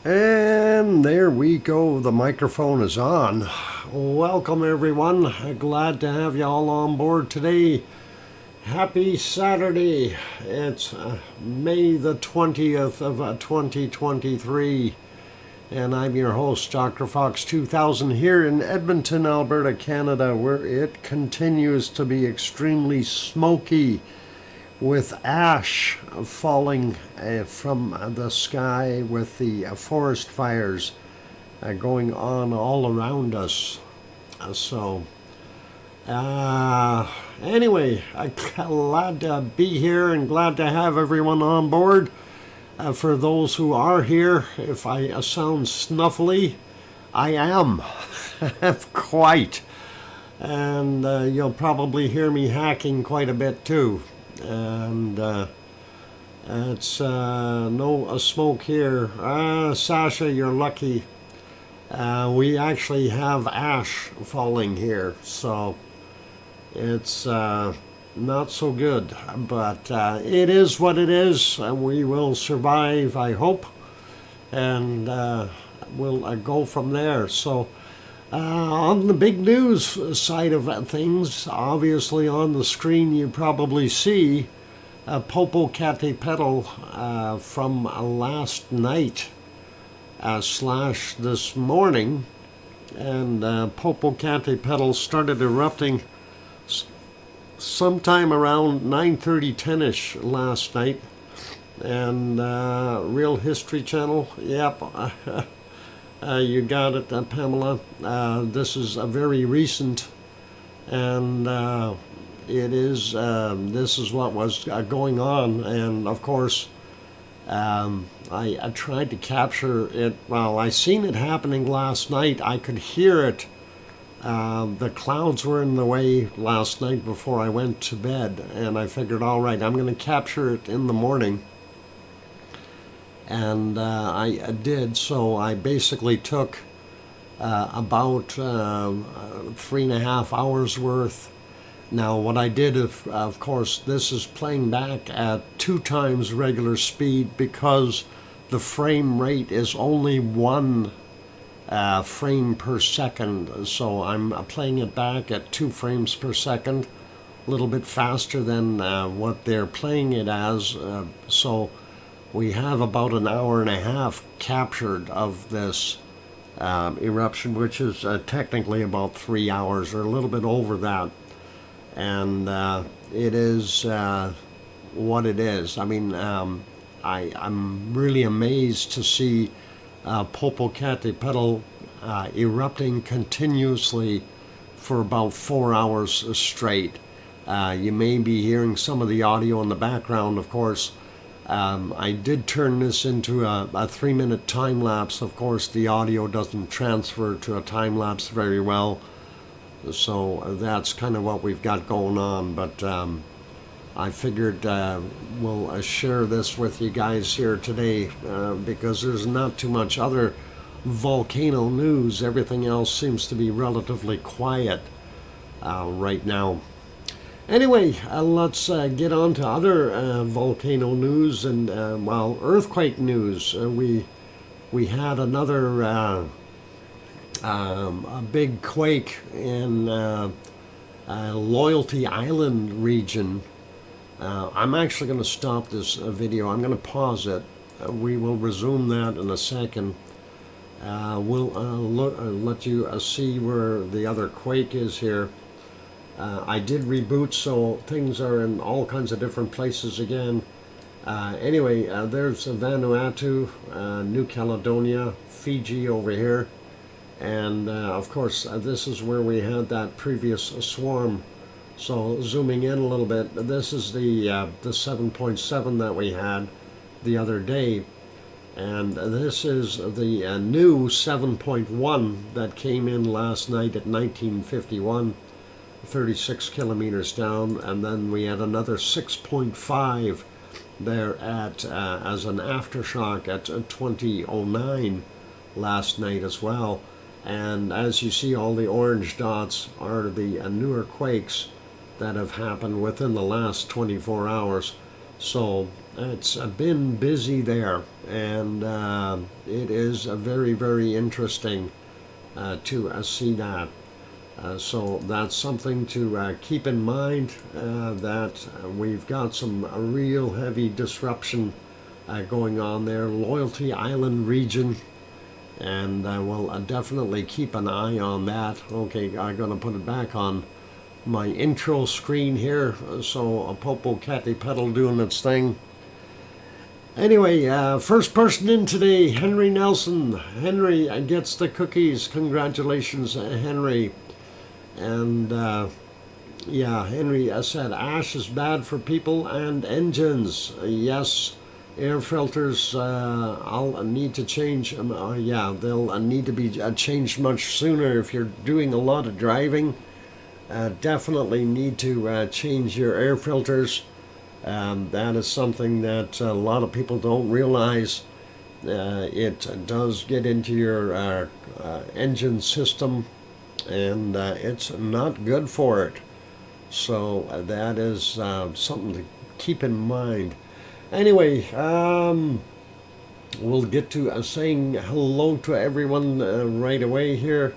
And there we go, the microphone is on. Welcome everyone, glad to have you all on board today. Happy Saturday. It's May the 20th of 2023. And I'm your host, DrFox2000, here in Edmonton, Alberta, Canada, where it continues to be extremely smoky with ash falling from the sky, with the forest fires going on all around us. Anyway, I'm glad to be here and glad to have everyone on board. For those who are here, if I sound snuffly, I am. Quite. And you'll probably hear me hacking quite a bit too. And it's no smoke here. Sasha, you're lucky. We actually have ash falling here, so it's not so good. But it is what it is. We will survive, I hope, and we'll go from there. So on the big news side of things, obviously on the screen you probably see Popocatépetl from last night / this morning. And Popocatépetl started erupting sometime around 9:30, 10ish last night. And Real History Channel, yep. You got it, Pamela. This is very recent, and this is what was going on. And of course, I tried to capture it. Well, I seen it happening last night. I could hear it. The clouds were in the way last night before I went to bed, and I figured, all right, I'm going to capture it in the morning. And I did, so I basically took about 3.5 hours worth. Now what I did, of course, this is playing back at 2 times regular speed because the frame rate is only 1 frame per second. So I'm playing it back at 2 frames per second, a little bit faster than what they're playing it as. So we have about 1.5 hours captured of this eruption, which is technically about 3 hours or a little bit over that. And it is what it is. I mean, I'm really amazed to see Popocatépetl erupting continuously for about 4 hours straight. You may be hearing some of the audio in the background, of course. I did turn this into a 3-minute time lapse. Of course, the audio doesn't transfer to a time lapse very well, so that's kind of what we've got going on. But I figured we'll share this with you guys here today because there's not too much other volcano news. Everything else seems to be relatively quiet right now. Anyway, let's get on to other volcano news and, well, earthquake news. We had another a big quake in Loyalty Island region. I'm actually going to stop this video. I'm going to pause it. We will resume that in a second. We'll let you see where the other quake is here. I did reboot, so things are in all kinds of different places again. Anyway, there's Vanuatu, New Caledonia, Fiji over here. And of course, this is where we had that previous swarm. So zooming in a little bit, this is the 7.7 that we had the other day. And this is the new 7.1 that came in last night at 1951. 36 kilometers down, and then we had another 6.5 there at as an aftershock at 2009 last night as well. And as you see, all the orange dots are the newer quakes that have happened within the last 24 hours. So it's been busy there, and it is very, very interesting to see that. So that's something to keep in mind, that we've got some real heavy disruption going on there. Loyalty Island region, and we'll definitely keep an eye on that. Okay, I'm going to put it back on my intro screen here, so Popocatépetl doing its thing. Anyway, first person in today, Henry Nelson. Henry gets the cookies. Congratulations, Henry. And yeah, Henry said ash is bad for people and engines. Yes, air filters I'll need to change. Yeah, they'll need to be changed much sooner if you're doing a lot of driving. Definitely need to change your air filters. That is something that a lot of people don't realize. It does get into your engine system, and it's not good for it. So that is something to keep in mind. Anyway, we'll get to saying hello to everyone right away here.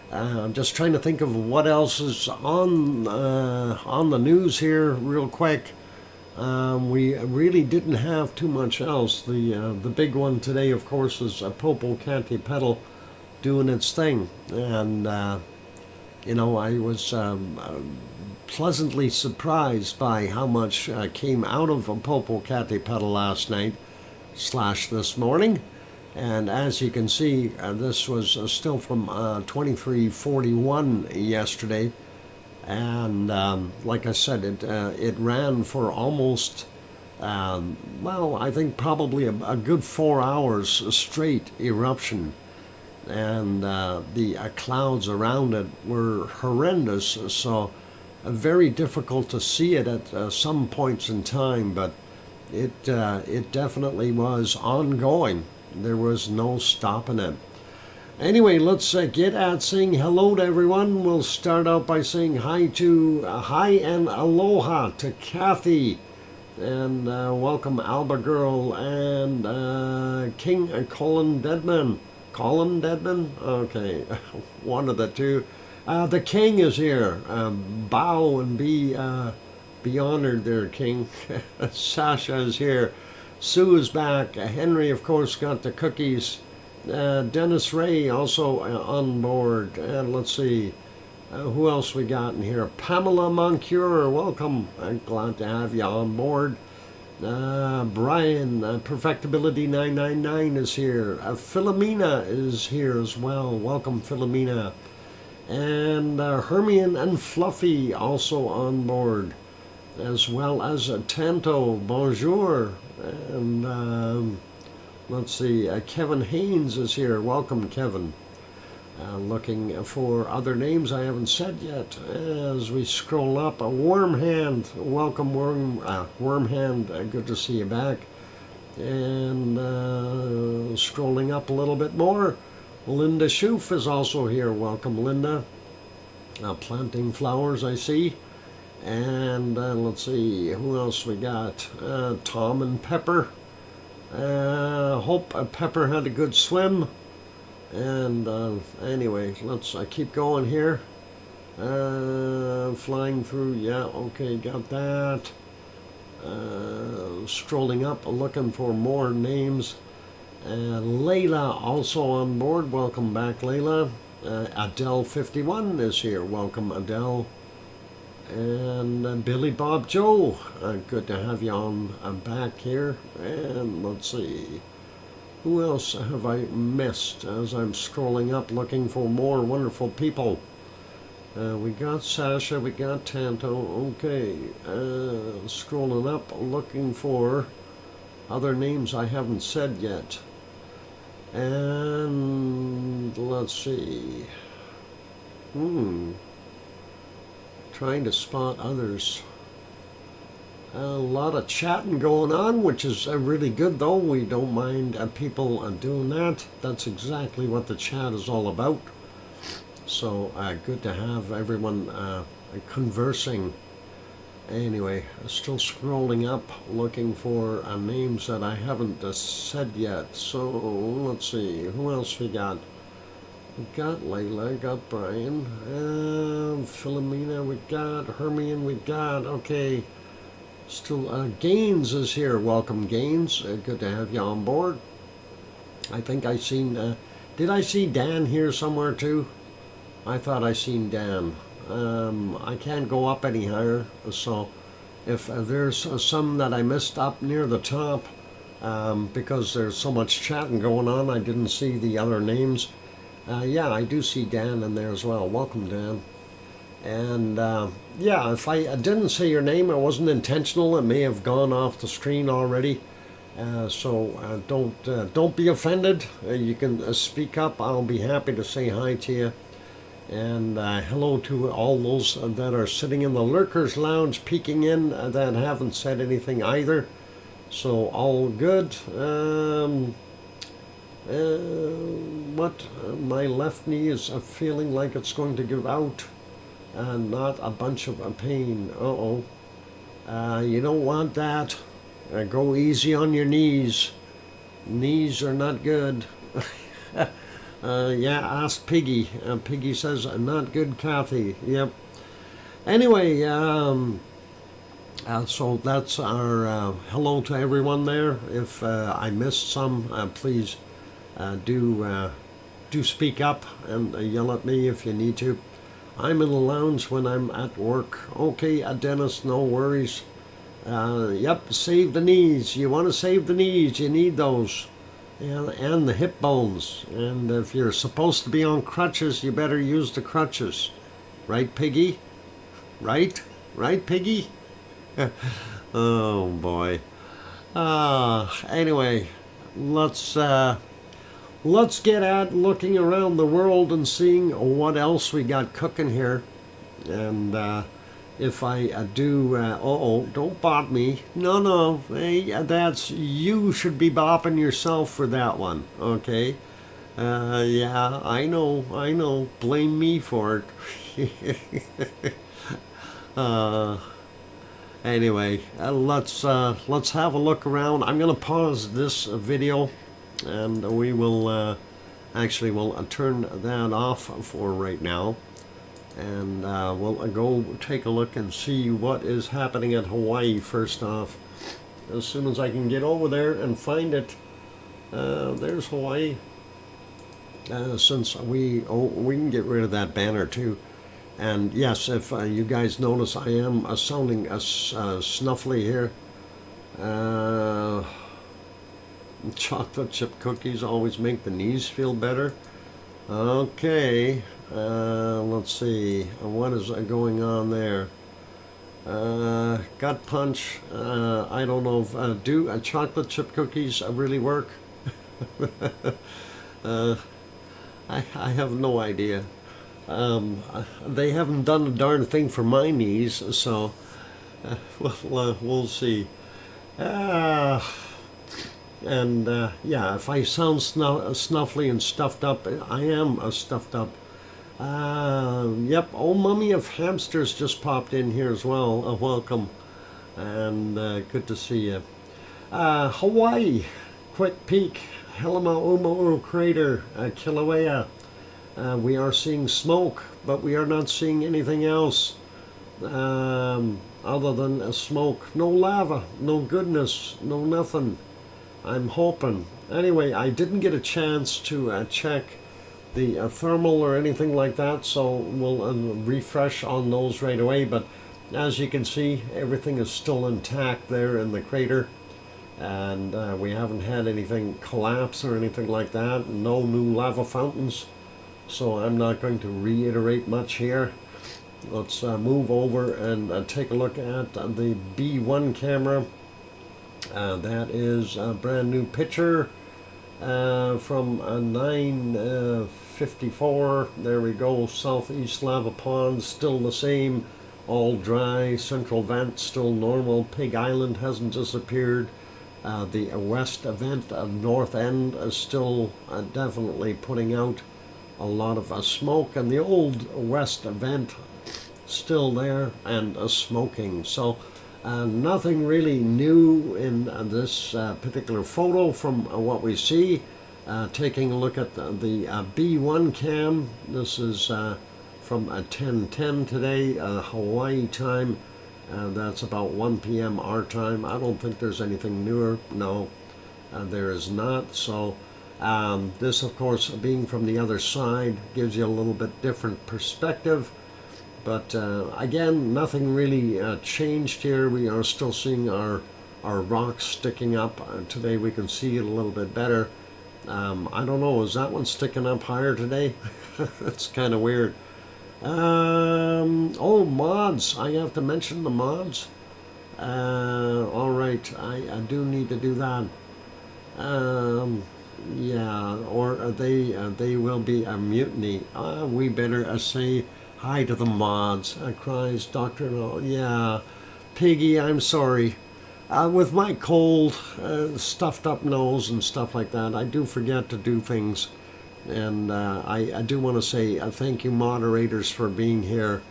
I'm just trying to think of what else is on the news here real quick. We really didn't have too much else. The big one today, of course, is Popocatépetl doing its thing, and you know, I was pleasantly surprised by how much came out of Popocatépetl last night / this morning. And as you can see, this was still from 2341 yesterday, and like I said, it ran for almost well, I think probably a good 4 hours straight eruption. And the clouds around it were horrendous, so very difficult to see it at some points in time, but it definitely was ongoing. There was no stopping it. Anyway, let's get at saying hello to everyone. We'll start out by saying hi and aloha to Kathy, and welcome Alba Girl and King Colin Deadman. Colin Deadman? Okay, one of the two. The King is here. Bow and be honored there, King. Sasha is here. Sue is back. Henry, of course, got the cookies. Dennis Ray also on board. And let's see, who else we got in here? Pamela Moncure, welcome. I'm glad to have you on board. Brian, Perfectibility 999 is here. Philomena is here as well. Welcome, Philomena. And Hermione and Fluffy also on board, as well as Tanto. Bonjour. And let's see, Kevin Haynes is here. Welcome, Kevin. Looking for other names I haven't said yet as we scroll up. Worm Hand, welcome, Worm Hand. Good to see you back. And scrolling up a little bit more, Linda Schoof is also here. Welcome, Linda. Planting flowers, I see. And let's see, who else we got? Tom and Pepper. Hope Pepper had a good swim. And anyway, let's keep going here. Flying through, yeah, okay, got that. Strolling up, looking for more names. Layla also on board. Welcome back, Layla. Adele51 is here. Welcome, Adele. And Billy Bob Joe, good to have you on back here. And let's see, who else have I missed as I'm scrolling up looking for more wonderful people? We got Sasha, we got Tanto, okay. Scrolling up looking for other names I haven't said yet. And let's see. Trying to spot others. A lot of chatting going on, which is really good, though. We don't mind people doing that. That's exactly what the chat is all about. So good to have everyone conversing. Anyway, still scrolling up, looking for names that I haven't said yet. So let's see, who else we got? We got Layla, got Brian, Philomena, we got Hermione, we got, okay. Still, Gaines is here. Welcome, Gaines. Good to have you on board. I think I seen, did I see Dan here somewhere too? I thought I seen Dan. I can't go up any higher, so if there's some that I missed up near the top, because there's so much chatting going on, I didn't see the other names. Yeah, I do see Dan in there as well. Welcome, Dan. And yeah, if I didn't say your name, it wasn't intentional. It may have gone off the screen already. So don't be offended. You can speak up. I'll be happy to say hi to you. And hello to all those that are sitting in the Lurkers Lounge peeking in that haven't said anything either. So all good. My left knee is feeling like it's going to give out. Not a bunch of pain. Uh-oh. You don't want that. Go easy on your knees. Knees are not good. Yeah, ask Piggy. Piggy says, not good, Kathy. Yep. Anyway, so that's our hello to everyone there. If I missed some, please do speak up and yell at me if you need to. I'm in the lounge when I'm at work. Okay, Dennis, no worries. Yep, save the knees. You want to save the knees, you need those. And the hip bones. And if you're supposed to be on crutches, you better use the crutches. Right, Piggy? Right? Right, Piggy? Oh, boy. Anyway, let's get at looking around the world and seeing what else we got cooking here. And if I do, don't bop me. No, hey, that's, you should be bopping yourself for that one, okay? Yeah, I know, blame me for it. Anyway, let's have a look around. I'm gonna pause this video, and we will actually we'll turn that off for right now. And we'll go take a look and see what is happening at Hawaii first off. As soon as I can get over there and find it. There's Hawaii. Since we can get rid of that banner too. And yes, if you guys notice, I am sounding snuffly here. Chocolate chip cookies always make the knees feel better. Okay. Let's see, what is going on there? Gut punch. I don't know if do chocolate chip cookies really work? I have no idea. They haven't done a darn thing for my knees, so we'll see. And yeah, if I sound snuffly and stuffed up, I am stuffed up. Yep, old mummy of hamsters just popped in here as well. Welcome, and good to see you. Hawaii, quick peek. Helama crater, Kilauea. We are seeing smoke, but we are not seeing anything else other than smoke. No lava, no goodness, no nothing. I'm hoping. Anyway, I didn't get a chance to check the thermal or anything like that, so we'll refresh on those right away. But as you can see, everything is still intact there in the crater, and we haven't had anything collapse or anything like that. No new lava fountains, so I'm not going to reiterate much here. Let's move over and take a look at the B1 camera. That is a brand new picture from 954. There we go. Southeast lava pond still the same, all dry. Central vent still normal. Pig Island hasn't disappeared. The west vent, north end, is still definitely putting out a lot of smoke, and the old west vent still there and smoking. So nothing really new in this particular photo from what we see. Taking a look at the B1 cam. This is from 10:10 today, Hawaii time. That's about 1 p.m. our time. I don't think there's anything newer. No, there is not. So this, of course, being from the other side, gives you a little bit different perspective. But again, nothing really changed here. We are still seeing our rocks sticking up. Today we can see it a little bit better. I don't know, is that one sticking up higher today? That's kind of weird. Oh, mods. I have to mention the mods. All right, I do need to do that. Yeah, or they will be a mutiny. We better say hi to the mods. Cries Dr. No. Yeah, Piggy, I'm sorry. With my cold, stuffed up nose and stuff like that, I do forget to do things. And I do want to say thank you, moderators, for being here.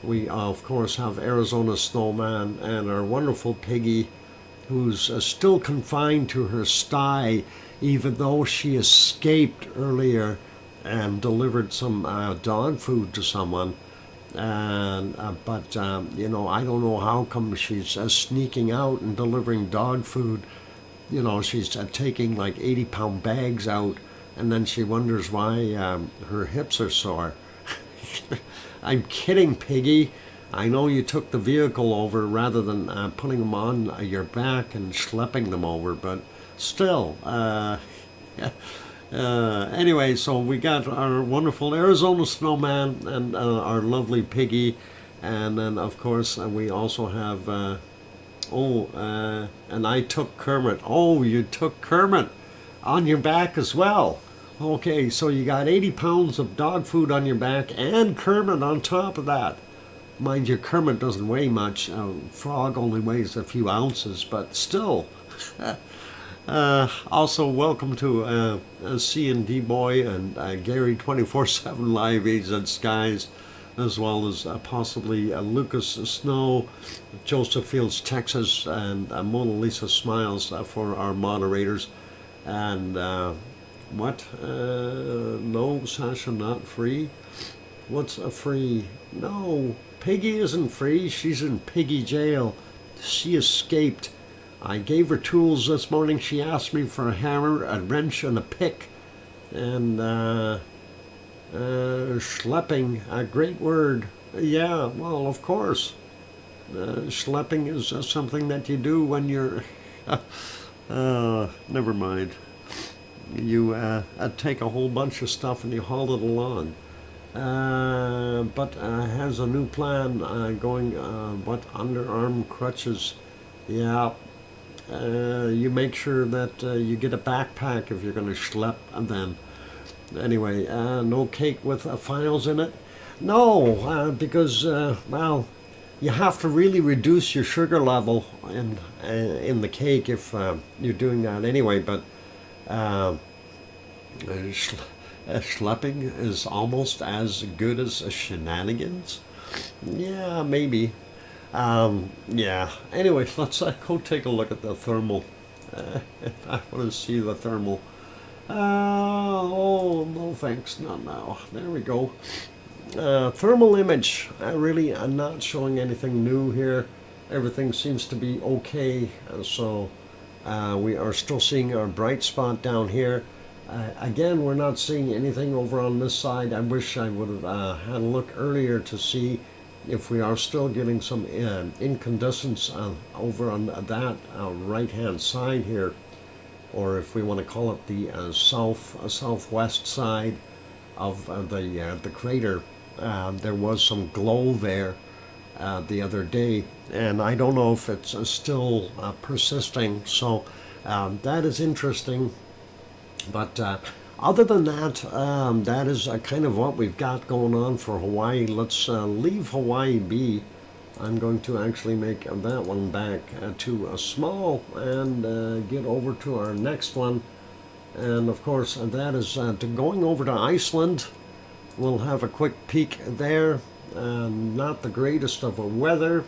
We, of course, have Arizona Snowman and our wonderful Piggy, who's still confined to her sty, even though she escaped earlier and delivered some dog food to someone. And but you know, I don't know how come she's sneaking out and delivering dog food. You know, she's taking like 80-pound bags out, and then she wonders why her hips are sore. I'm kidding, Piggy. I know you took the vehicle over rather than putting them on your back and schlepping them over, but still. Anyway, so we got our wonderful Arizona Snowman and our lovely Piggy, and then of course we also have and I took Kermit. Oh, you took Kermit on your back as well. Okay, so you got 80 pounds of dog food on your back and Kermit on top of that. Mind you, Kermit doesn't weigh much. Frog only weighs a few ounces, but still. Also, welcome to C&D Boy and Gary 24/7 Live Agent Skies, as well as possibly Lucas Snow, Joseph Fields, Texas, and Mona Lisa Smiles for our moderators. And what? No, Sasha, not free. What's a free? No, Piggy isn't free. She's in Piggy jail. She escaped. I gave her tools this morning. She asked me for a hammer, a wrench, and a pick. And schlepping, a great word. Yeah, well, of course. Schlepping is something that you do when you're... never mind. You take a whole bunch of stuff and you haul it along. But has a new plan going, what, underarm crutches. Yeah. You make sure that you get a backpack if you're going to schlep, and then anyway, no cake with files in it. No, because well, you have to really reduce your sugar level in the cake if you're doing that anyway. But schlepping is almost as good as shenanigans. Yeah, maybe. Yeah, anyway, let's go take a look at the thermal. I want to see the thermal. Oh, no thanks, not now. There we go. Thermal image. Really, I'm not showing anything new here. Everything seems to be okay. So we are still seeing our bright spot down here. Again, we're not seeing anything over on this side. I wish I would have had a look earlier to see if we are still getting some incandescence over on that right-hand side here, or if we want to call it the southwest side of the crater. There was some glow there the other day, and I don't know if it's still persisting. So that is interesting. But other than that, that is kind of what we've got going on for Hawaii. Let's leave Hawaii be. I'm going to actually make that one back to a small and get over to our next one. And of course, that is going over to Iceland. We'll have a quick peek there. Not the greatest of a weather.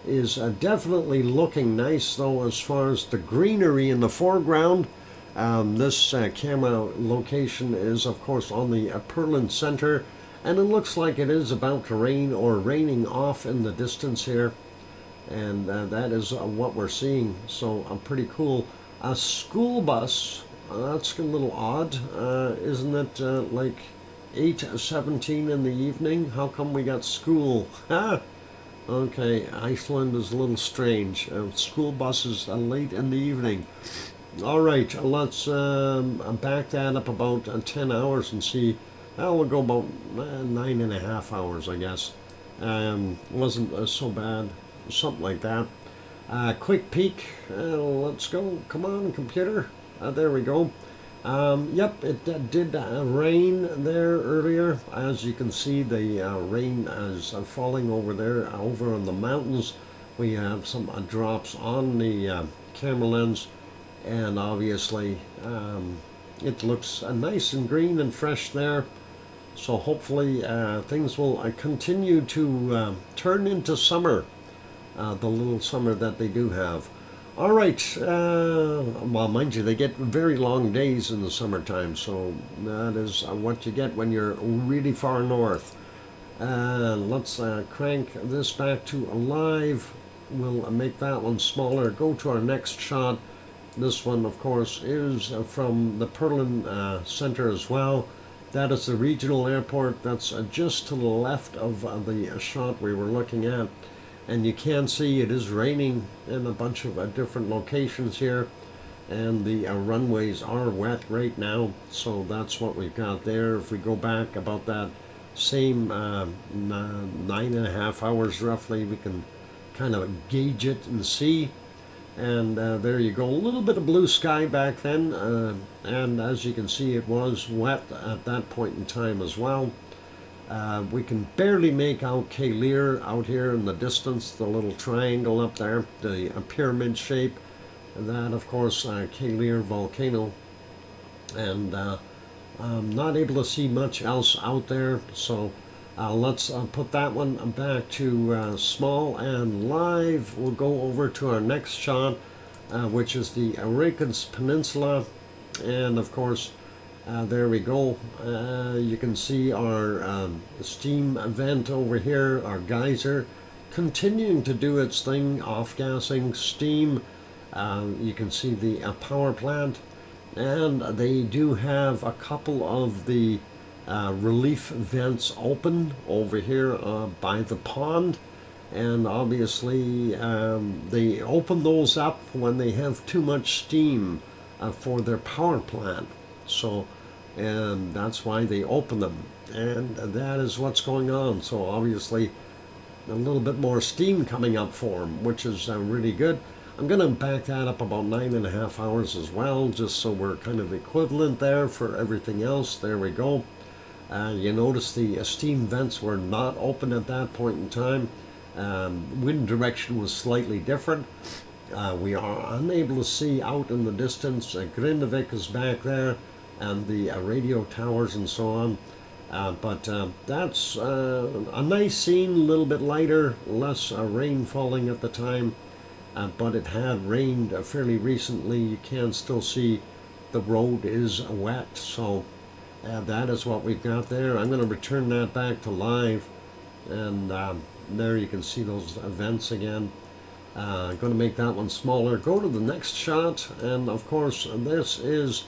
Is definitely looking nice though as far as the greenery in the foreground. This camera location is of course on the Perlin Center, and it looks like it is about to rain or raining off in the distance here, and that is what we're seeing. So pretty cool. A school bus, that's a little odd, isn't it? Like 8:17 in the evening. How come we got school? Okay, Iceland is a little strange. School buses late in the evening. All right, let's back that up about 10 hours and see. We'll go about 9.5 hours, I guess. Wasn't so bad, something like that. Quick peek. Let's go. Come on, computer. There we go. Yep, it did rain there earlier. As you can see, the rain is falling over there, over on the mountains. We have some drops on the camera lens, and obviously it looks nice and green and fresh there. So hopefully things will continue to turn into summer, the little summer that they do have. All right, well, mind you, they get very long days in the summertime, so that is what you get when you're really far north. Let's crank this back to live. We'll make that one smaller. Go to our next shot. This one, of course, is from the Perlin Center as well. That is the regional airport. That's just to the left of the shot we were looking at. And you can see it is raining in a bunch of different locations here, and the runways are wet right now, so that's what we've got there. If we go back about that same 9.5 hours roughly, we can kind of gauge it and see. And there you go, a little bit of blue sky back then, and as you can see, it was wet at that point in time as well. We can barely make out Lear out here in the distance, the little triangle up there, the pyramid shape. That, of course, Lear volcano. And I'm not able to see much else out there, so let's put that one back to small and live. We'll go over to our next shot, which is the Reykjanes Peninsula, and of course, there we go. You can see our steam vent over here, our geyser, continuing to do its thing, off-gassing steam. You can see the power plant, and they do have a couple of the relief vents open over here by the pond, and obviously they open those up when they have too much steam for their power plant. So, and that's why they open them, and that is what's going on. So obviously a little bit more steam coming up for them, which is really good. I'm going to back that up about 9.5 hours as well, just so we're kind of equivalent there for everything else. There we go. You notice the steam vents were not open at that point in time. Wind direction was slightly different. We are unable to see out in the distance. Grindavik is back there, and the radio towers and so on. But that's a nice scene, a little bit lighter, less rain falling at the time. But it had rained fairly recently. You can still see the road is wet. So that is what we've got there. I'm going to return that back to live. And there you can see those events again. I'm going to make that one smaller. Go to the next shot. And of course, this is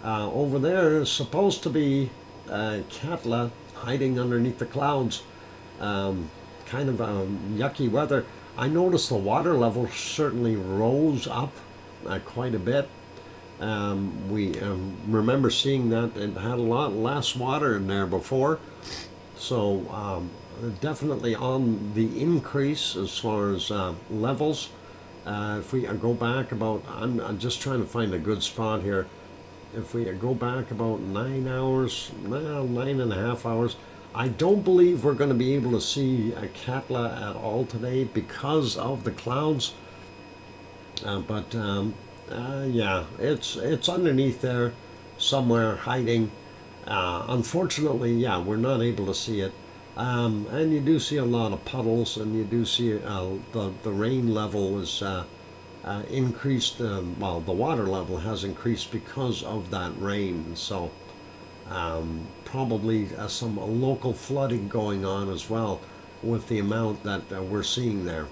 over there supposed to be Katla hiding underneath the clouds. Kind of yucky weather. I noticed the water level certainly rose up quite a bit. We remember seeing that it had a lot less water in there before. So definitely on the increase as far as levels. If we go back about, I'm just trying to find a good spot here. If we go back about 9 hours, well, 9.5 hours, I don't believe we're going to be able to see a Katla at all today because of the clouds. Yeah, it's underneath there somewhere hiding. Unfortunately, yeah, we're not able to see it. And you do see a lot of puddles, and you do see the rain level is increased. Well, the water level has increased because of that rain. So probably some local flooding going on as well with the amount that we're seeing there.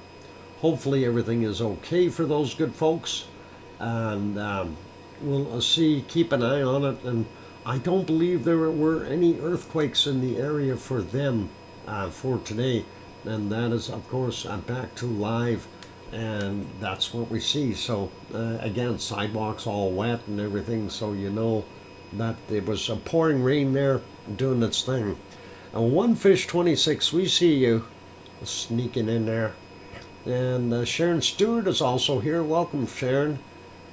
Hopefully everything is okay for those good folks, and we'll see, keep an eye on it. And I don't believe there were any earthquakes in the area for them for today, and that is of course back to live, and that's what we see. So again, sidewalks all wet and everything, so you know that it was a pouring rain there doing its thing. One Fish 26, we see you sneaking in there. And Sharon Stewart is also here. Welcome, Sharon.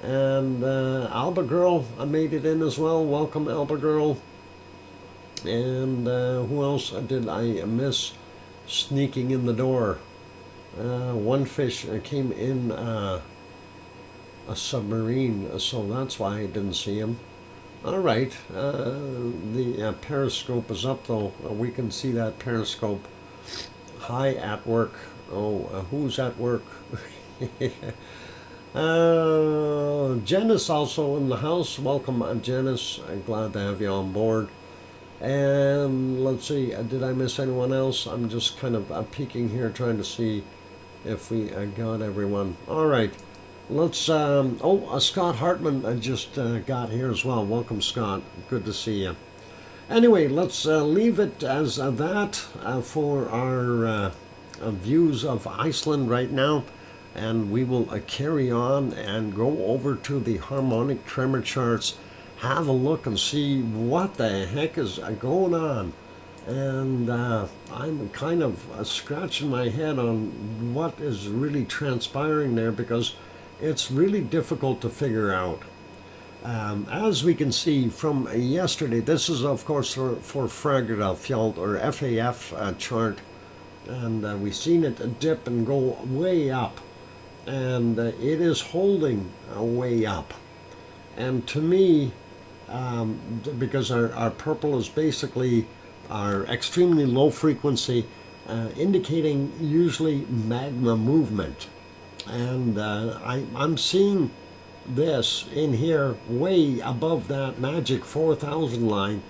And Alba Girl, I made it in as well. Welcome, Alba Girl. And who else did I miss sneaking in the door? One Fish came in a submarine, so that's why I didn't see him. All right, the periscope is up though. We can see that periscope. Hi, at work. Oh, who's at work? Janice also in the house. Welcome, Janice. I'm glad to have you on board. And let's see, did I miss anyone else? I'm just kind of peeking here, trying to see if we got everyone. All right, let's. Scott Hartman just got here as well. Welcome, Scott. Good to see you. Anyway, let's leave it as that for our views of Iceland right now, and we will carry on and go over to the harmonic tremor charts, have a look and see what the heck is going on. And I'm kind of scratching my head on what is really transpiring there, because it's really difficult to figure out. As we can see from yesterday, this is of course for Fagradalfjall or FAF chart, and we've seen it dip and go way up, and it is holding way up. And to me, because our purple is basically our extremely low frequency, indicating usually magma movement, and I'm seeing this in here way above that magic 4,000 line.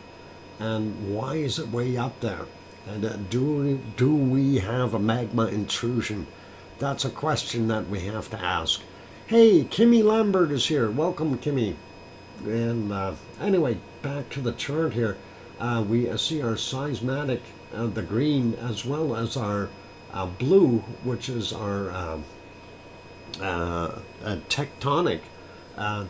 And why is it way up there? And do we have a magma intrusion? That's a question that we have to ask. Hey, Kimmy Lambert is here. Welcome, Kimmy. And anyway, back to the chart here. We see our seismic, the green, as well as our blue, which is our tectonic,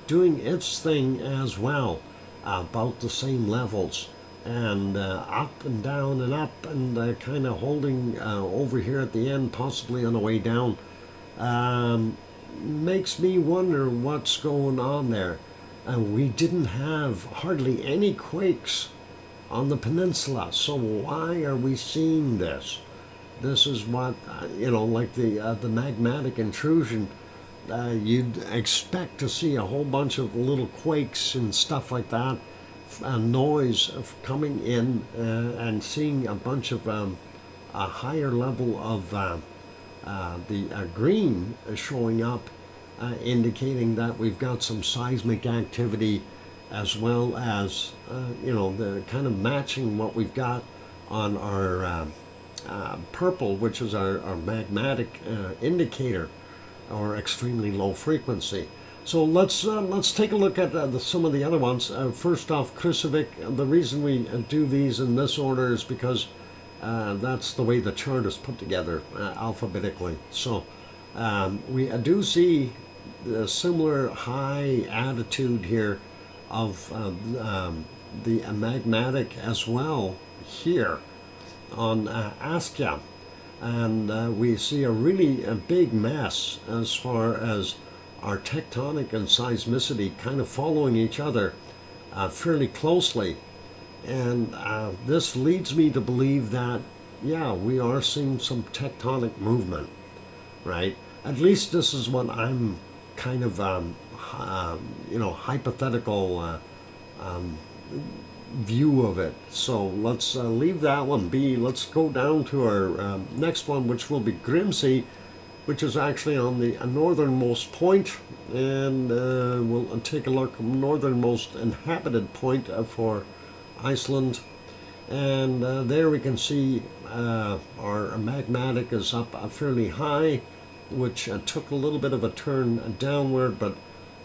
doing its thing as well, about the same levels, and up and down and up, and kind of holding over here at the end, possibly on the way down. Makes me wonder what's going on there. We didn't have hardly any quakes on the peninsula, so why are we seeing this? This is what, like the magmatic intrusion. You'd expect to see a whole bunch of little quakes and stuff like that, noise of coming in, and seeing a bunch of a higher level of the green showing up, indicating that we've got some seismic activity, as well as the kind of matching what we've got on our purple, which is our magmatic indicator, or extremely low frequency. So let's take a look at some of the other ones. First off, Krusevik. The reason we do these in this order is because that's the way the chart is put together, alphabetically. So we do see the similar high attitude here of the magmatic as well here on Askja. And we see a really big mess as far as our tectonic and seismicity kind of following each other fairly closely. And this leads me to believe that, yeah, we are seeing some tectonic movement, right? At least this is what I'm kind of, hypothetical view of it. So let's leave that one be. Let's go down to our next one, which will be Grimsey, which is actually on the northernmost point, and we'll take a look at northernmost inhabited point for Iceland. And there we can see our magmatic is up fairly high, which took a little bit of a turn downward, but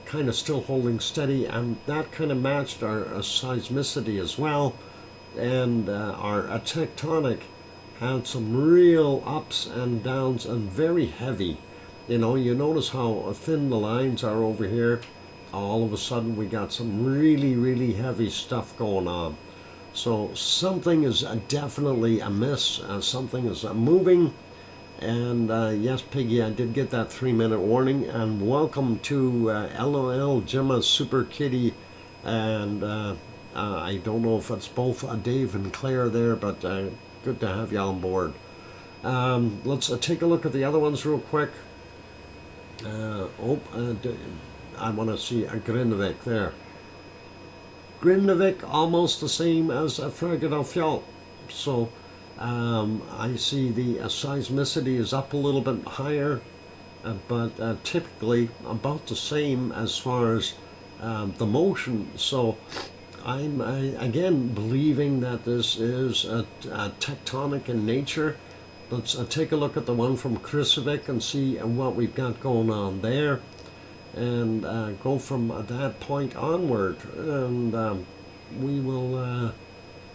kind of still holding steady, and that kind of matched our seismicity as well. And our tectonic had some real ups and downs and very heavy. You know, you notice how thin the lines are over here. All of a sudden we got some really heavy stuff going on. So something is definitely amiss. Something is moving. And yes, Piggy, I did get that 3-minute warning. And welcome to LOL, Gemma, Super Kitty, and I don't know if it's both Dave and Claire there, but good to have you on board. Let's take a look at the other ones real quick. I want to see Grindavik there. Grindavik almost the same as Fergadalfjall. So I see the seismicity is up a little bit higher, but typically about the same as far as the motion. So I'm again believing that this is a tectonic in nature. Let's take a look at the one from Krusivik and see what we've got going on there, and go from that point onward. And we will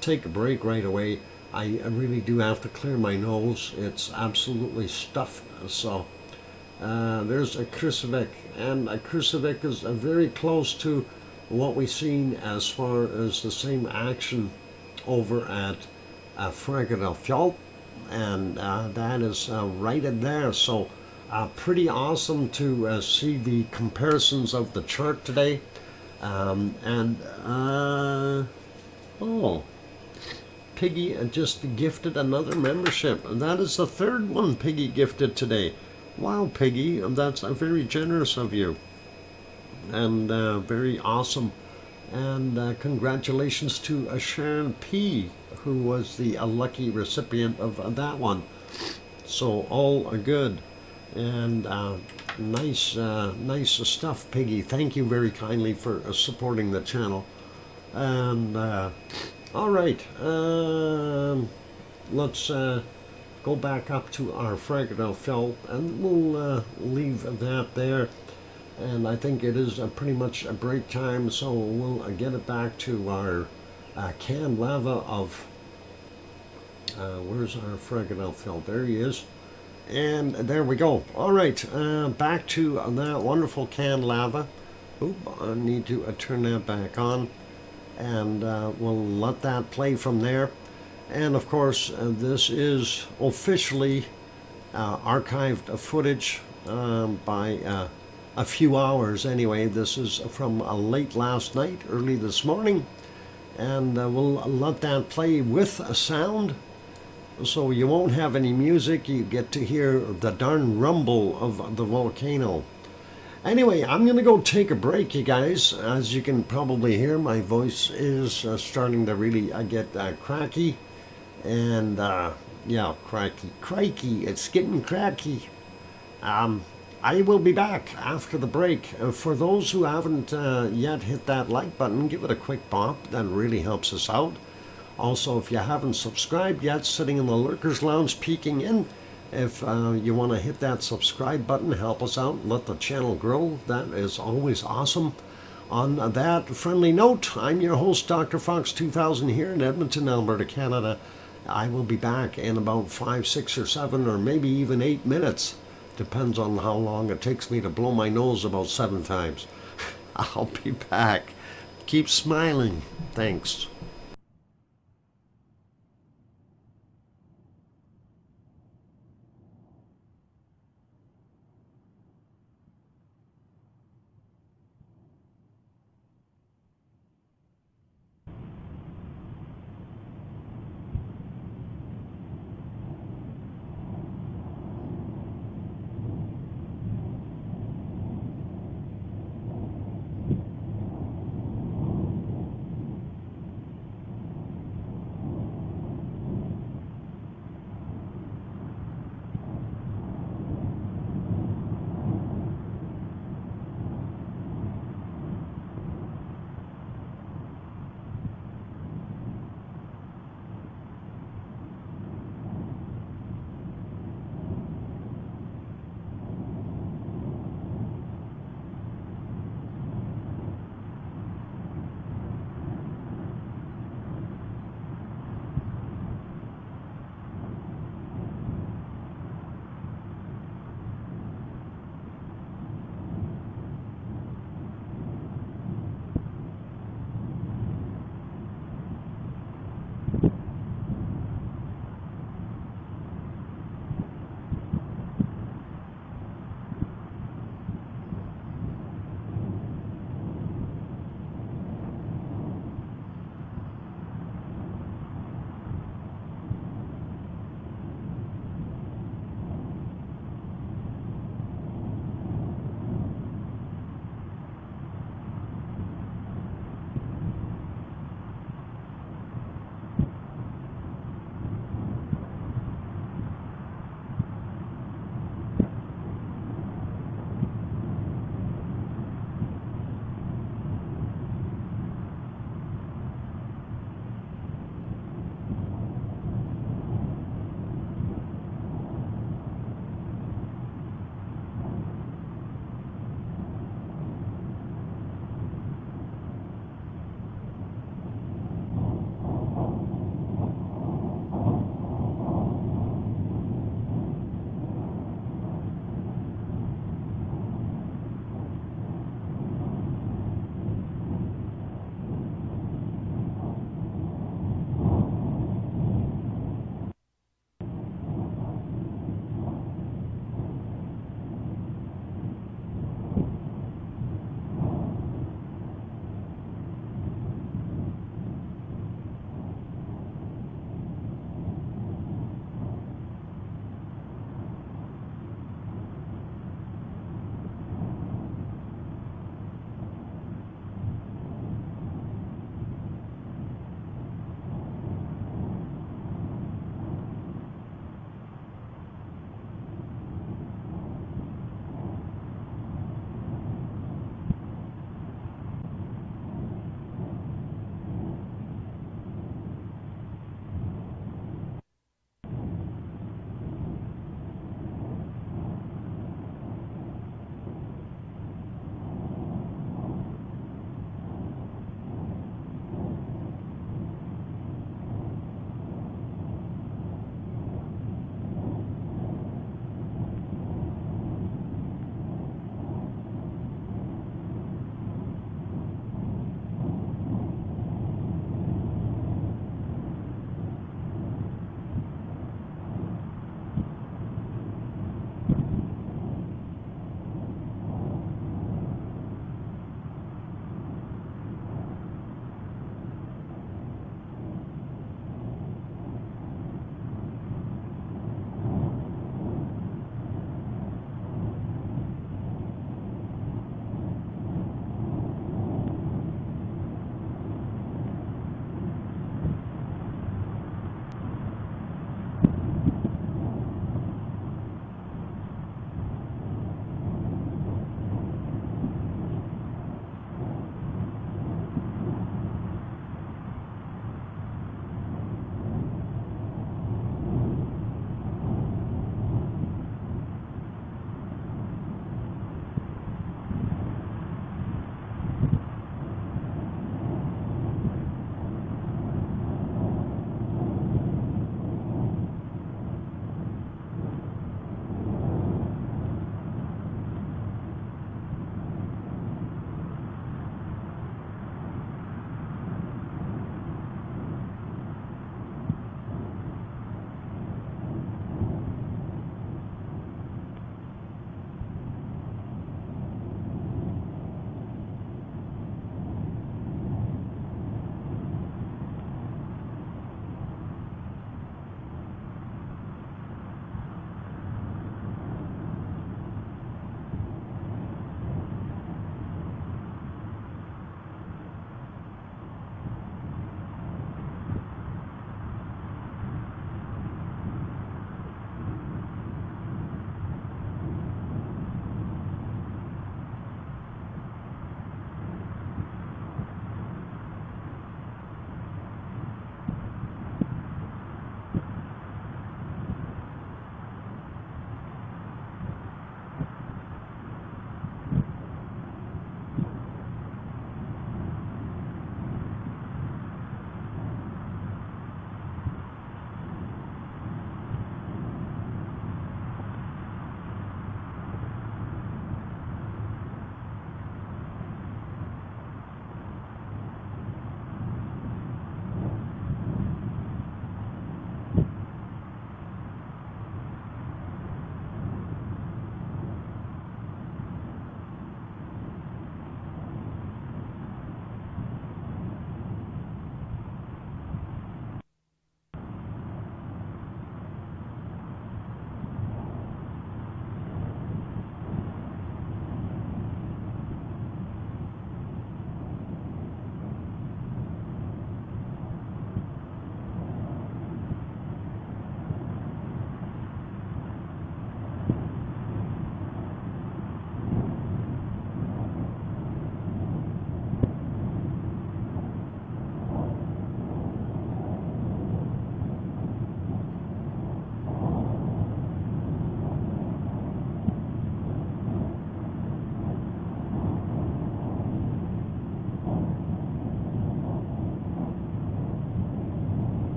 take a break right away. I really do have to clear my nose. It's absolutely stuffed. So there's a Krusivik, and a Krusivik is very close to what we've seen as far as the same action over at Fergadalfjall, and that is right in there. So pretty awesome to see the comparisons of the chart today. Oh, Piggy just gifted another membership, and that is the third one Piggy gifted today. Wow, Piggy, that's very generous of you, and very awesome. And congratulations to Sharon P, who was the lucky recipient of that one. So all good, and nice stuff, Piggy. Thank you very kindly for supporting the channel. And all right, let's go back up to our Fergadalfjall, and we'll leave that there. And I think it is pretty much a break time, so we'll get it back to our canned lava of, where's our Fergadalfjall? There he is. And there we go. All right, back to that wonderful canned lava. Oop, I need to turn that back on. And we'll let that play from there. And of course, this is officially archived footage by a few hours anyway. This is from late last night, early this morning, and we'll let that play with a sound, so you won't have any music. You get to hear the darn rumble of the volcano. Anyway, I'm going to go take a break, you guys. As you can probably hear, my voice is starting to really get cracky. And, yeah, crikey, it's getting cracky. I will be back after the break. For those who haven't yet hit that like button, give it a quick bop. That really helps us out. Also, if you haven't subscribed yet, sitting in the Lurkers Lounge peeking in, if you want to hit that subscribe button, help us out, let the channel grow. That is always awesome. On that friendly note, I'm your host, DrFox2000, here in Edmonton, Alberta, Canada. I will be back in about 5, 6, or 7, or maybe even 8 minutes. Depends on how long it takes me to blow my nose about 7 times. I'll be back. Keep smiling. Thanks.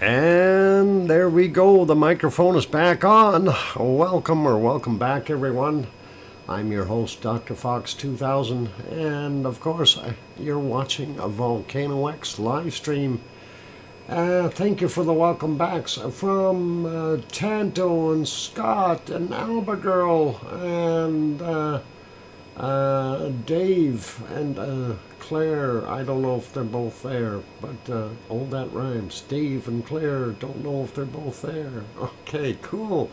And there we go. The microphone is back on. Welcome back, everyone. I'm your host, DrFox2000, and of course, you're watching a VolcanoX live stream. Thank you for the welcome backs from Tanto and Scott and Albagirl and Dave and Claire. I don't know if they're both there, but oh, that rhymes. Dave and Claire, don't know if they're both there. Okay, cool.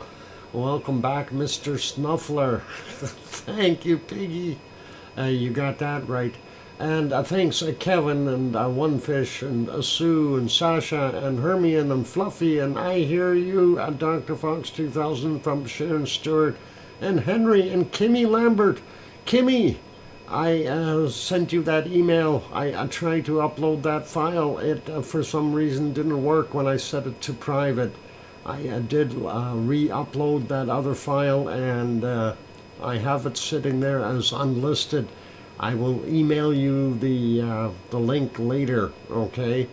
Welcome back, Mr. Snuffler. Thank you, Piggy. You got that right. And thanks, Kevin and One Fish and Sue and Sasha and Hermione and Fluffy and I Hear You, Dr. Fox 2000 from Sharon Stewart and Henry and Kimmy Lambert. Kimmy, I sent you that email. I tried to upload that file. It, for some reason, didn't work when I set it to private. I did re-upload that other file, and I have it sitting there as unlisted. I will email you the link later, okay?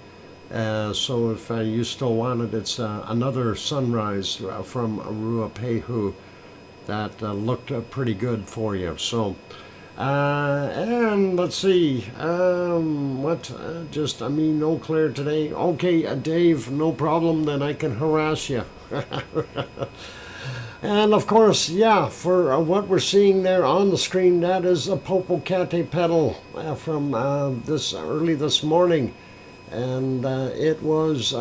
So if you still want it, it's another sunrise from Ruapehu that looked pretty good for you. So, and let's see, just me, no Claire today. Okay, Dave, no problem, then I can harass you. And of course, yeah, for what we're seeing there on the screen, that is a Popocatépetl from early this morning. And it was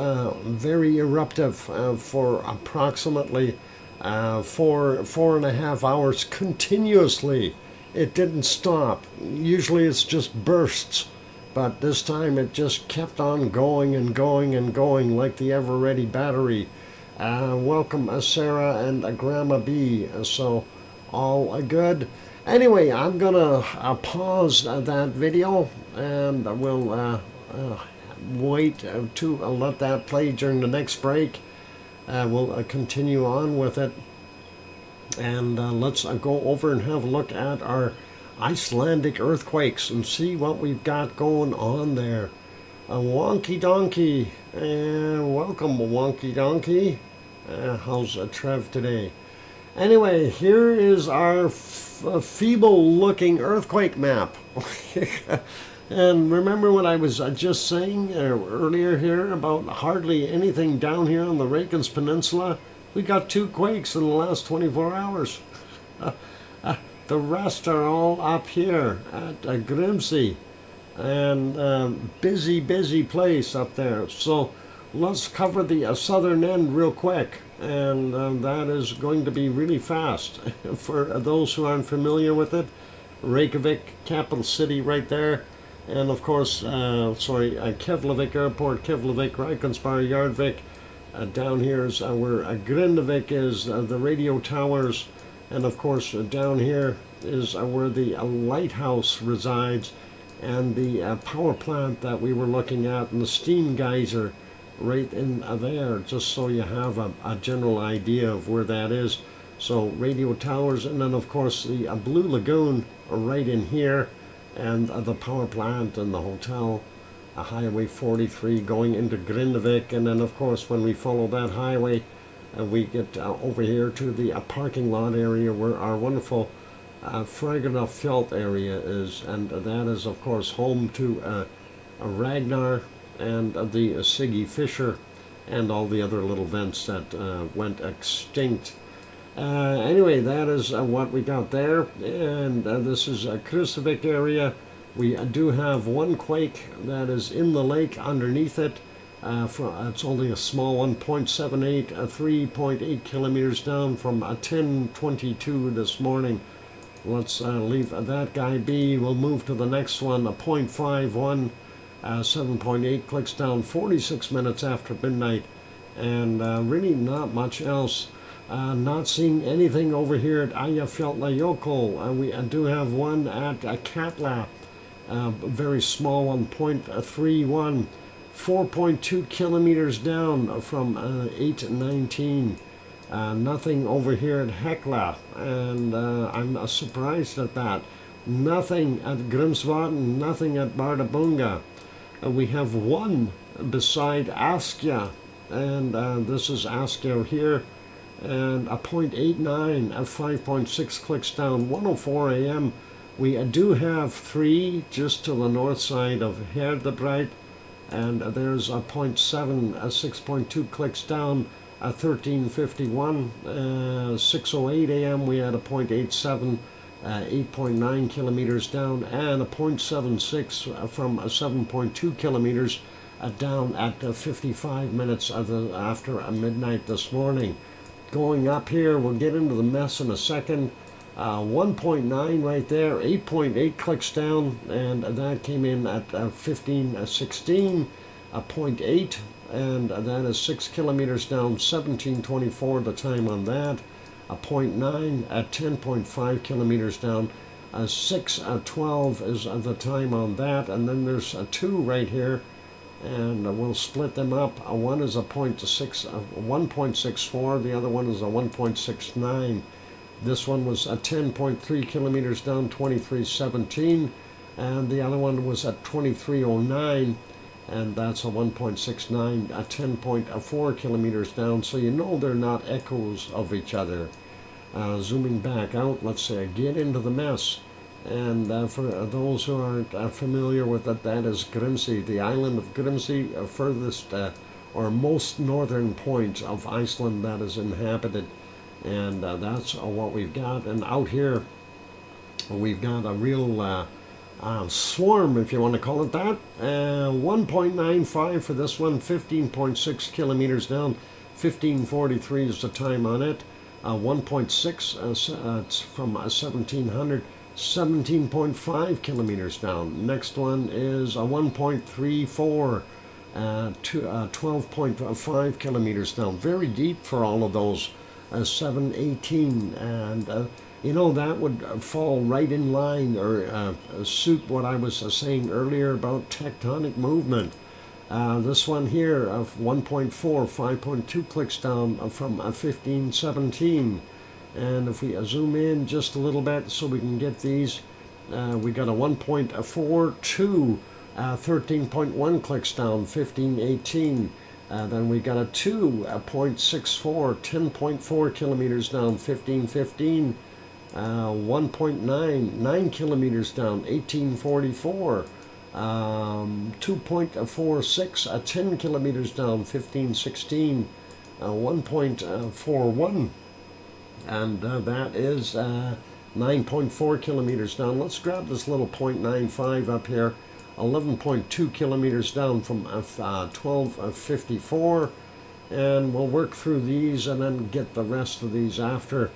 very eruptive for approximately 4.5 hours continuously. It didn't stop. Usually it's just bursts, but this time it just kept on going and going and going like the ever-ready battery. Welcome, Sarah and Grandma B. So, all good. Anyway, I'm gonna pause that video, and we'll wait to let that play during the next break. We'll continue on with it. And let's go over and have a look at our Icelandic earthquakes and see what we've got going on there. A wonky donkey, welcome, wonky donkey. How's Trev today? Anyway, here is our feeble-looking earthquake map. And remember what I was just saying earlier here about hardly anything down here on the Reykjanes Peninsula? We got 2 quakes in the last 24 hours. The rest are all up here at Grimsey. And busy place up there. So let's cover the southern end real quick. And that is going to be really fast. For those who aren't familiar with it, Reykjavik, capital city right there. And of course, Keflavik Airport, Keflavik, Reykjanesbær, Yardvik. Down here is where Grindavik is, the radio towers. And of course, down here is where the lighthouse resides. And the power plant that we were looking at, and the steam geyser right in there, just so you have a general idea of where that is. So radio towers, and then of course the Blue Lagoon right in here, and the power plant and the hotel, Highway 43 going into Grindavik. And then of course when we follow that highway, we get over here to the parking lot area where our wonderful Fragrafjeld area is, and that is of course home to Ragnar and the Siggy Fisher and all the other little vents that went extinct. Anyway, that is what we got there, and this is a Kristavik area. We do have one quake that is in the lake underneath it. It's only a small 1.78, 3.8 kilometers down from 10:22 this morning. Let's leave that guy be. We'll move to the next one, a 0.51, 7.8 clicks down 46 minutes after midnight. And really not much else. Not seeing anything over here at Eyjafjallajökull. We do have one at Katla, very small one, 0.31, 4.2 kilometers down from 8:19. Nothing over here at Hekla, and I'm surprised at that. Nothing at Grimsvatn, nothing at Bardabunga. We have one beside Askja, and this is Askell here, and a 0.89 at 5.6 clicks down, 1:04 a.m. We do have 3 just to the north side of Herdebreit, and there's a 0.7, 6.2 clicks down, 13:51, 6:08 a.m. we had a 0.87, 8.9 kilometers down, and a 0.76 from 7.2 kilometers down at 55 minutes after midnight this morning. Going up here, we'll get into the mess in a second. 1.9 right there, 8.8 clicks down, and that came in at 15:16, 0.8, and that is 6 kilometers down, 17:24 the time on that, 0.9 at 10.5 kilometers down, 6:12 is the time on that, and then there's a 2 right here, and we'll split them up. One is a 1.64, the other one is a 1.69. This one was at 10.3 kilometers down, 23:17, and the other one was at 23:09, and that's a 1.69, at 10.4 kilometers down. So you know they're not echoes of each other. Zooming back out, let's get into the mess. And for those who aren't familiar with it, that is Grimsey, the island of Grimsey, furthest or most northern point of Iceland that is inhabited. And that's what we've got. And out here, we've got a real swarm, if you want to call it that. 1.95 for this one, 15.6 kilometers down, 15:43 is the time on it. 1.6, it's from 1700, 17.5 kilometers down. Next one is a 1.34, 12.5 kilometers down. Very deep for all of those. 718, and you know that would fall right in line or suit what I was saying earlier about tectonic movement. This one here of 1.4, 5.2 clicks down from 1517, and if we zoom in just a little bit so we can get these, we got a 1.42, 13.1 clicks down, 1518. Then we got a 2.64, 10.4 kilometers down, 1515, 1.9, 9 kilometers down, 1844, 2.46, 10 kilometers down, 1516, 1.41, and that is 9.4 kilometers down. Let's grab this little 0.95 up here. 11.2 kilometers down from 12:54, and we'll work through these and then get the rest of these after.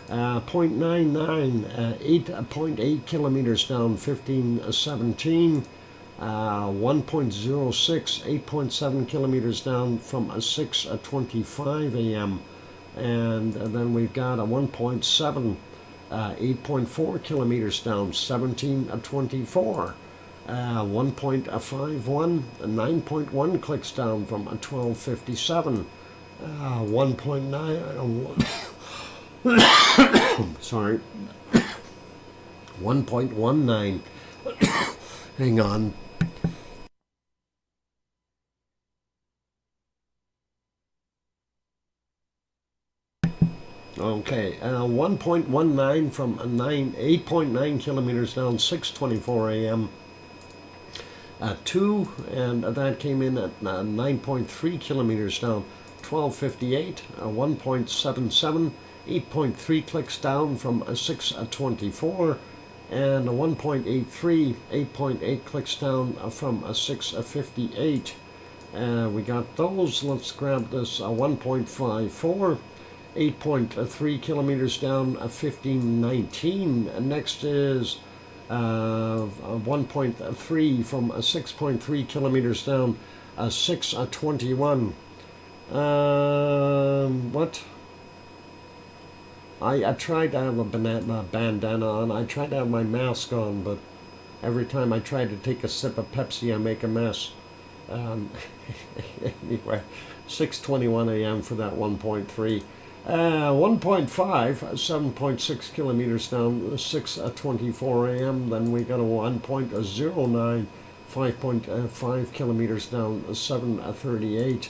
0.99, 8.8 kilometers down, 15:17, 1.06, 8.7 kilometers down from 6:25 a.m., and then we've got a 1.7, 8.4 kilometers down, 17:24. 1.51, 9.1 clicks down from 12:57, 1.9, sorry, 1.19, hang on. Okay, 1.19 from 8.9 kilometers down, 6:24 a.m. 2, and that came in at 9.3 kilometers down, 12:58, 1.77, 8.3 clicks down from 6:24, and 1.83, 8.8 clicks down from 6:58. We got those. Let's grab this 1.54, 8.3 kilometers down, 1519. Next is 1.3 from 6.3 kilometers down, 6:21. What? I tried to have a bandana on. I tried to have my mask on, but every time I try to take a sip of Pepsi, I make a mess. Anyway, 6:21 a.m. for that 1.3. 1.5, 7.6 kilometers down, 6:24 a.m. Then we got a 1.09, 5.5 kilometers down, 7:38.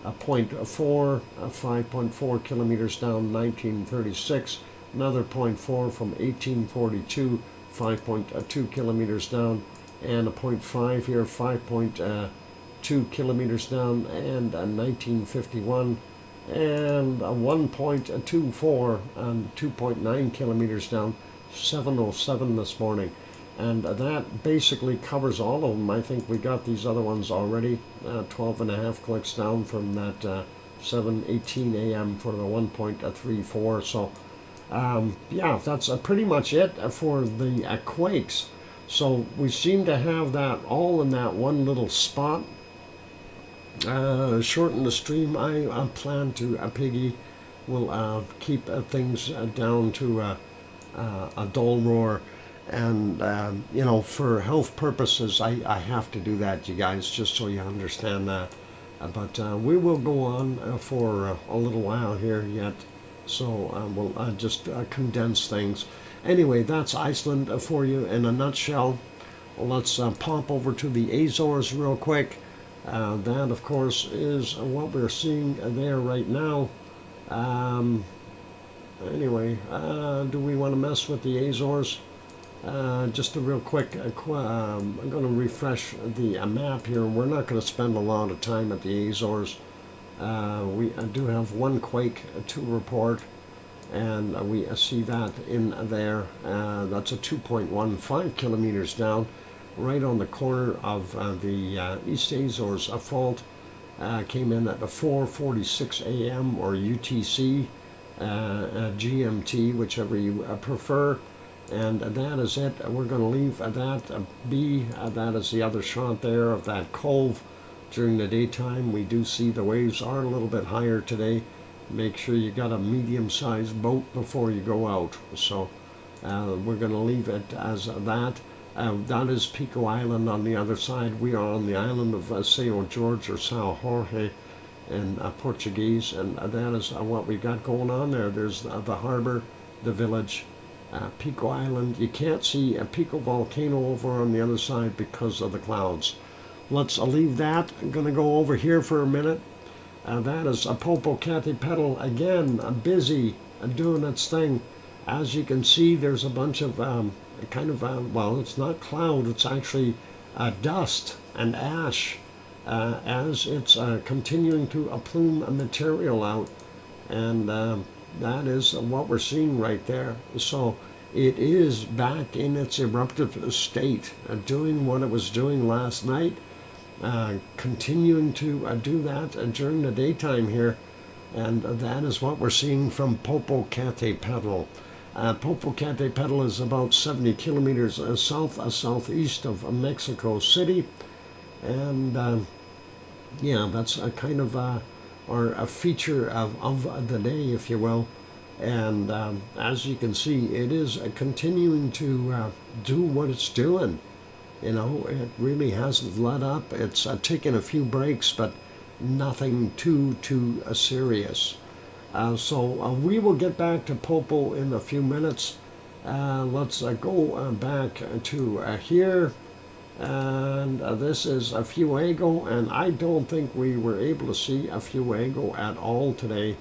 a 0.4, 5.4 kilometers down, 1936. Another 0.4 from 1842, 5.2 kilometers down, and a 0.5 here, 5.2 kilometers down, and 1951, and a 1.24 and 2.9 kilometers down, 707 this morning. And that basically covers all of them. I think we got these other ones already, 12 and a half clicks down from that 7:18 a.m. for the 1.34. So yeah, that's pretty much it for the quakes. So we seem to have that all in that one little spot. Shorten the stream. I plan to, Piggy will keep things down to a dull roar. And, you know, for health purposes, I have to do that, you guys, just so you understand that. But we will go on for a little while here yet. So we'll just condense things. Anyway, that's Iceland for you in a nutshell. Let's pop over to the Azores real quick. That, of course, is what we're seeing there right now. Anyway, do we want to mess with the Azores? Just a real quick, I'm going to refresh the map here. We're not going to spend a lot of time at the Azores. We do have one quake to report, and we see that in there. That's a 2.15 kilometers down, right on the corner of the East Azores fault. Came in at 4:46 a.m. or UTC, GMT, whichever you prefer. And that is it. We're going to leave that be. That is the other shot there of that cove. During the daytime, we do see the waves are a little bit higher today. Make sure you got a medium-sized boat before you go out. So we're going to leave it as that. That is Pico Island on the other side. We are on the island of São Jorge or São Jorge in Portuguese, and that is what we got going on there. There's the harbor, the village. Pico Island. You can't see a Pico volcano over on the other side because of the clouds. Let's leave that. I'm going to go over here for a minute. That is a Popocatépetl again, busy, doing its thing. As you can see, there's a bunch of well, it's not cloud, it's actually dust and ash as it's continuing to plume material out. And that is what we're seeing right there. So it is back in its eruptive state, doing what it was doing last night, continuing to do that during the daytime here. And that is what we're seeing from Popocatépetl. Popocatépetl is about 70 kilometers southeast of Mexico City. And yeah, that's a kind of or a feature of the day, if you will. And as you can see, it is continuing to do what it's doing. You know, it really hasn't let up. It's taken a few breaks, but nothing too serious. So we will get back to Popo in a few minutes. Let's go back to here. And this is a Fuego, and I don't think we were able to see a Fuego at all today.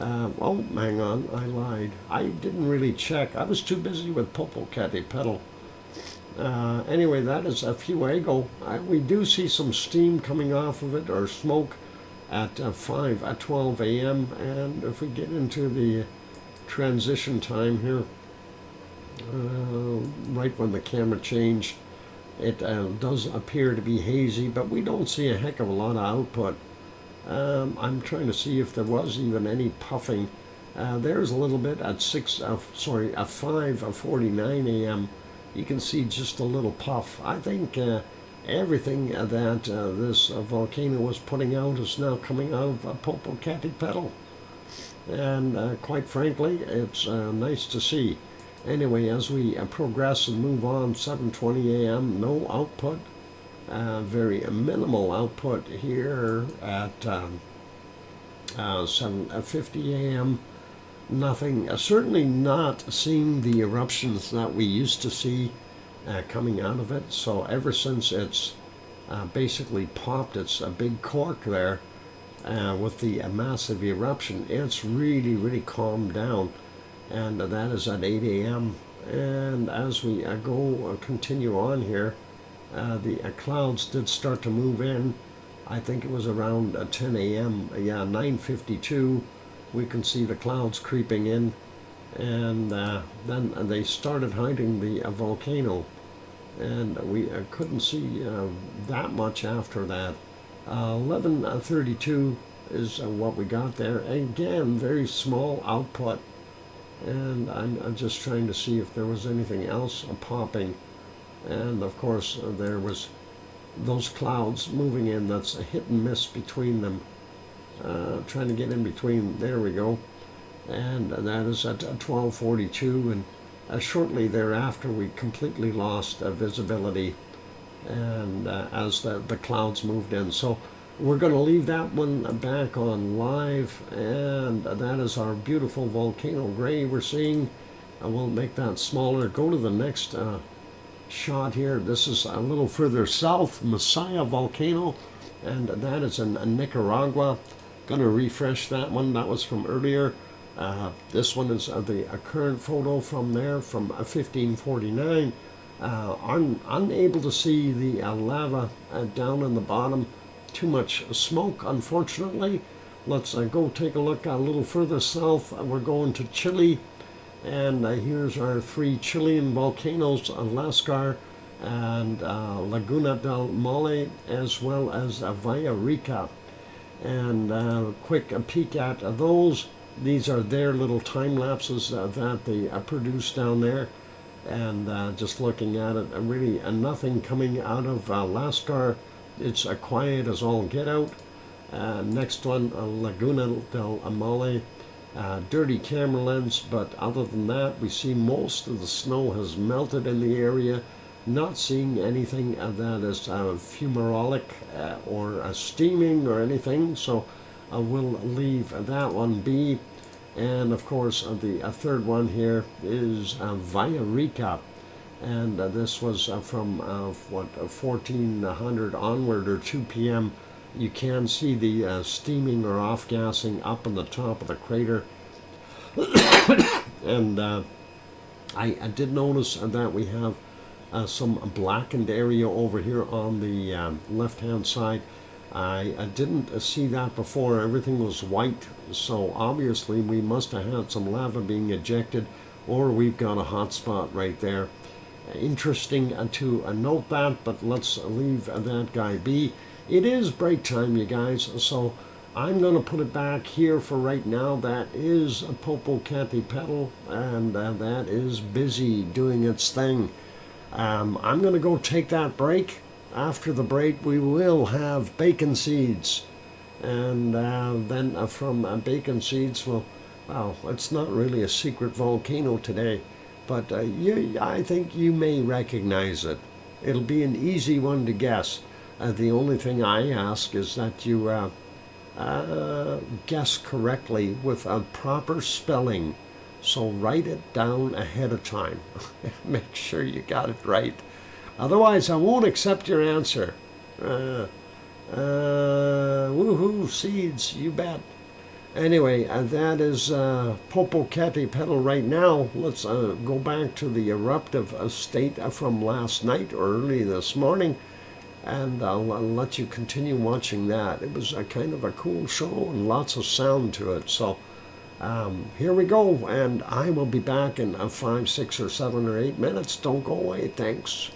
Oh, hang on, I lied. I didn't really check. I was too busy with Popocatépetl. Anyway, that is a Fuego. We do see some steam coming off of it, or smoke, at 5:12 a.m. And if we get into the transition time here, right when the camera changed, it does appear to be hazy, but we don't see a heck of a lot of output. I'm trying to see if there was even any puffing. There's a little bit at 5:49 a.m. You can see just a little puff. I think everything that this volcano was putting out is now coming out of Popocatépetl. And quite frankly, it's nice to see. Anyway, as we progress and move on, 7:20 a.m., no output. Very minimal output here at 7:50 a.m. Nothing, certainly not seeing the eruptions that we used to see coming out of it. So ever since it's basically popped its a big cork there, with the massive eruption. It's really, really calmed down, and that is at 8 a.m. And as we continue on here, the clouds did start to move in. I think it was around 10 a.m. Yeah, 9:52. We can see the clouds creeping in, and then they started hiding the volcano, and we couldn't see that much after that. 11:32 is what we got there. Again, very small output, and I'm just trying to see if there was anything else popping. And of course, there was those clouds moving in. That's a hit and miss between them. Trying to get in between. There we go. And that is at 12:42, and shortly thereafter we completely lost visibility, and as the clouds moved in. So we're going to leave that one back on live, and that is our beautiful volcano gray we're seeing. I will make that smaller. Go to the next shot here. This is a little further south, Messiah volcano, and that is in Nicaragua. Going to refresh that one. That was from earlier. This one is the current photo from there, from 1549. I'm unable to see the lava down in the bottom. Too much smoke, unfortunately. Let's go take a look a little further south. We're going to Chile, and here's our three Chilean volcanoes, Lascar and Laguna del Mole, as well as Villarrica. And quick peek at those. These are their little time lapses that they produce down there, and just looking at it, really nothing coming out of Lascar. It's quiet as all get out. Next one, Laguna del Mole, dirty camera lens, but other than that, we see most of the snow has melted in the area. Not seeing anything that is fumarolic or steaming or anything, so we'll leave that one be. And of course, the third one here is Villarrica, and this was from 1400 onward, or 2 p.m. You can see the steaming or off-gassing up on the top of the crater. And I did notice that we have some blackened area over here on the left-hand side. I didn't see that before. Everything was white, so obviously we must have had some lava being ejected, or we've got a hot spot right there. Interesting to note that, but let's leave that guy be. It is break time, you guys, so I'm going to put it back here for right now. That is Popocatépetl, and that is busy doing its thing. I'm going to go take that break. After the break, we will have bacon seeds, and then from bacon seeds, well, it's not really a secret volcano today, but I think you may recognize it. It'll be an easy one to guess. The only thing I ask is that you guess correctly with a proper spelling. So write it down ahead of time. Make sure you got it right. Otherwise, I won't accept your answer. Woohoo, seeds, you bet. Anyway, that is Popocatépetl right now. Let's go back to the eruptive state from last night or early this morning, and I'll let you continue watching that. It was a kind of a cool show and lots of sound to it. So here we go, and I will be back in 5, 6, or 7, or 8 minutes. Don't go away. Thanks.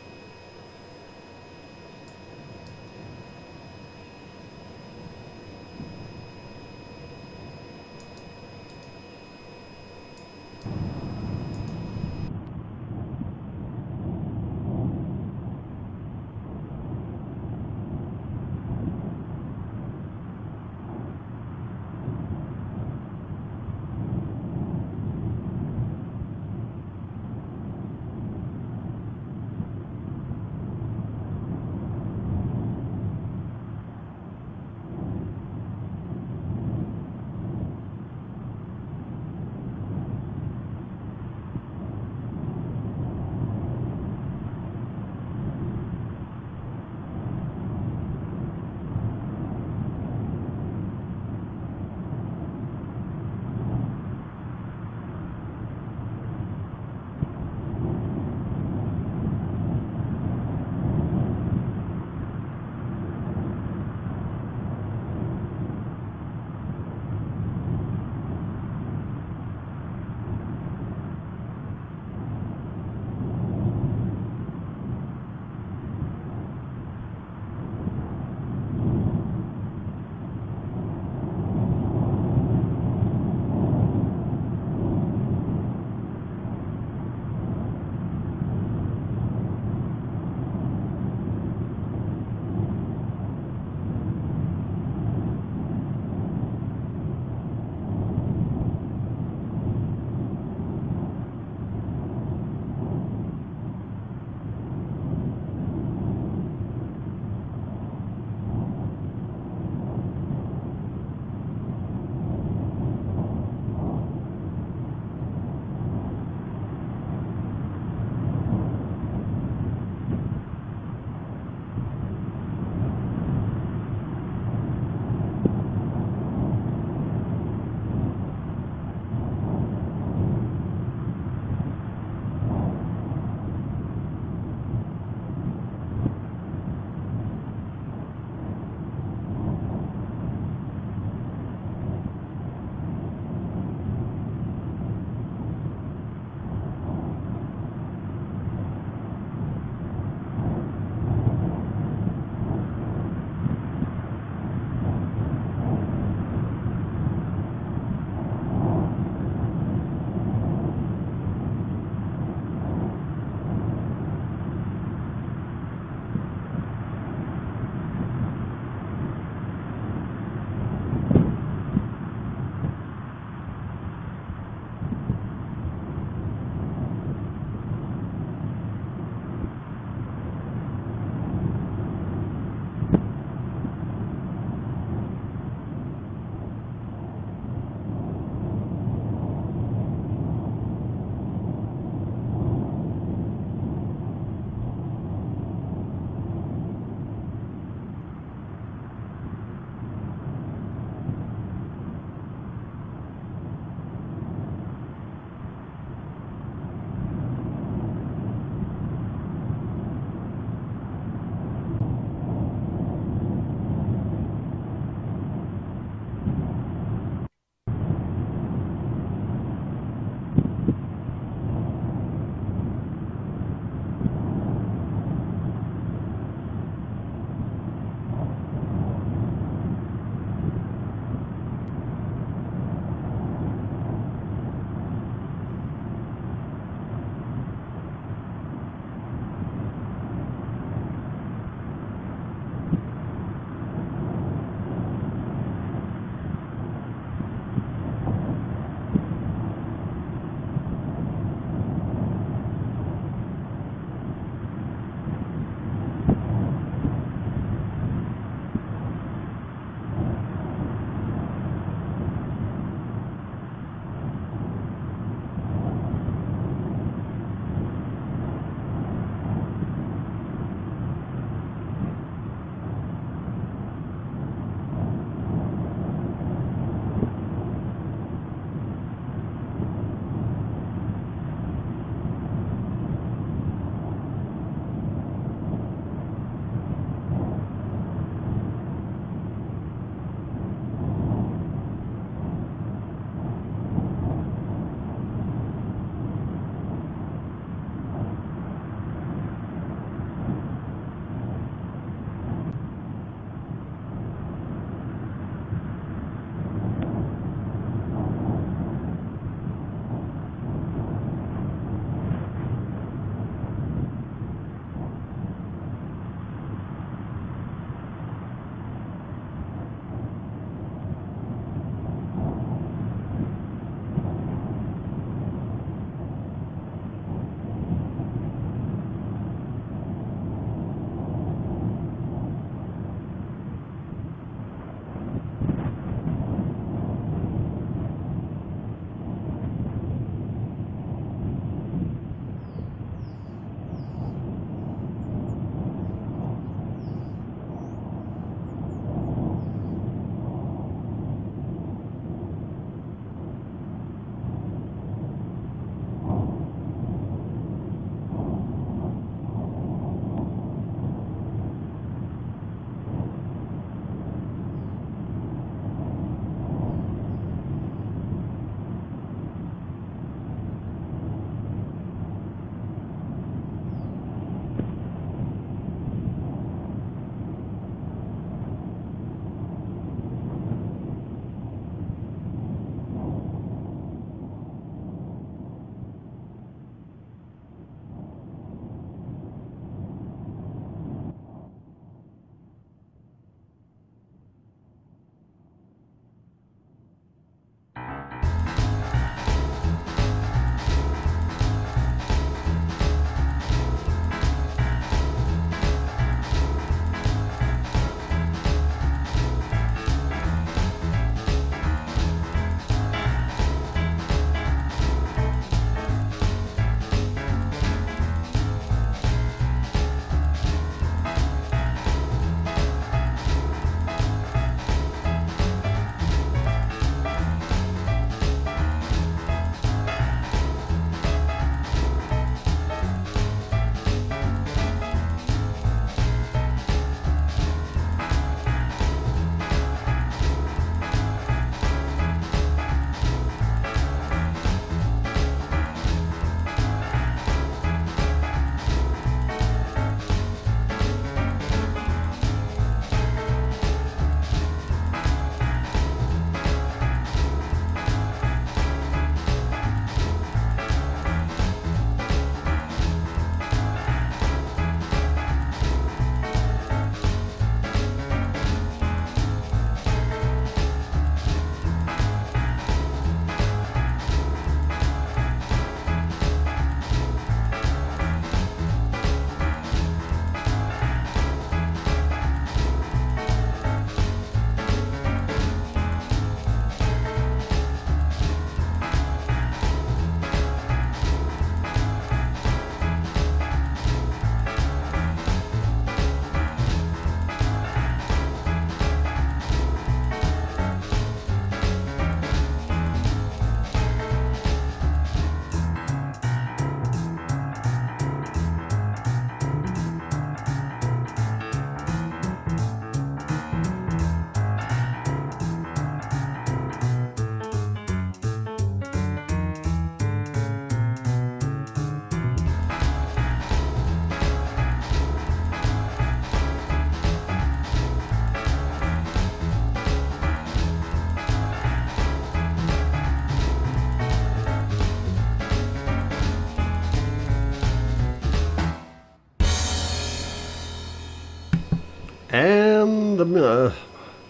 the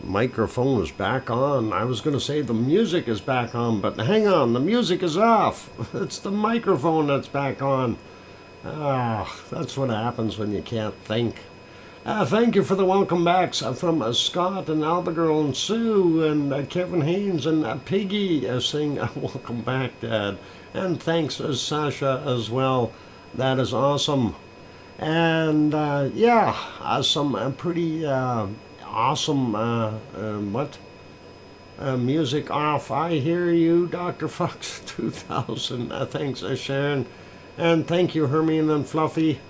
microphone is back on. I was going to say the music is back on, but hang on, the music is off. It's the microphone that's back on. That's what happens when you can't think. Thank you for the welcome backs from Scott and Albagirl and Sue and Kevin Haynes and Piggy saying welcome back, Dad. And thanks Sasha as well. That is awesome. And some pretty awesome music off. I hear you, DrFox2000. Thanks Sharon. And thank you Hermione and Fluffy.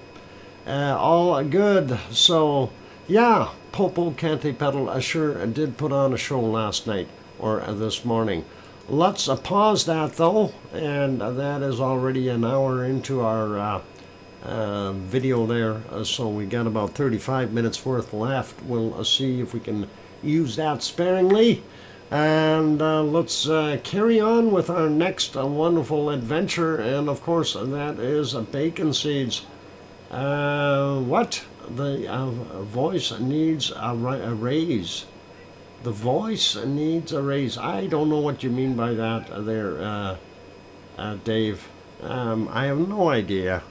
All good. So, yeah, Popo Cante Pedal sure did put on a show last night or this morning. Let's pause that though, and that is already an hour into our video there. So we got about 35 minutes worth left. We'll see if we can use that sparingly. And let's carry on with our next wonderful adventure. And of course, that is bacon seeds. What? The voice needs a raise. The voice needs a raise. I don't know what you mean by that there, Dave. I have no idea.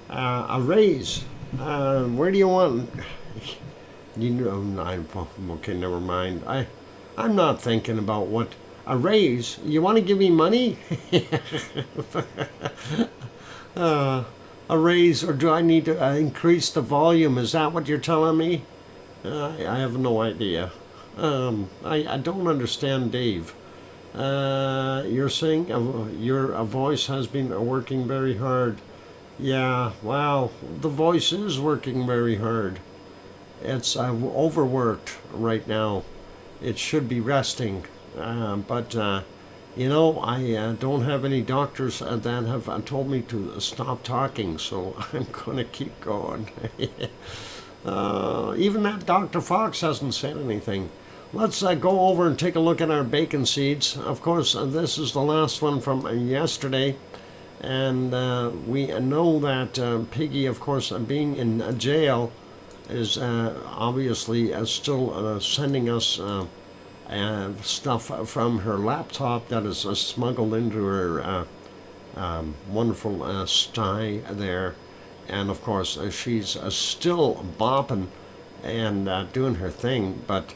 A raise. Where do you want? You know, okay, never mind. I'm not thinking about what a raise. You want to give me money? A raise, or do I need to increase the volume? Is that what you're telling me? I have no idea. I don't understand, Dave. You're saying your voice has been working very hard. Yeah, well, the voice is working very hard. It's overworked right now. It should be resting, but you know, I don't have any doctors that have told me to stop talking, so I'm going to keep going. Even that Dr. Fox hasn't said anything. Let's go over and take a look at our bacon seeds. Of course, this is the last one from yesterday, and we know that Piggy, of course, being in jail, is obviously still sending us stuff from her laptop that is smuggled into her wonderful sty there. And of course she's still bopping and doing her thing, but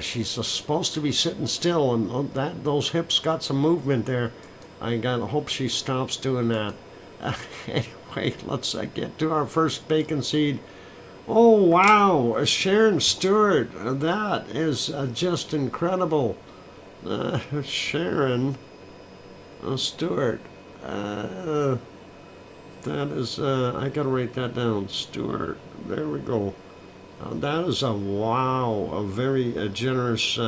she's supposed to be sitting still, and those hips got some movement there. I hope she stops doing that. Anyway, let's get to our first bacon seed. Oh wow, Sharon Stewart, that is just incredible. Sharon Stewart, that is, I gotta write that down, Stewart, there we go. That is a very generous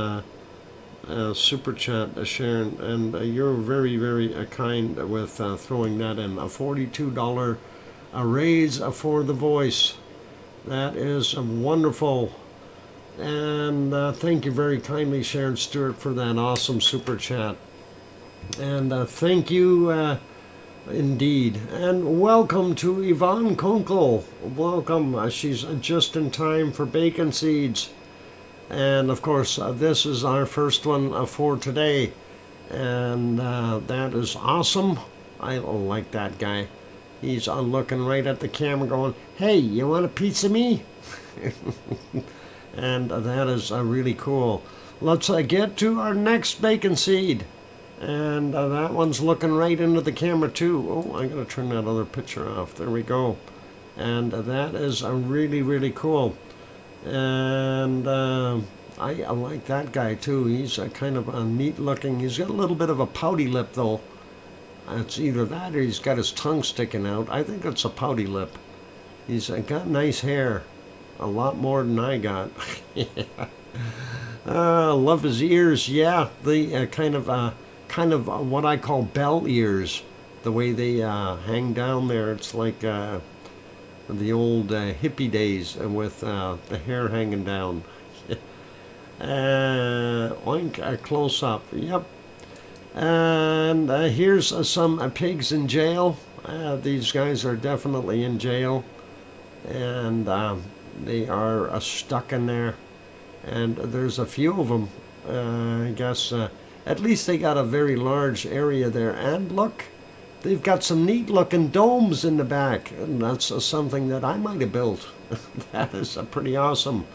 super chat, Sharon, and you're very, very kind with throwing that in. A $42 raise for the voice. That is wonderful. And thank you very kindly, Sharon Stewart, for that awesome super chat. And thank you indeed. And welcome to Yvonne Kunkel. Welcome. She's just in time for bacon seeds. And of course, this is our first one for today. And that is awesome. I like that guy. He's looking right at the camera going, hey, you want a piece of me? And that is really cool. Let's get to our next bacon seed. And that one's looking right into the camera too. Oh, I gotta turn that other picture off. There we go. And that is really, really cool. And I like that guy too. He's kind of neat looking. He's got a little bit of a pouty lip though. It's either that or he's got his tongue sticking out. I think it's a pouty lip. He's got nice hair. A lot more than I got. Love his ears. Yeah, the kind of what I call bell ears. The way they hang down there. It's like the old hippie days with the hair hanging down. Oink, close up. Yep. And here's some pigs in jail. These guys are definitely in jail, and they are stuck in there. and there's a few of them. I guess at least they got a very large area there. And look, they've got some neat looking domes in the back, and that's something that I might have built. That is pretty awesome.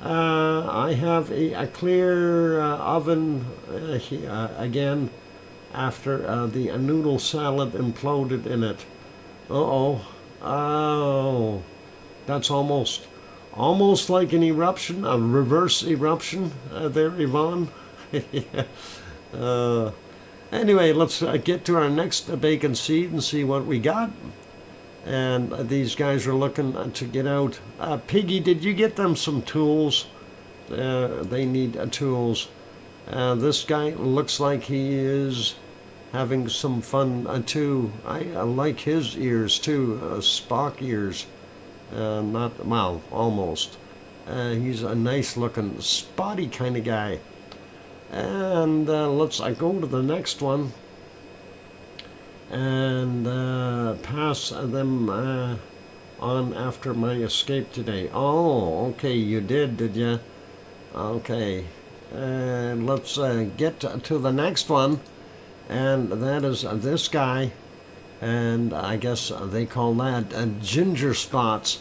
I have a clear oven again after the noodle salad imploded in it. Oh, that's almost like an eruption, a reverse eruption there, Yvonne. Yeah. Anyway, let's get to our next bacon seed and see what we got. And these guys are looking to get out. Piggy, did you get them some tools? They need tools. This guy looks like he is having some fun too. I like his ears too, Spock ears. Not, well, almost. He's a nice looking spotty kind of guy. And let's go to the next one and pass them on after my escape today. Oh, okay, you did you? Okay, let's get to the next one, and that is this guy, and I guess they call that ginger spots,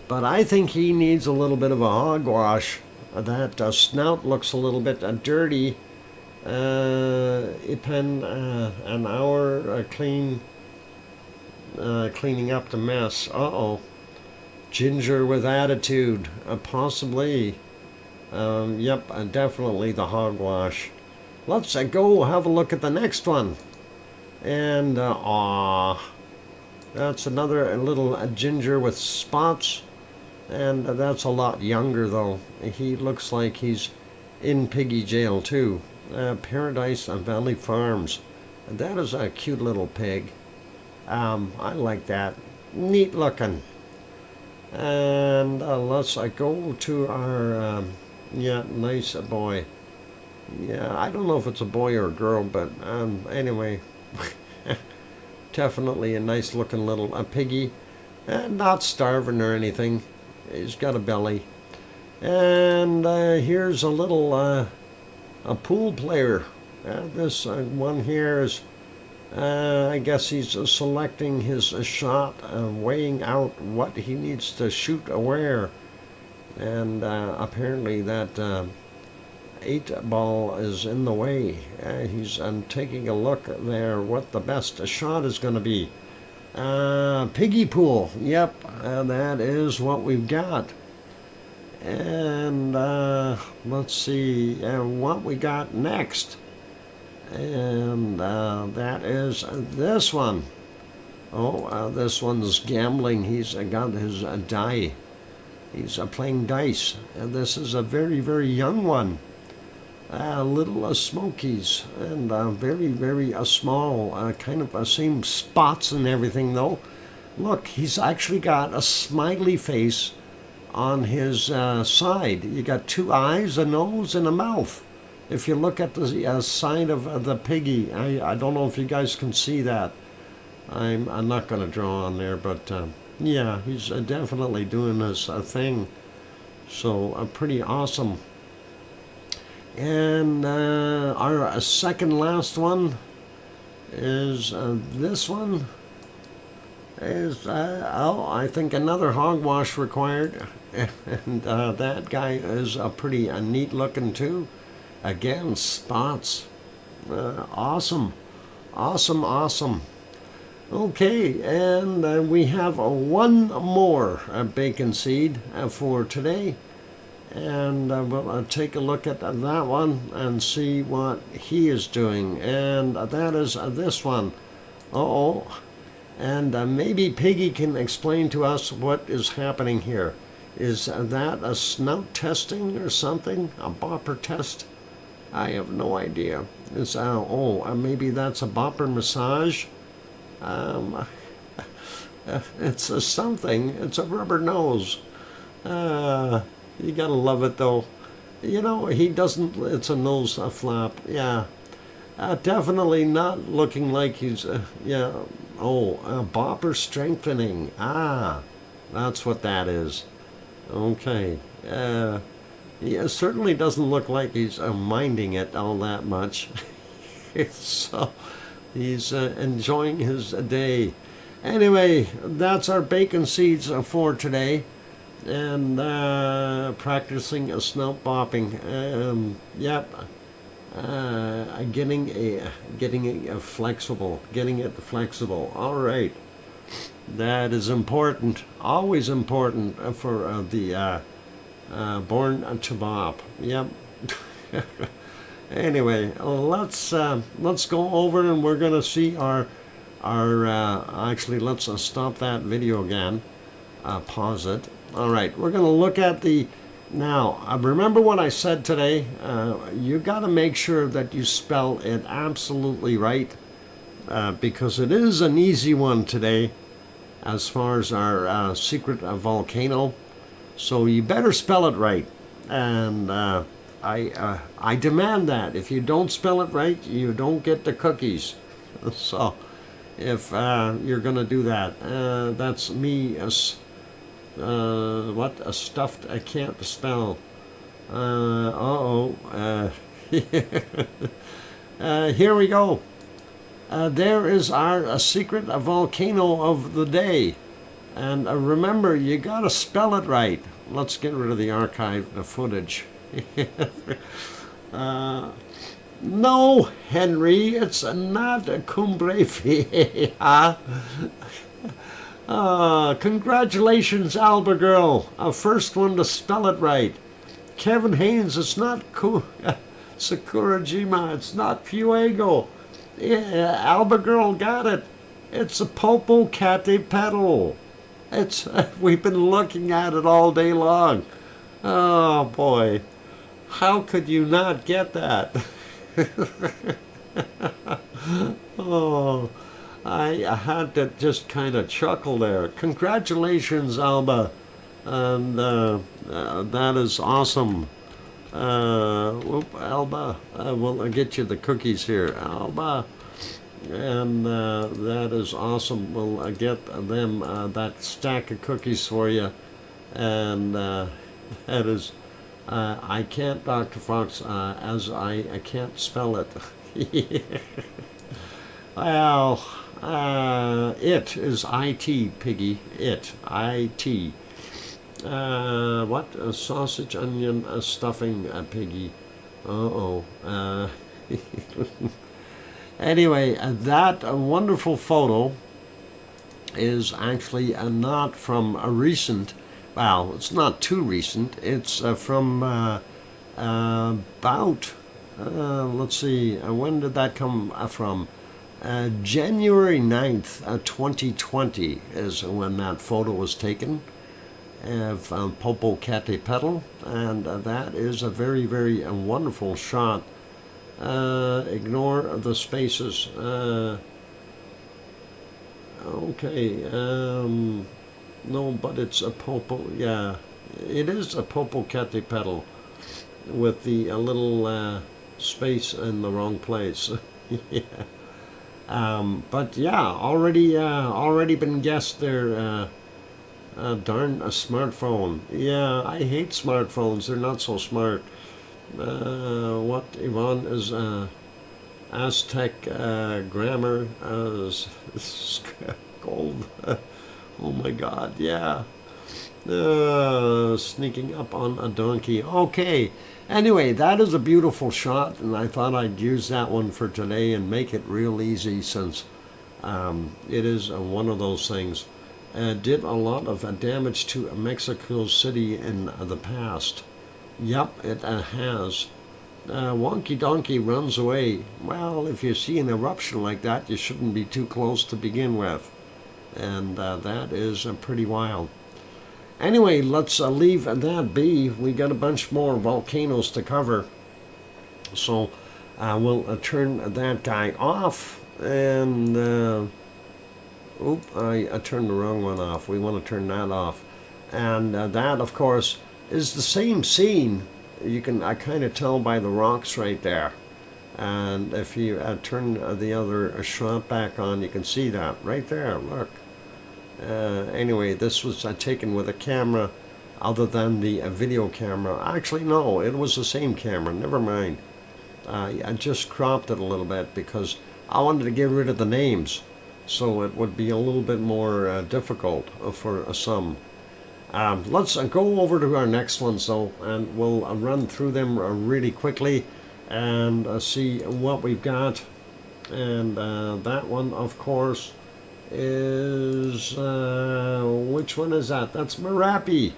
but I think he needs a little bit of a hogwash. That snout looks a little bit dirty. Ipen an hour cleaning up the mess. Uh-oh. Ginger with attitude. Possibly. Yep, definitely the hogwash. Let's go have a look at the next one. And, that's another little ginger with spots. And that's a lot younger, though. He looks like he's in piggy jail, too. Paradise Valley Farms. That is a cute little pig. I like that. Neat looking. And let's go to our, yeah, nice boy. Yeah, I don't know if it's a boy or a girl, but anyway. Definitely a nice looking little piggy. Not starving or anything. He's got a belly. And here's a little a pool player. This one here is, I guess he's selecting his shot, weighing out what he needs to shoot where. And apparently that 8-ball is in the way. He's taking a look there what the best shot is going to be. Piggy pool. Yep, that is what we've got. And let's see what we got next. And that is this one. Oh, this one's gambling. He's got his die. He's playing dice. And this is a very, very young one. Little smokies and very, very small, kind of same spots and everything though. Look, he's actually got a smiley face on his side. You got 2 eyes, a nose, and a mouth. If you look at the side of the piggy, I don't know if you guys can see that. I'm not going to draw on there, but yeah, he's definitely doing his thing. So pretty awesome. And our second last one is this one. Is I think another hogwash required, and that guy is pretty neat looking too. Again, spots. Awesome. Okay, and we have one more bacon seed for today. And we'll take a look at that one and see what he is doing. And that is this one. Uh-oh. And maybe Piggy can explain to us what is happening here. Is that a snout testing or something? A bopper test? I have no idea. It's, maybe that's a bopper massage? It's something. It's a rubber nose. You gotta love it though. You know, he doesn't, it's a nose flap. Yeah. Definitely not looking like he's, yeah. Bopper strengthening. Ah, that's what that is. Okay. He certainly doesn't look like he's minding it all that much. So he's enjoying his day. Anyway, that's our bacon seeds for today, and practicing a snout bopping. Yep, getting it flexible, getting it flexible. All right, that is important, always important for the born to bop. Yep. Anyway, let's go over and we're gonna see our actually let's stop that video again, pause it. All right, we're gonna look at the now. Remember what I said today. You got to make sure that you spell it absolutely right, because it is an easy one today as far as our secret volcano. So you better spell it right, and I demand that. If you don't spell it right, you don't get the cookies. So if you're gonna do that, that's me as what a stuffed I can't spell. Here we go. There is our secret volcano of the day. And remember, you gotta spell it right. Let's get rid of the archive footage. No, Henry, it's not a cumbre vieja. Congratulations, Alba Girl. First one to spell it right. Kevin Haynes, it's not Sakurajima, it's not Fuego. Yeah, Alba Girl got it. It's a Popocatépetl. It's we've been looking at it all day long. Oh boy, how could you not get that? Oh, I had to just kind of chuckle there. Congratulations, Alba, and that is awesome. Alba, we'll get you the cookies here, Alba. And that is awesome. We'll get them that stack of cookies for you, and that is I can't, Dr. Fox, as I can't spell it. Well, it is IT, Piggy. It, IT. What? Sausage, onion, stuffing, Piggy. Anyway, that wonderful photo is actually not from a recent, well, it's not too recent. It's from about, let's see, when did that come from? January 9th, 2020 is when that photo was taken of Popocatépetl, and that is a very, very wonderful shot. Ignore the spaces. Okay. No, but it's a yeah, it is a Popocatépetl with the little space in the wrong place. Yeah. But yeah, already been guessed there. Darn a smartphone. Yeah, I hate smartphones. They're not so smart. What Yvonne is Aztec grammar gold. Oh my God, yeah. Sneaking up on a donkey. Okay. Anyway, that is a beautiful shot, and I thought I'd use that one for today and make it real easy, since it is one of those things. Did a lot of damage to Mexico City in the past. Yep, it has. Wonky Donkey runs away. Well, if you see an eruption like that, you shouldn't be too close to begin with. And that is pretty wild. Anyway, let's leave that be. We got a bunch more volcanoes to cover. So we'll turn that guy off. And, I turned the wrong one off. We want to turn that off. And that, of course, is the same scene. You can kind of tell by the rocks right there. And if you turn the other shot back on, you can see that right there. Look. Anyway, this was taken with a camera other than the video camera. Actually, no, it was the same camera. Never mind. I just cropped it a little bit because I wanted to get rid of the names, so it would be a little bit more difficult for some. Let's go over to our next ones though, and we'll run through them really quickly and see what we've got. And that one, of course, is which one is that? That's Merapi.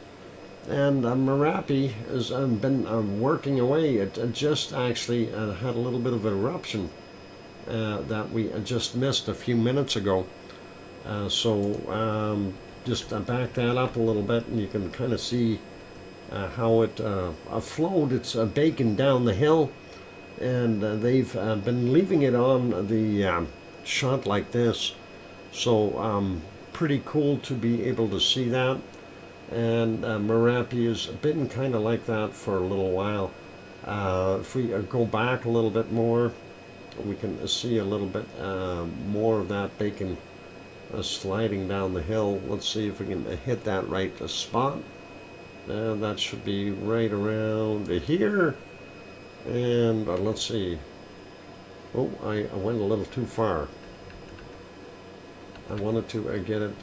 And Merapi has been working away. It just actually had a little bit of an eruption that we just missed a few minutes ago. Just back that up a little bit, and you can kind of see how it flowed. It's baking down the hill, and they've been leaving it on the shot like this. So pretty cool to be able to see that. And Merapi has been kind of like that for a little while. If we go back a little bit more, we can see a little bit more of that bacon sliding down the hill. Let's see if we can hit that right spot. That should be right around here. And let's see. Oh, I went a little too far. I wanted to get it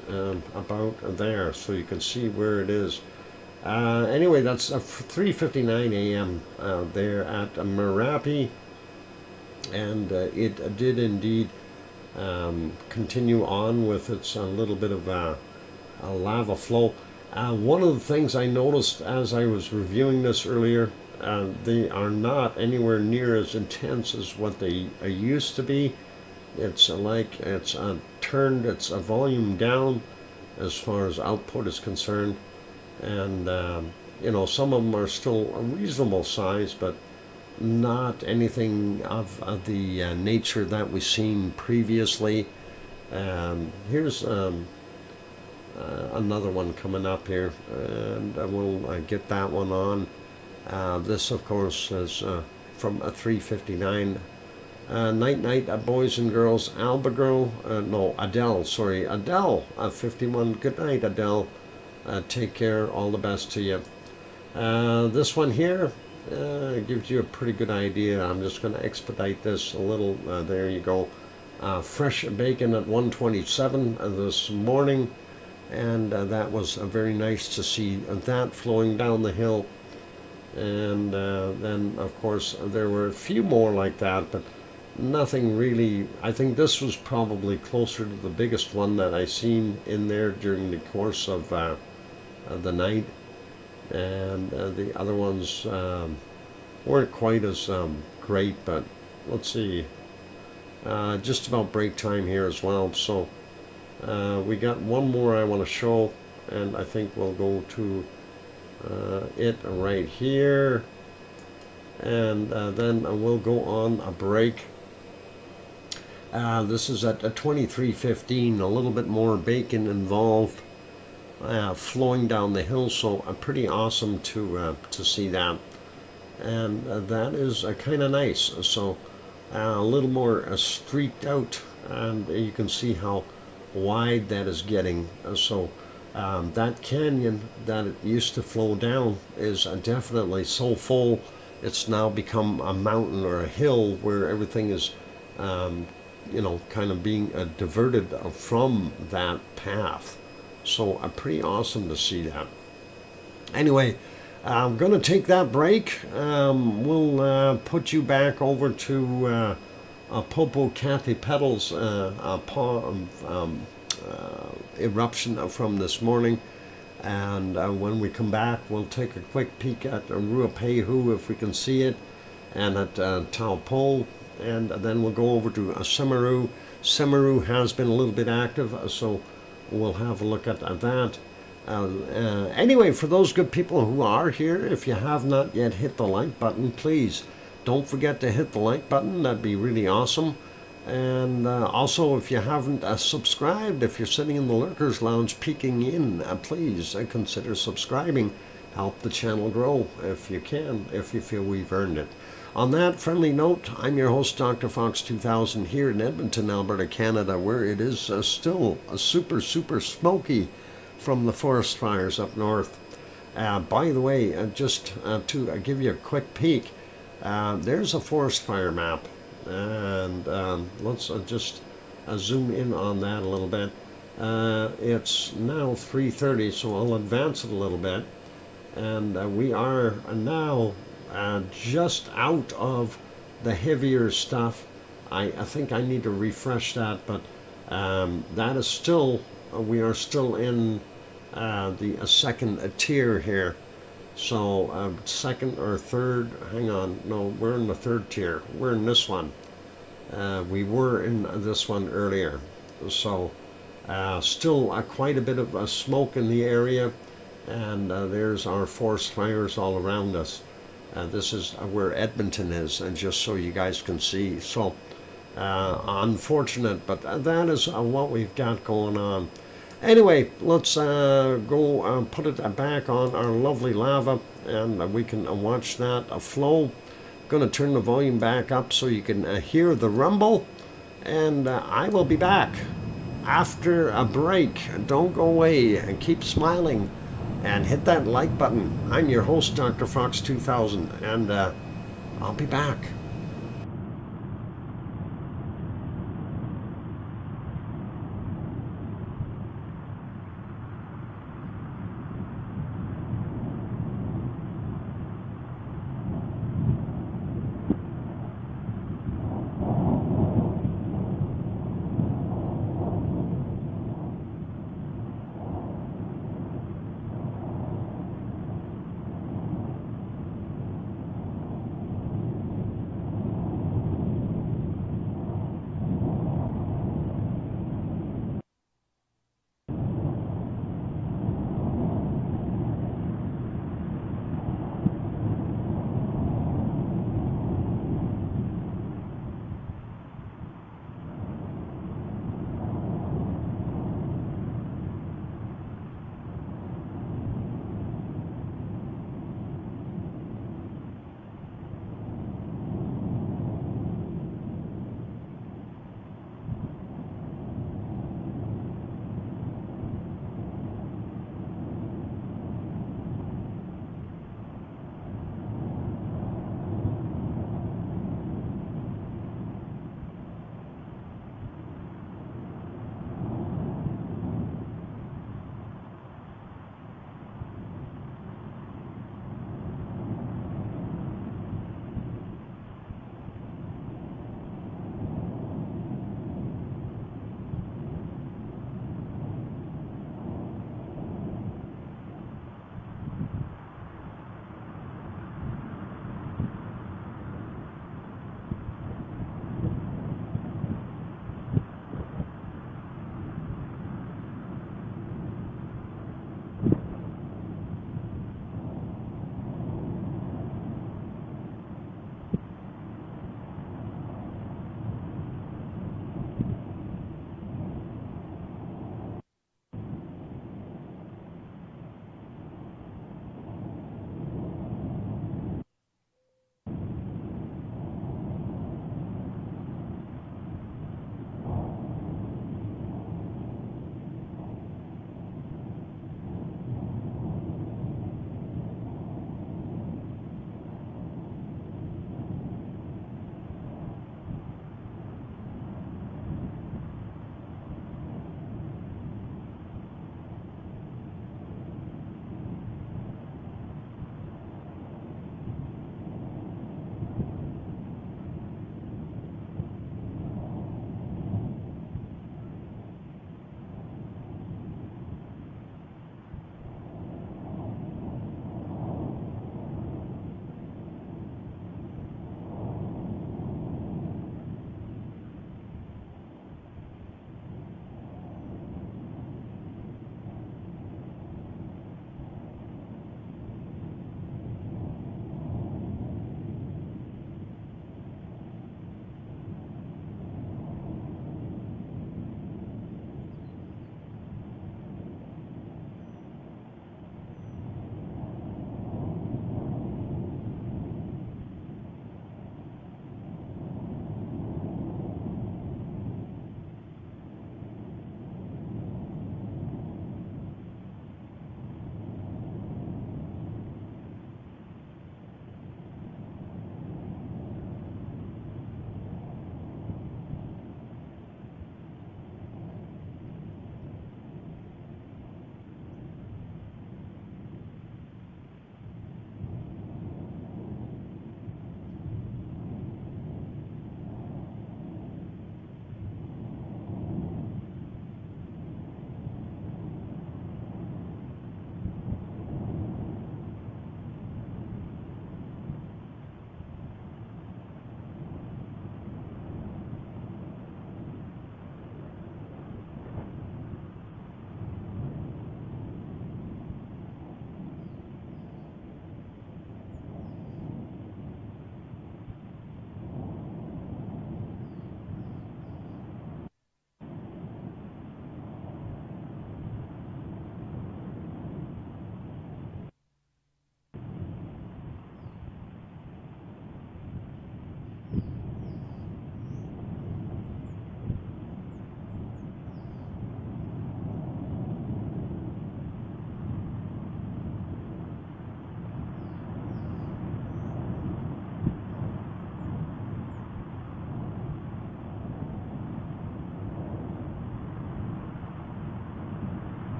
about there so you can see where it is. Anyway, that's 3:59 a.m. There at Merapi, and it did indeed continue on with its little bit of a lava flow. One of the things I noticed as I was reviewing this earlier, they are not anywhere near as intense as what they used to be. It's like it's turned its volume down as far as output is concerned, and you know, some of them are still a reasonable size, but not anything of the nature that we've seen previously. Here's another one coming up here, and we'll get that one on. This, of course, is from a 3:59. Night, boys and girls. Adele, sorry. Adele, 51. Good night, Adele. Take care. All the best to you. This one here gives you a pretty good idea. I'm just going to expedite this a little. There you go. Fresh bacon at 1:27 this morning. And that was very nice to see that flowing down the hill. And then, of course, there were a few more like that, but nothing really. I think this was probably closer to the biggest one that I seen in there during the course of the night, and the other ones weren't quite as great. But let's see, just about break time here as well. So we got one more I want to show, and I think we'll go to it right here, and then we'll go on a break. This is at 23:15, a little bit more bacon involved, flowing down the hill, so pretty awesome to see that. And that is kind of nice. So a little more streaked out, and you can see how wide that is getting. That canyon that it used to flow down is definitely so full, it's now become a mountain or a hill where everything is you know, kind of being diverted from that path. So pretty awesome to see that. Anyway, I'm going to take that break. We'll put you back over to Popocatépetl's eruption from this morning. And when we come back, we'll take a quick peek at Ruapehu if we can see it, and at Taupo. And then we'll go over to Semeru. Semeru has been a little bit active, so we'll have a look at that. Anyway, for those good people who are here, if you have not yet hit the like button, please don't forget to hit the like button. That'd be really awesome. And also, if you haven't subscribed, if you're sitting in the Lurkers Lounge peeking in, please consider subscribing. Help the channel grow if you can, if you feel we've earned it. On that friendly note, I'm your host, DrFox2000, here in Edmonton, Alberta, Canada, where it is still super smoky from the forest fires up north. By the way, just to give you a quick peek, there's a forest fire map, and let's just zoom in on that a little bit. It's now 3:30, so I'll advance it a little bit, and we are now just out of the heavier stuff. I think I need to refresh that, but that is still, we are still in the second tier here. So second or third, hang on, no, we're in the third tier. We're in this one. We were in this one earlier. So still quite a bit of smoke in the area, and there's our forest fires all around us. This is where Edmonton is, and just so you guys can see. So unfortunate, but that is what we've got going on. Anyway, let's go put it back on our lovely lava, and we can watch that flow. Going to turn the volume back up so you can hear the rumble, and I will be back after a break. Don't go away, and keep smiling and hit that like button. I'm your host, DrFox2000, and I'll be back.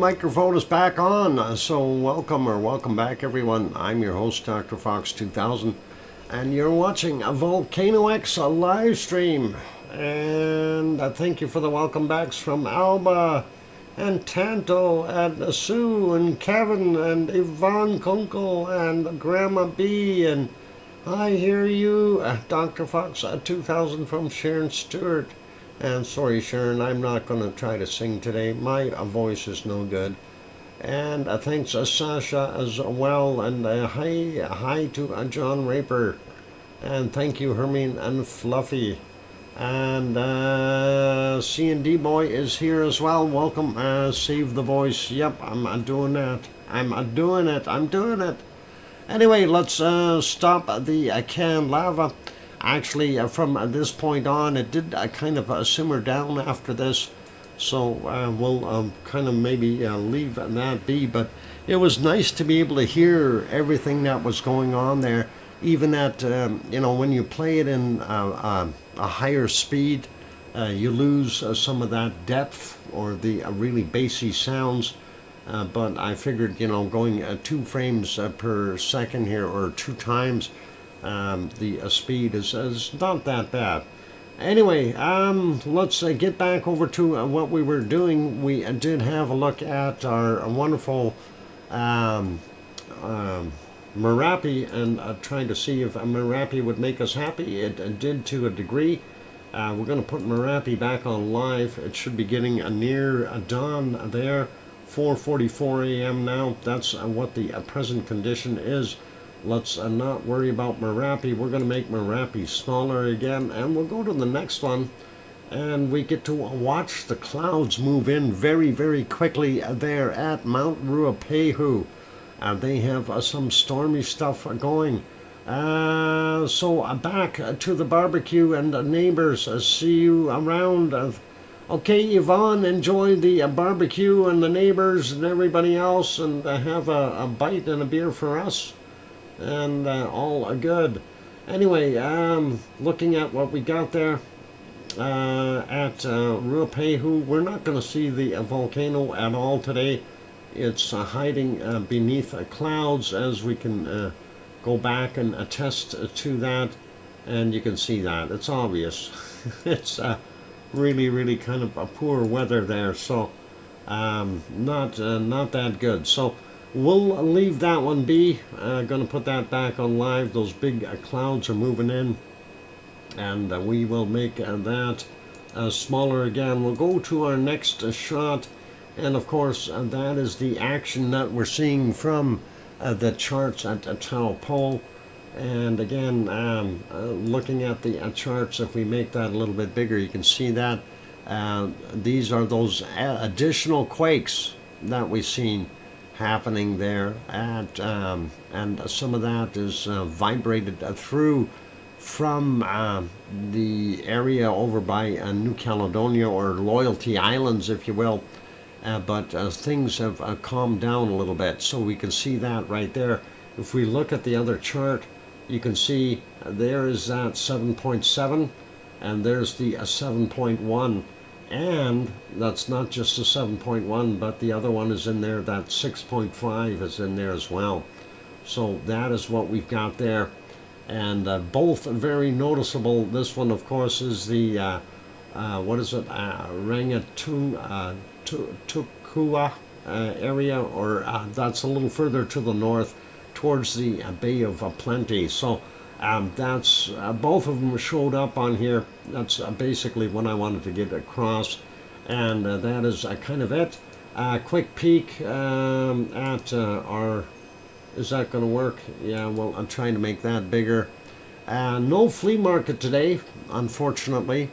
microphone is back on, so welcome back everyone. I'm your host, DrFox2000, and you're watching a VolcanoX live stream. And thank you for the welcome backs from Alba, and Tanto, and Sue, and Kevin, and Yvonne Kunkel, and Grandma B, and I hear you, DrFox2000 from Sharon Stewart. And sorry, Sharon, I'm not going to try to sing today. My voice is no good. And thanks Sasha as well. And hi to John Raper. And thank you, Hermine and Fluffy. And C&D Boy is here as well. Welcome. Save the voice. Yep, I'm doing that. I'm doing it. Anyway, let's stop the canned lava. Actually, from this point on, it did kind of simmer down after this, so we'll kind of maybe leave that be. But it was nice to be able to hear everything that was going on there, even at, when you play it in a higher speed, you lose some of that depth or the really bassy sounds. But I figured, going 2 frames per second here, or 2 times, the speed is not that bad. Anyway, let's get back over to what we were doing. We did have a look at our wonderful Merapi, and trying to see if Merapi would make us happy. It did to a degree. We're going to put Merapi back on live. It should be getting near dawn there. 4:44 a.m. now. That's what the present condition is. Let's not worry about Merapi. We're going to make Merapi smaller again, and we'll go to the next one, and we get to watch the clouds move in very, very quickly there at Mount Ruapehu. They have some stormy stuff going. So back to the barbecue and neighbors. See you around. Okay, Yvonne, enjoy the barbecue and the neighbors and everybody else, and have a bite and a beer for us. And all good. Anyway, looking at what we got there at Ruapehu, we're not going to see the volcano at all today. It's hiding beneath clouds, as we can go back and attest to that, and you can see that. It's obvious. It's really, really kind of a poor weather there, so not that good. So we'll leave that one be. Gonna put that back on live. Those big clouds are moving in, and we will make that smaller again. We'll go to our next shot, and of course that is the action that we're seeing from the charts at Taupo. And again, looking at the charts, if we make that a little bit bigger, you can see that these are those additional quakes that we've seen happening there at, and some of that is vibrated through from the area over by New Caledonia, or Loyalty Islands, if you will. But things have calmed down a little bit, so we can see that right there. If we look at the other chart, you can see there is that 7.7, and there's the 7.1. And that's not just the 7.1, but the other one is in there. That 6.5 is in there as well. So that is what we've got there. And both very noticeable. This one, of course, is the, Rangatukua area, or that's a little further to the north towards the Bay of Plenty. So that's both of them showed up on here. That's basically what I wanted to get across, and that is kind of it. Quick peek at our, is that going to work? Yeah, well, I'm trying to make that bigger. No flea market today, unfortunately,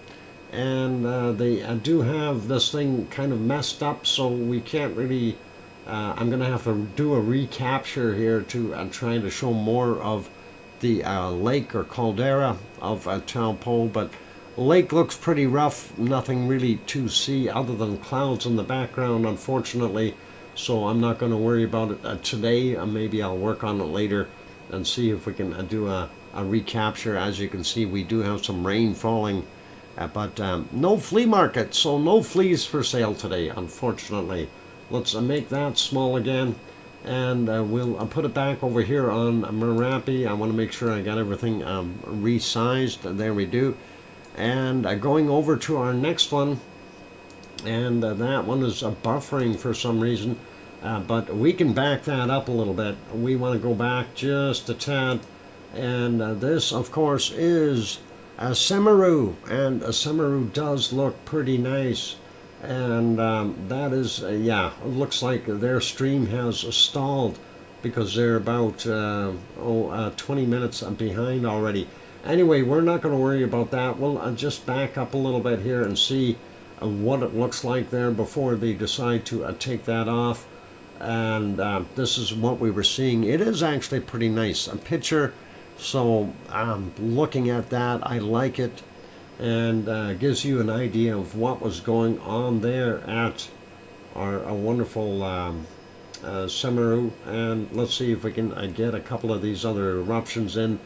and they do have this thing kind of messed up, so we can't really, I'm going to have to do a recapture here to try to show more of the lake or caldera of Taupo, but lake looks pretty rough. Nothing really to see other than clouds in the background, unfortunately, so I'm not going to worry about it today. Maybe I'll work on it later and see if we can do a recapture. As you can see, we do have some rain falling, but no flea market, so no fleas for sale today, unfortunately. let's make that small again, and we'll put it back over here on Merapi. I want to make sure I got everything resized. There we do. And going over to our next one, and that one is buffering for some reason, but we can back that up a little bit. We want to go back just a tad, and this of course is Semeru, and Semeru does look pretty nice, and that is yeah, it looks like their stream has stalled because they're about 20 minutes behind already. Anyway, we're not going to worry about that. We'll just back up a little bit here and see what it looks like there before they decide to take that off. And this is what we were seeing. It is actually pretty nice, a picture. So looking at that, I like it, and gives you an idea of what was going on there at our wonderful Semeru. And let's see if we can get a couple of these other eruptions in.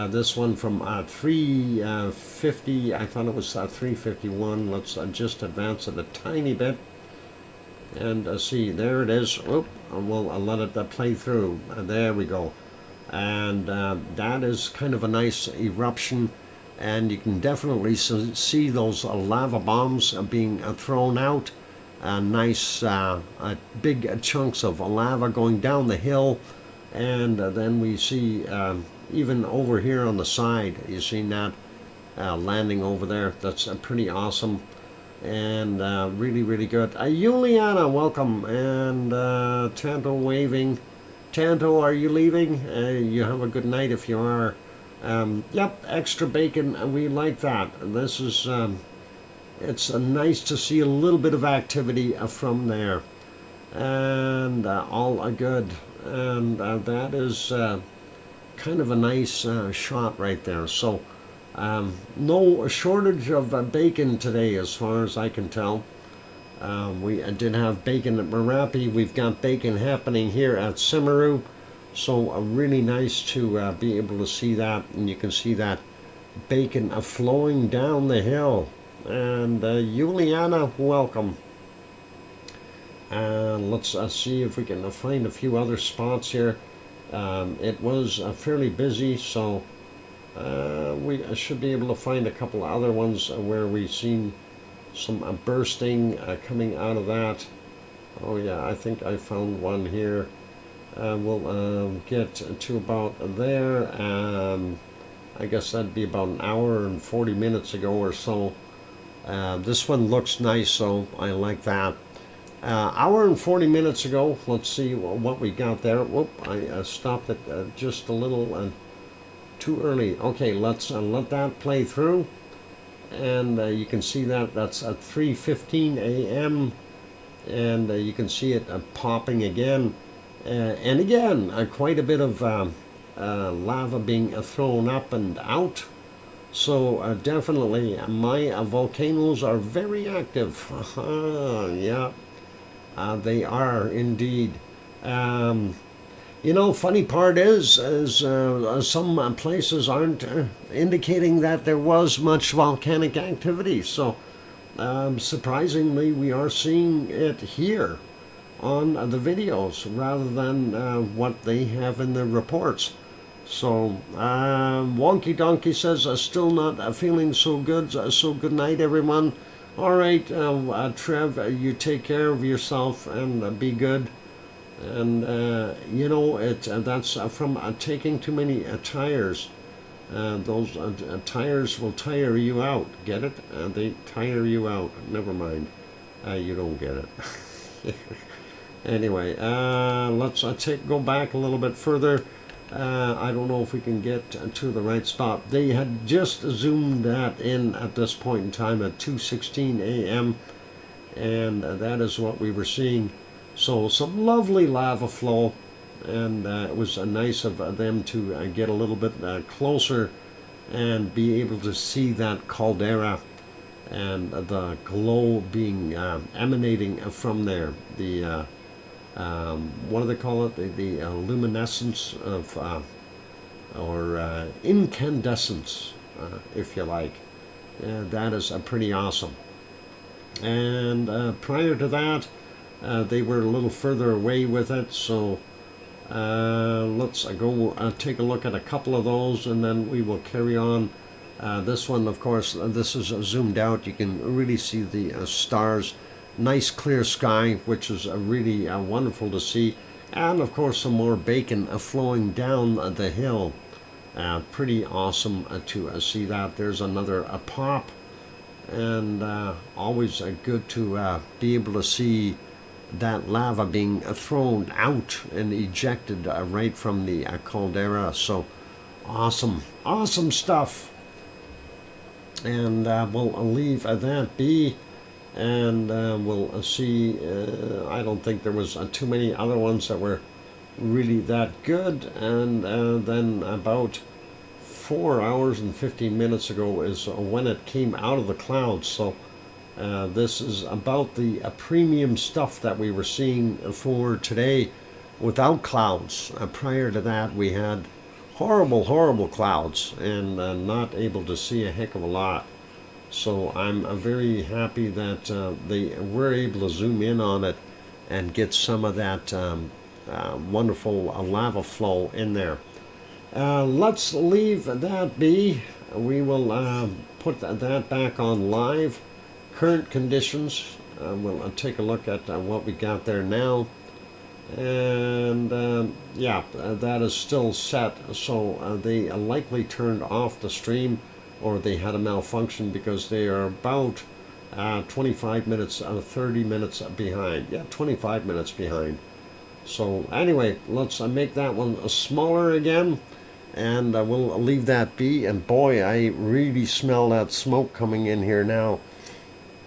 This one from 350, I thought it was 351. Let's just advance it a tiny bit and see. There it is. Oop, we'll let it play through. There we go. And that is kind of a nice eruption, and you can definitely see those lava bombs being thrown out. Nice big chunks of lava going down the hill, and then we see even over here on the side, you see that landing over there. That's pretty awesome, and really, really good. Juliana, welcome, and Tanto waving. Tanto, are you leaving? You have a good night if you are. Yep, extra bacon, we like that. This is, it's nice to see a little bit of activity from there, and all good, and that is kind of a nice shot right there. So no shortage of bacon today as far as I can tell. We did have bacon at Merapi. We've got bacon happening here at Semeru. So really nice to be able to see that. And you can see that bacon flowing down the hill. And Juliana, welcome. And let's see if we can find a few other spots here. It was fairly busy, so we should be able to find a couple of other ones where we've seen some bursting coming out of that. Oh yeah, I think I found one here. We'll get to about there. I guess that'd be about an hour and 40 minutes ago or so. This one looks nice, so I like that. Hour and 40 minutes ago, let's see what we got there. Whoop, I stopped it just a little too early. Okay, let's let that play through. And you can see that that's at 3:15 a.m. and you can see it popping again, and again quite a bit of lava being thrown up and out. So definitely my volcanoes are very active. Yeah, they are indeed. You know, funny part is some places aren't indicating that there was much volcanic activity. So surprisingly, we are seeing it here on the videos rather than what they have in their reports. So Wonky Donkey says, still not feeling so good. So good night, everyone. All right, Trev, you take care of yourself and be good. And you know, that's from taking too many tires. Those tires will tire you out. Get it? They tire you out. Never mind. You don't get it. Anyway, let's go back a little bit further. I don't know if we can get to the right spot. They had just zoomed that in at this point in time at 2:16 a.m. and that is what we were seeing. So some lovely lava flow, and it was nice of them to get a little bit closer and be able to see that caldera and the glow being emanating from there. The what do they call it? The luminescence of or incandescence, if you like. That is pretty awesome. And prior to that, they were a little further away with it, so let's go take a look at a couple of those, and then we will carry on. This one, of course, this is zoomed out. You can really see the stars. Nice clear sky, which is really wonderful to see. And of course, some more bacon flowing down the hill. Pretty awesome to see that. There's another pop, and always good to be able to see that lava being thrown out and ejected right from the caldera. So awesome, awesome stuff. And we'll leave that be, and we'll see. I don't think there was too many other ones that were really that good. And then about 4 hours and 15 minutes ago is when it came out of the clouds. So this is about the premium stuff that we were seeing for today without clouds. Prior to that, we had horrible clouds, and not able to see a heck of a lot. So I'm very happy that they were able to zoom in on it and get some of that wonderful lava flow in there. Let's leave that be. We will put that back on live. Current conditions, we'll take a look at what we got there now. And yeah, that is still set, so they likely turned off the stream, or they had a malfunction, because they are about 25 minutes, 30 minutes behind. Yeah, 25 minutes behind. So anyway, let's make that one smaller again, and we'll leave that be. And boy, I really smell that smoke coming in here now.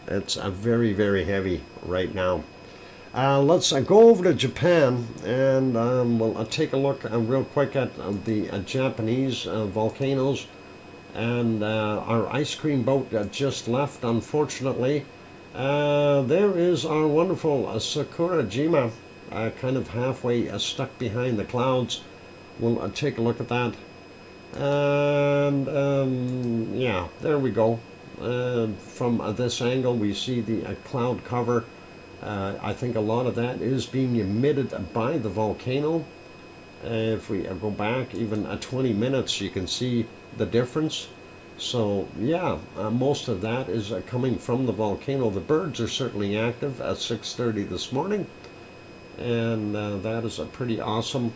It's very heavy right now. Let's go over to Japan, and we'll take a look real quick at the Japanese volcanoes. And our ice cream boat just left, unfortunately. There is our wonderful Sakurajima, kind of halfway stuck behind the clouds. We'll take a look at that. And yeah, there we go. From this angle, we see the cloud cover. I think a lot of that is being emitted by the volcano. If we go back even 20 minutes, you can see the difference. So yeah, most of that is coming from the volcano. The birds are certainly active at 6:30 this morning, and that is pretty awesome.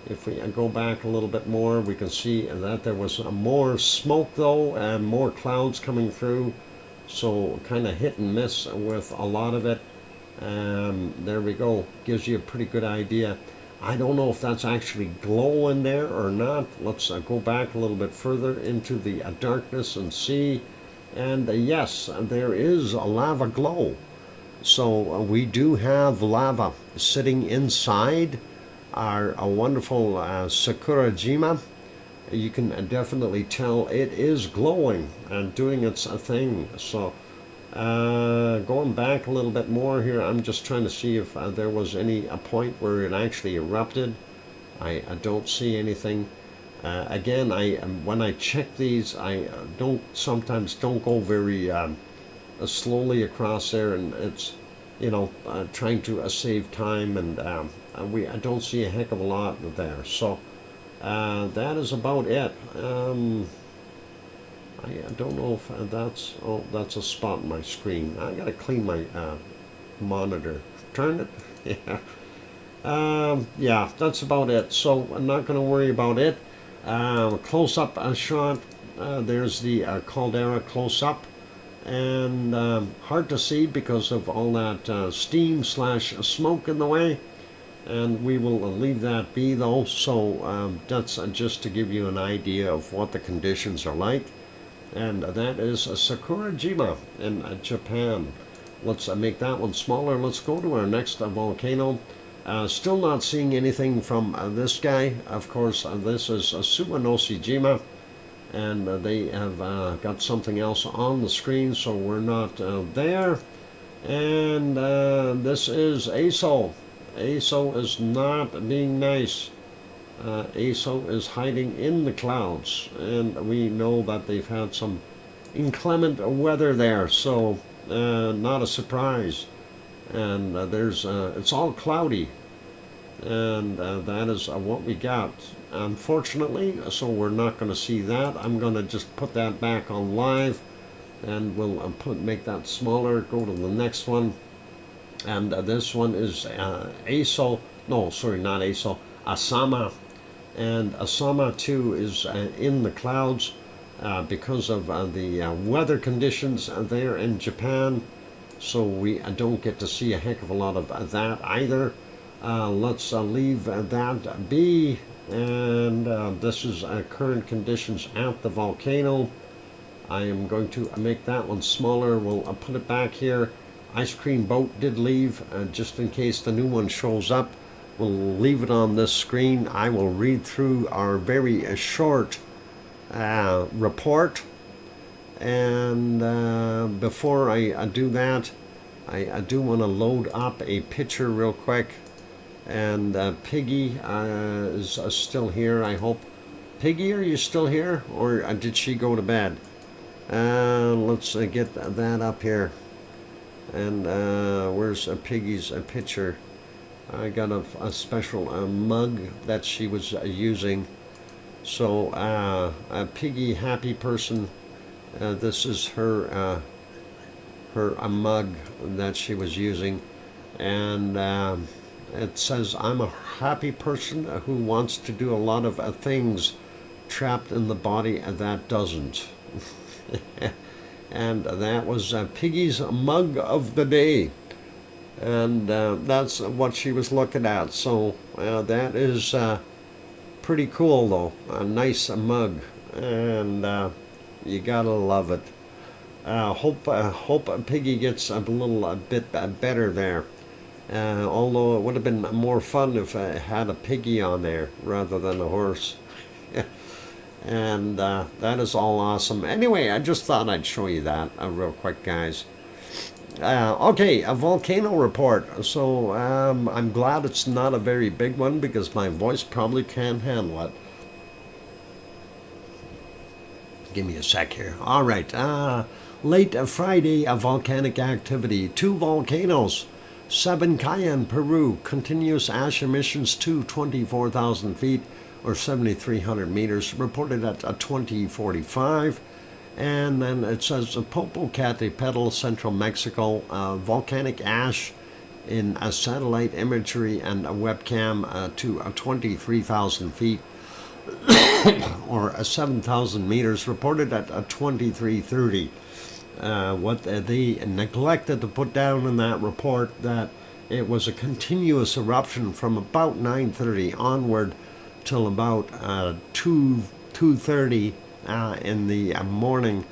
If we go back a little bit more, we can see that there was more smoke though, and more clouds coming through. So kind of hit and miss with a lot of it. There we go. Gives you a pretty good idea. I don't know if that's actually glow in there or not. Let's go back a little bit further into the darkness and see. And yes, there is a lava glow. So we do have lava sitting inside our wonderful Sakurajima. You can definitely tell it is glowing and doing its thing. So going back a little bit more here, I'm just trying to see if there was a point where it actually erupted. I don't see anything. Again, when I check these, I sometimes don't go very slowly across there, and it's trying to save time, and I don't see a heck of a lot there. So that is about it. I don't know if that's a spot on my screen. I gotta clean my monitor. Turn it. Yeah. Yeah, that's about it. So I'm not gonna worry about it. Close-up shot. There's the caldera close-up, and hard to see because of all that steam / smoke in the way. And we will leave that be though. So that's just to give you an idea of what the conditions are like. And that is Sakurajima in Japan. Let's make that one smaller. Let's go to our next volcano. Still not seeing anything from this guy. Of course, this is Suwanoshijima, and they have got something else on the screen, so we're not there. And this is ASO. ASO is not being nice. ASO is hiding in the clouds, and we know that they've had some inclement weather there, so not a surprise. and there's it's all cloudy, and that is what we got, unfortunately. So we're not going to see that. I'm going to just put that back on live, and we'll make that smaller. Go to the next one, and this one is ASO. No, sorry, not ASO. Asama, and Asama too is in the clouds because of the weather conditions there in Japan. So we don't get to see a heck of a lot of that either. Let's leave that be. And this is current conditions at the volcano. I am going to make that one smaller. We'll put it back here. Ice cream boat did leave, just in case the new one shows up. We'll leave it on this screen. I will read through our very short report. And before I do that, I do want to load up a picture real quick. And Piggy is still here, I hope. Piggy, are you still here? Or did she go to bed? Let's get that up here. And where's Piggy's picture? I got a special mug that she was using. So Piggy, happy person. This is her mug that she was using, and it says, "I'm a happy person who wants to do a lot of things trapped in the body that doesn't." And that was Piggy's mug of the day, and that's what she was looking at. So that is pretty cool, though. A nice mug, and you gotta love it. Hope Piggy gets a little bit better there. Although it would have been more fun if I had a piggy on there rather than a horse. And that is all awesome. Anyway, I just thought I'd show you that real quick, guys. Okay, a volcano report. So I'm glad it's not a very big one because my voice probably can't handle it. Give me a sec here. All right. Late Friday, a volcanic activity. 2 volcanoes. Sabancayan, Peru. Continuous ash emissions to 24,000 feet or 7,300 meters. Reported at 2045. And then it says Popocatépetl, Central Mexico. Volcanic ash in a satellite imagery and a webcam to 23,000 feet. Or 7,000 meters, reported at 2330. What they neglected to put down in that report, that it was a continuous eruption from about 9:30 onward till about 2:30 in the morning,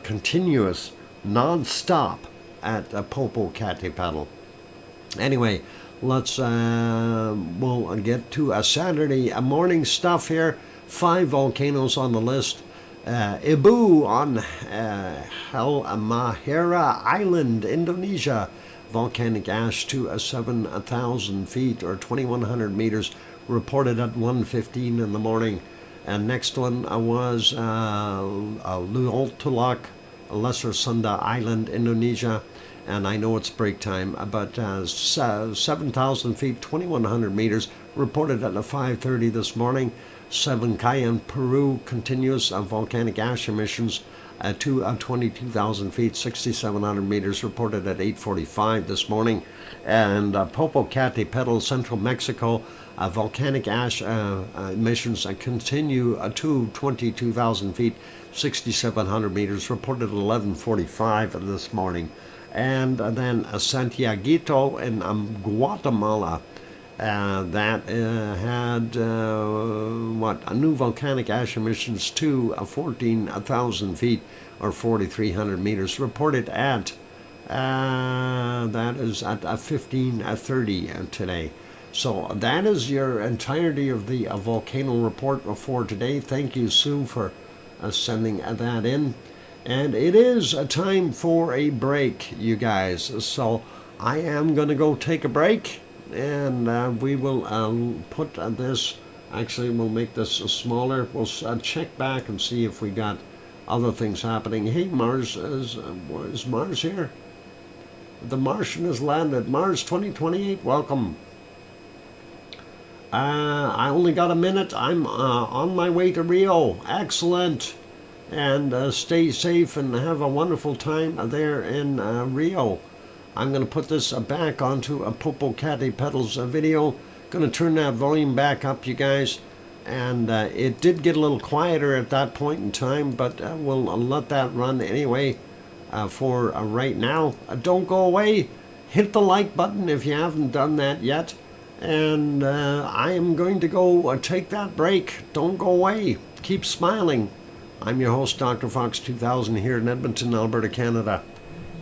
continuous, non-stop at Popocatépetl. Anyway, let's we'll get to a Saturday morning stuff here. 5 volcanoes on the list. Ibu on Halmahera Island, Indonesia. Volcanic ash to 7,000 feet or 2,100 meters. Reported at 1:15 in the morning. And next one was Luoltulak, Lesser Sunda Island, Indonesia. And I know it's break time, but 7,000 feet, 2,100 meters, reported at 5:30 this morning. Sabancayan, Peru, continuous volcanic ash emissions to 22,000 feet, 6,700 meters, reported at 8:45 this morning. And Popocatépetl, Central Mexico, volcanic ash emissions continue to 22,000 feet, 6,700 meters, reported at 11:45 this morning. And then Santiaguito in Guatemala, that had a new volcanic ash emissions to 14,000 feet or 4,300 meters, reported at that is at 15:30 today. So that is your entirety of the volcano report for today. Thank you, Sue, for sending that in. And it is a time for a break, you guys. So I am going to go take a break, and we will put this, actually we'll make this smaller. We'll check back and see if we got other things happening. Hey, Mars, is Mars here? The Martian has landed. Mars 2028, welcome. I only got a minute. I'm on my way to Rio. Excellent. And stay safe and have a wonderful time there in Rio. I'm going to put this back onto a Popo Catty Pedals video. Going to turn that volume back up, you guys. And it did get a little quieter at that point in time, but we'll let that run anyway for right now. Don't go away. Hit the like button if you haven't done that yet. And I am going to go take that break. Don't go away. Keep smiling. I'm your host, DrFox2000, here in Edmonton, Alberta, Canada.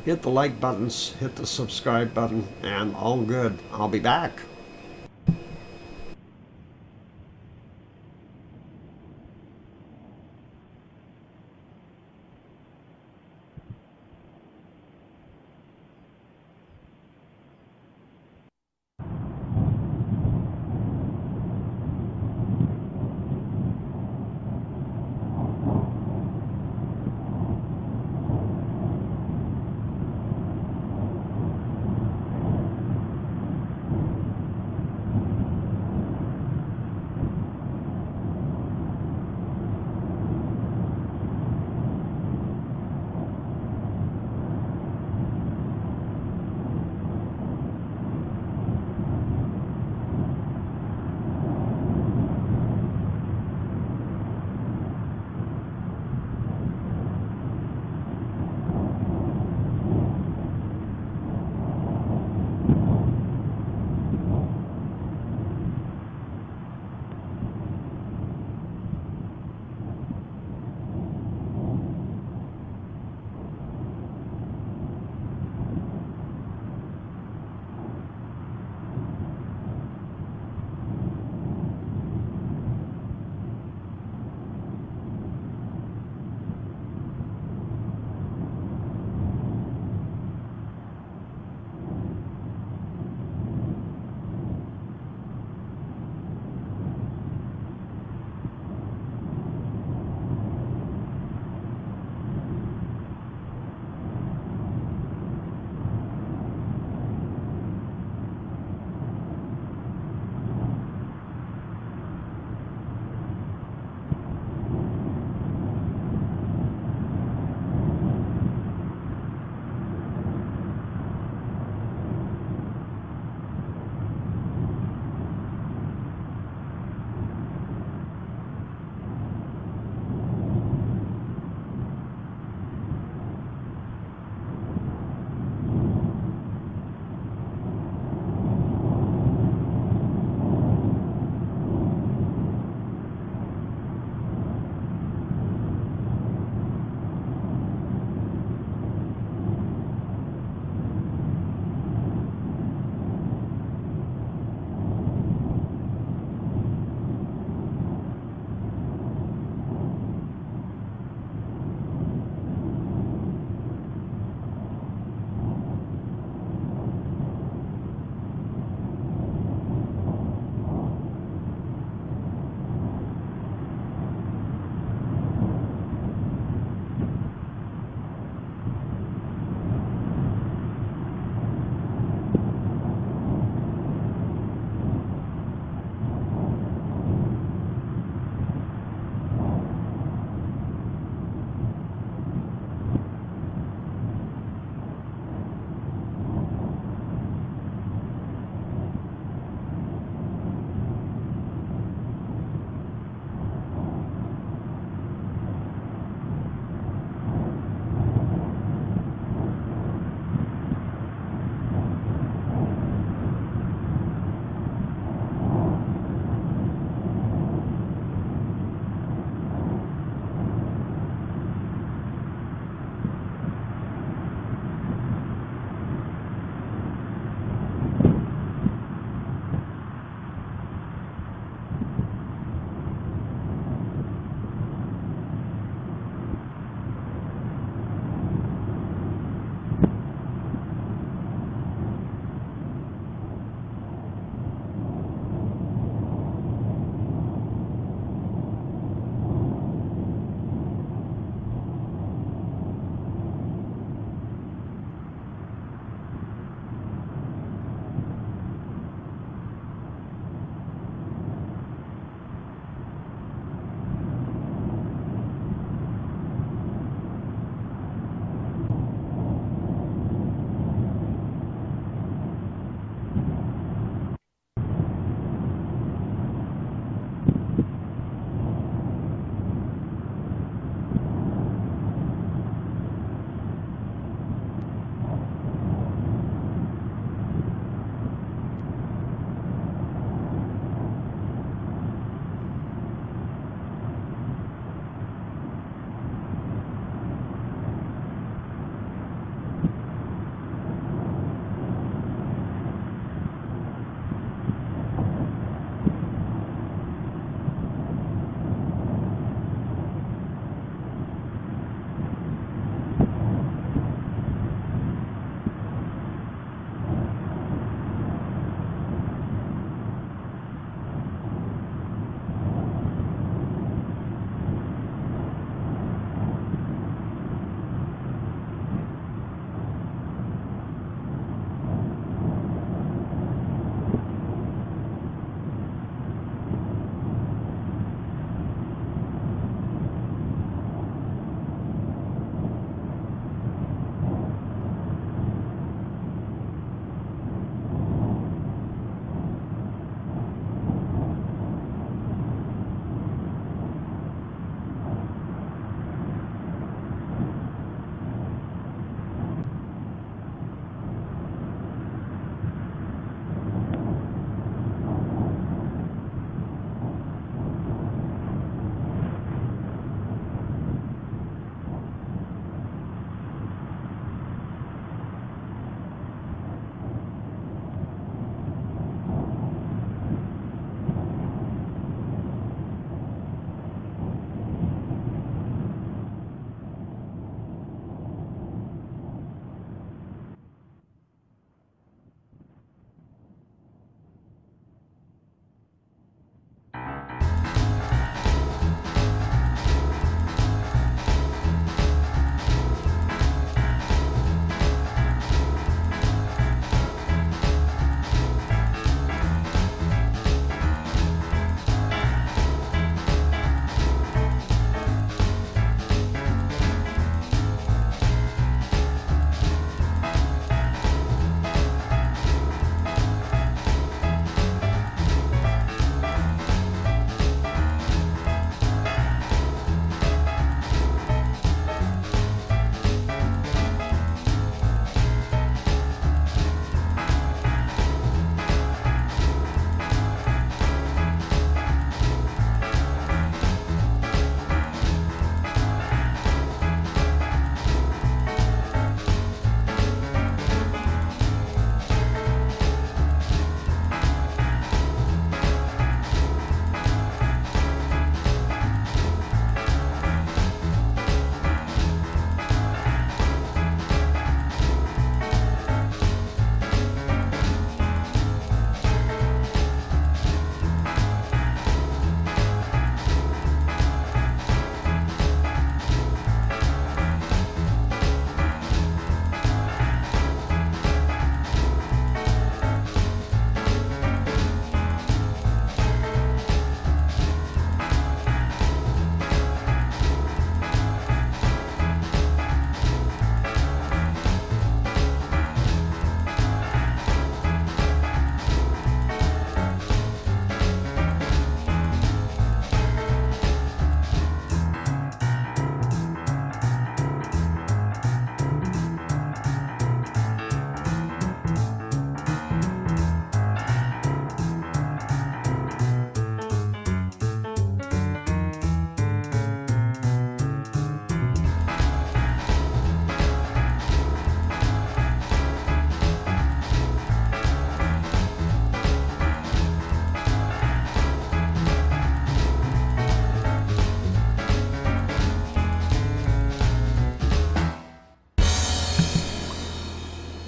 Hit the like buttons, hit the subscribe button, and all good. I'll be back.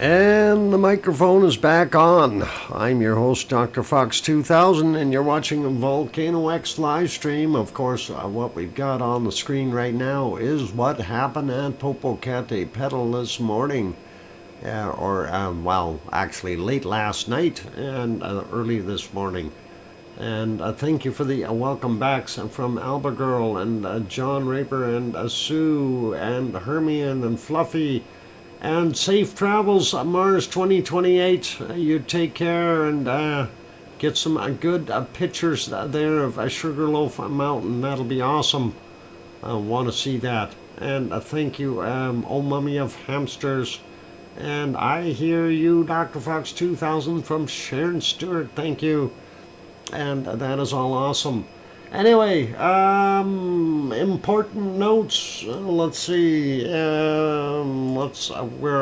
And the microphone is back on. I'm your host, DrFox2000, and you're watching a VolcanoX live stream. Of course, what we've got on the screen right now is what happened at Popocatépetl this morning. Well, actually late last night and early this morning. And thank you for the welcome backs from Alba Girl and John Raper and Sue and Hermione and Fluffy. And safe travels, Mars 2028. You take care and get some good pictures there of Sugarloaf Mountain. That'll be awesome. I want to see that. And thank you, Oh Mummy of Hamsters. And I hear you, DrFox2000 from Sharon Stewart. Thank you. And that is all awesome. Anyway, important notes. Let's see. Where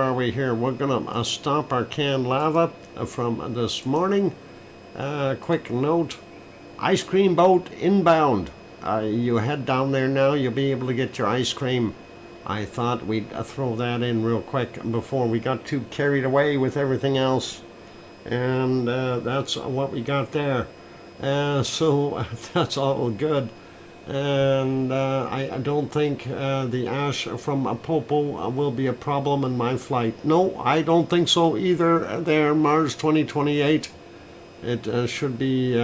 are we here? We're gonna stop our canned lava from this morning. Quick note: ice cream boat inbound. You head down there now. You'll be able to get your ice cream. I thought we'd throw that in real quick before we got too carried away with everything else. And that's what we got there. So that's all good. And I don't think the ash from Popo will be a problem in my flight. No, I don't think so either there, Mars 2028. It should be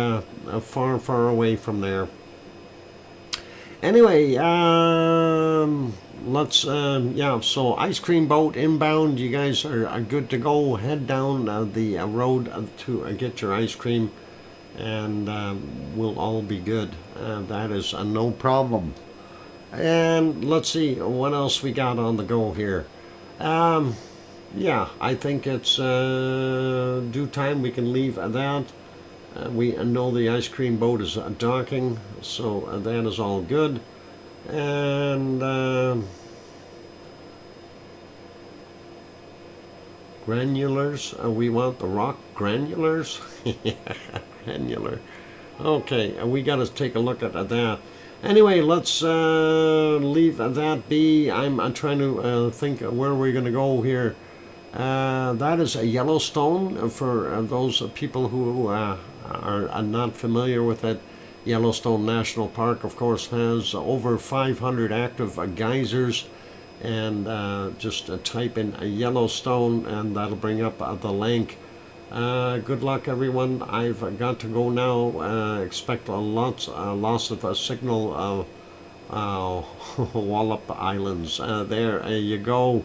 far, far away from there. Anyway, let's, so ice cream boat inbound. You guys are good to go. Head down the road to get your ice cream. And we'll all be good. That is no problem. And let's see what else we got on the go here. Yeah, I think it's due time we can leave that. We know the ice cream boat is docking, so that is all good. And granulars, we want the rock granulars. Granular. Okay, we got to take a look at that. Anyway, let's leave that be. I'm trying to think where we're going to go here. That is a Yellowstone for those people who are not familiar with it. Yellowstone National Park, of course, has over 500 active geysers. And just type in Yellowstone and that'll bring up the link. Good luck, everyone. I've got to go now. Expect a loss of signal. Wallop Islands. There you go.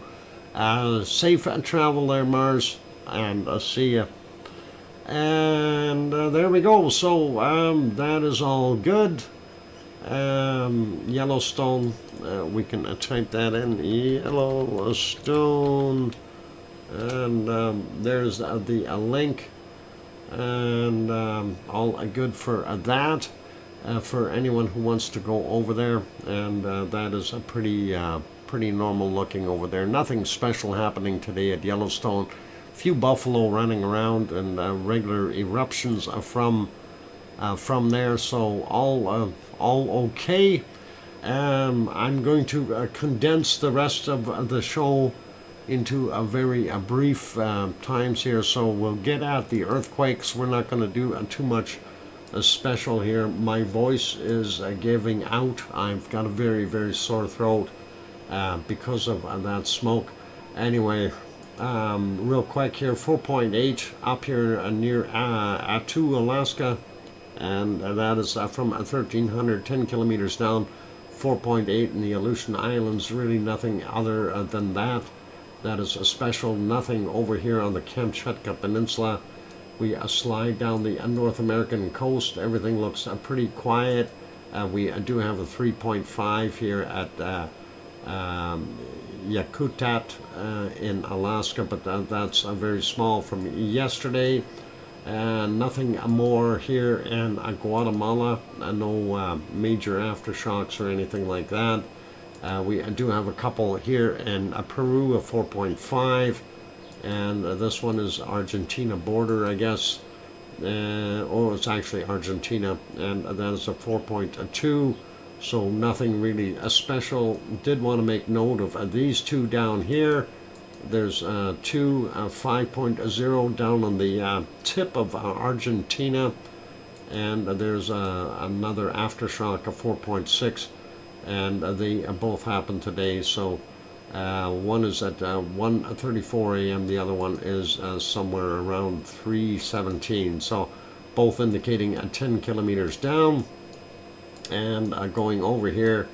Safe travel there, Mars, and see ya. And there we go. So that is all good. Yellowstone. We can type that in. Yellowstone. And there's the link, and all good for that, for anyone who wants to go over there. And that is a pretty normal looking over there. Nothing special happening today at Yellowstone. Few buffalo running around and regular eruptions from there. So all okay. I'm going to condense the rest of the show into a very brief times here, so we'll get at the earthquakes. We're not going to do too much special here. My voice is giving out. I've got a very, very sore throat because of that smoke. Anyway, real quick here, 4.8 up here near Attu, Alaska, and that is from 1,310 kilometers down. 4.8 in the Aleutian Islands. Really nothing other than that. That is a special. Nothing over here on the Kamchatka Peninsula. We slide down the North American coast. Everything looks pretty quiet. We do have a 3.5 here at Yakutat in Alaska, but that's very small from yesterday. Nothing more here in Guatemala. No major aftershocks or anything like that. We do have a couple here in Peru, a 4.5, and this one is Argentina border, I guess. It's actually Argentina, and that is a 4.2. So nothing really special. Did want to make note of these two down here. There's two 5.0 down on the tip of Argentina, and there's another aftershock of 4.6, and they both happened today. So one is at 1:34 a.m. The other one is somewhere around 3:17. So both indicating 10 kilometers down. And going over here,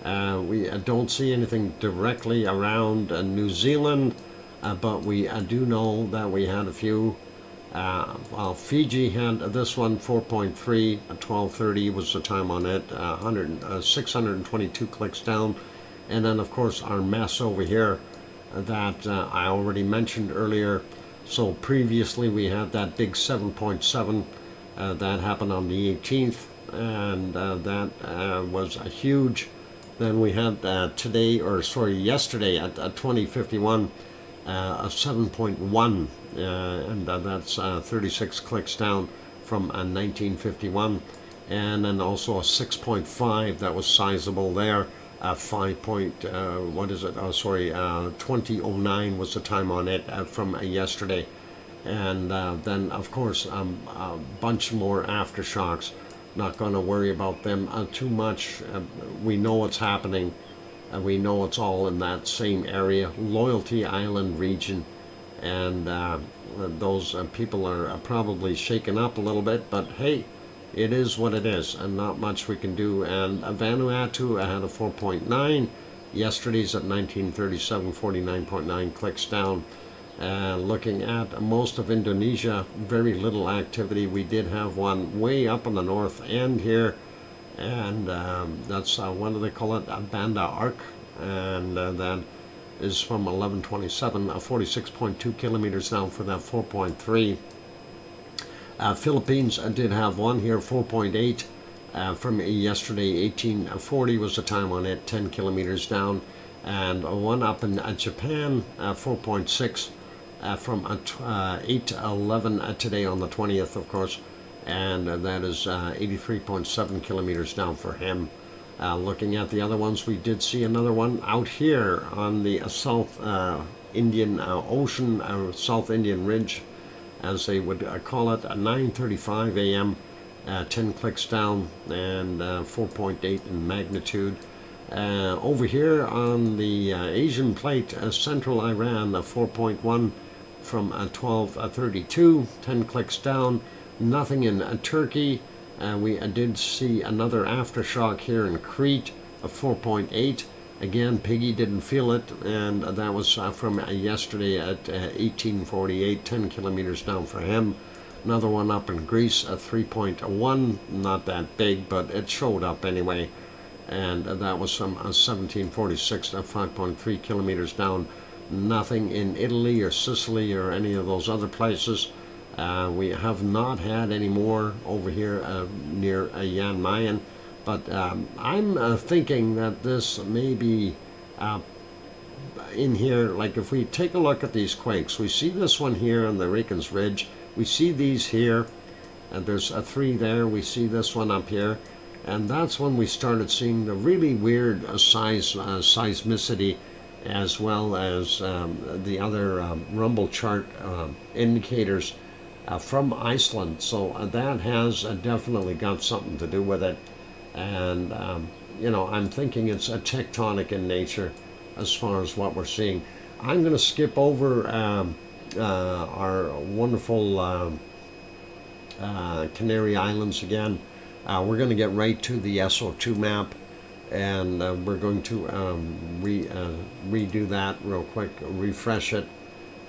we don't see anything directly around New Zealand, but we do know that we had a few. Well, Fiji had this one, 4.3, 12:30 was the time on it, 622 clicks down. And then, of course, our mess over here that I already mentioned earlier. So previously we had that big 7.7 that happened on the 18th, and that was a huge. Then we had yesterday at 2051 a 7.1, and that's 36 clicks down from 1951, and then also a 6.5 that was sizable there. 2009 was the time on it from yesterday, and then of course a bunch more aftershocks. Not going to worry about them too much. We know what's happening. We know it's all in that same area, Loyalty Island region, and those people are probably shaken up a little bit, but hey, it is what it is, and not much we can do. And Vanuatu had a 4.9. Yesterday's at 1937, 49.9 clicks down. Looking at most of Indonesia, very little activity. We did have one way up on the north end here, and that's what do they call it? Banda Arc, and that is from 1127, 46.2 kilometers down for that 4.3. Philippines did have one here, 4.8 from yesterday. 1840 was the time on it, 10 kilometers down, and one up in Japan, 4.6 from 8:11 today on the 20th, of course, and that is 83.7 kilometers down for him. Looking at the other ones, we did see another one out here on the South Indian Ocean, South Indian Ridge, as they would call it, at 9:35 a.m., 10 clicks down, and 4.8 in magnitude. Over here on the Asian plate, central Iran, 4.1 from 12:32, 10 clicks down. Nothing in Turkey. We did see another aftershock here in Crete, 4.8. Again, Piggy didn't feel it, and that was from yesterday at 1848, 10 kilometers down for him. Another one up in Greece, 3.1, not that big, but it showed up anyway, and that was from 1746, 5.3 kilometers down. Nothing in Italy or Sicily or any of those other places. We have not had any more over here near Jan Mayen. But I'm thinking that this may be in here, like if we take a look at these quakes, we see this one here on the Rakens Ridge, we see these here, and there's a 3 there, we see this one up here, and that's when we started seeing the really weird seismicity, as well as the other rumble chart indicators from Iceland. So that has definitely got something to do with it. And I'm thinking it's a tectonic in nature as far as what we're seeing. I'm going to skip over our wonderful Canary Islands again. We're going to get right to the SO2 map, and we're going to redo that real quick, refresh it,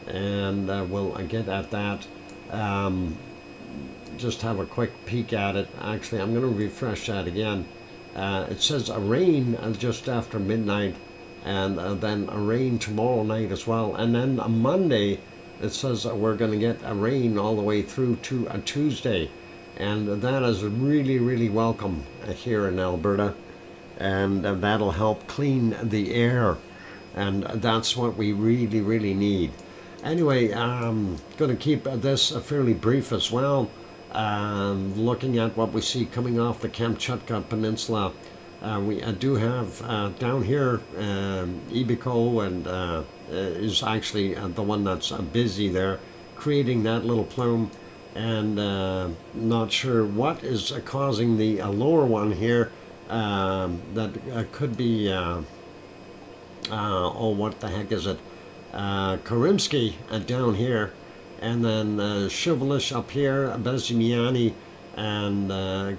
and we'll get at that. Just have a quick peek at it. Actually, I'm going to refresh that again. It says a rain just after midnight, and then a rain tomorrow night as well. And then a Monday, it says we're going to get a rain all the way through to a Tuesday. And that is really, really welcome here in Alberta. And that'll help clean the air. And that's what we really, really need. Anyway, I'm going to keep this fairly brief as well. Looking at what we see coming off the Kamchatka Peninsula, We do have down here Ibico and is actually the one that's busy there, creating that little plume. And not sure what is causing the lower one here. That could be, oh, what the heck is it? Karimsky down here, and then Shivalish up here, Bezimiani, and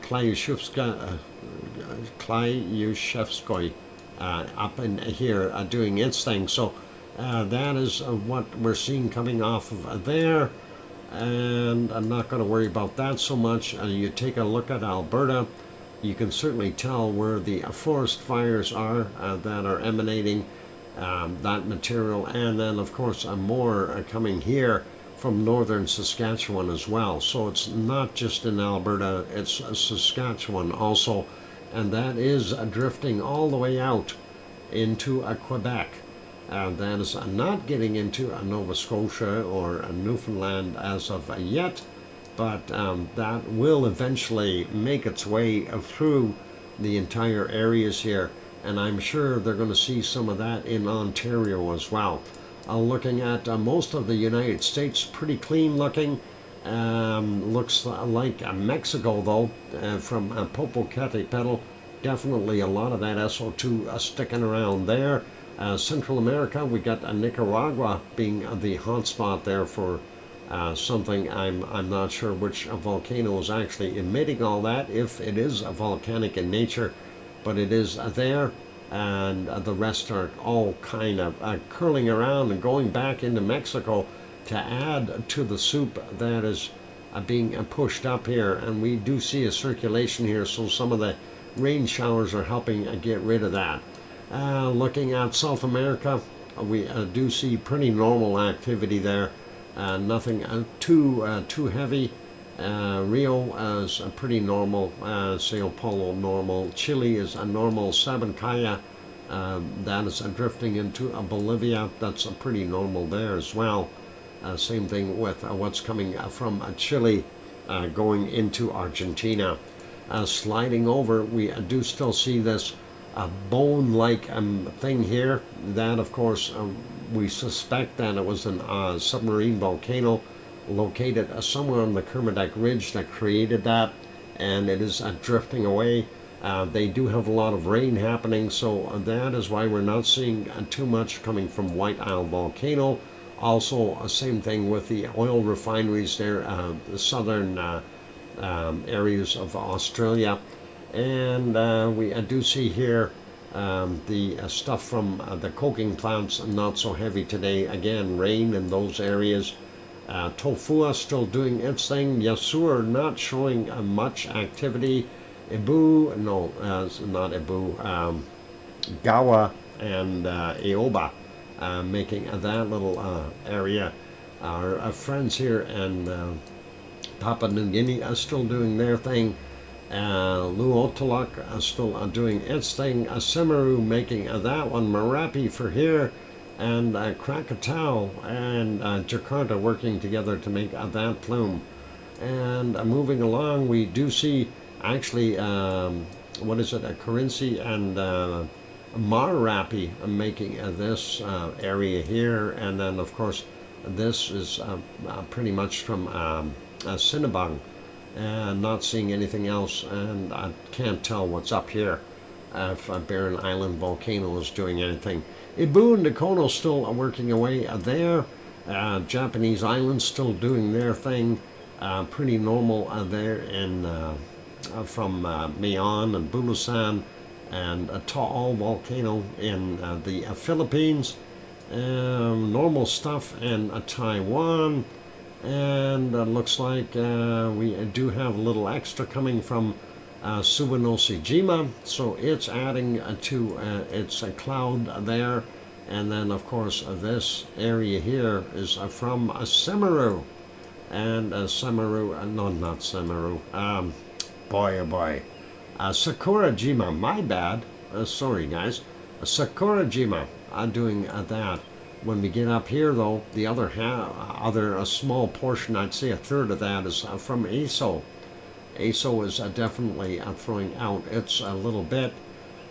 Klyushevskoy up in here doing its thing. So that is what we're seeing coming off of there. And I'm not going to worry about that so much. You take a look at Alberta, you can certainly tell where the forest fires are that are emanating that material, and then of course more coming here from northern Saskatchewan as well. So it's not just in Alberta, it's Saskatchewan also, and that is drifting all the way out into Quebec. That is not getting into Nova Scotia or Newfoundland as of yet, but that will eventually make its way through the entire areas here, and I'm sure they're going to see some of that in Ontario as well. Looking at most of the United States, pretty clean looking. Looks like Mexico though, from Popocatépetl, definitely a lot of that SO2 sticking around there. Central America, we got Nicaragua being the hotspot there for something. I'm not sure which volcano is actually emitting all that, if it is volcanic in nature, but it is there, and the rest are all kind of curling around and going back into Mexico to add to the soup that is being pushed up here. And we do see a circulation here, so some of the rain showers are helping get rid of that. Looking at South America, we do see pretty normal activity there. Nothing too heavy. Rio is pretty normal. Sao Paulo normal. Chile is a normal. Sabancaya, that is drifting into Bolivia. That's pretty normal there as well. Same thing with what's coming from Chile going into Argentina. Sliding over, we do still see this bone-like thing here. That, of course, we suspect that it was a submarine volcano located somewhere on the Kermadec Ridge that created that, and it is drifting away. They do have a lot of rain happening, so that is why we're not seeing too much coming from White Isle Volcano. Also, same thing with the oil refineries there, the southern areas of Australia. And we do see here the stuff from the coking plants, not so heavy today. Again, rain in those areas. Tofua still doing its thing. Yasur not showing much activity. Ibu, no, it's not Ibu. Gawa and Eoba making that little area. Our friends here in Papua New Guinea are still doing their thing. Luotalak still doing its thing. Semeru making that one. Merapi for here. And Krakatau and Jakarta working together to make that plume. And moving along, we do see actually, what is it, Karinsi and Merapi making this area here. And then, of course, this is pretty much from Sinabang. And not seeing anything else, and I can't tell what's up here if Barren Island Volcano is doing anything. Ibu and Dakono still working away there. Japanese islands still doing their thing. Pretty normal there in from Mayon and Bulusan, and Taal Volcano in the Philippines. Normal stuff in Taiwan. And looks like we do have a little extra coming from Suwanoshijima, so it's adding to its cloud there. And then, of course, this area here is from Semeru. And Semeru, no, not Semeru, boy oh boy, Sakurajima, my bad, sorry guys, Sakurajima, doing that. When we get up here, though, the other a small portion, I'd say a third of that, is from ASO. ASO is definitely throwing out its a little bit.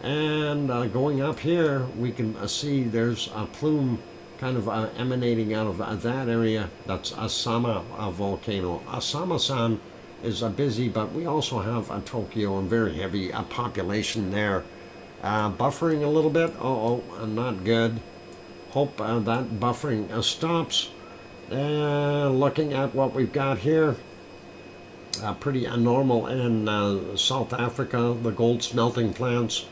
And going up here, we can see there's a plume kind of emanating out of that area. That's Asama volcano. Asama-san is busy, but we also have Tokyo and very heavy population there. Buffering a little bit. Not good. Hope that buffering stops. Looking at what we've got here, pretty normal in South Africa, the gold smelting plants,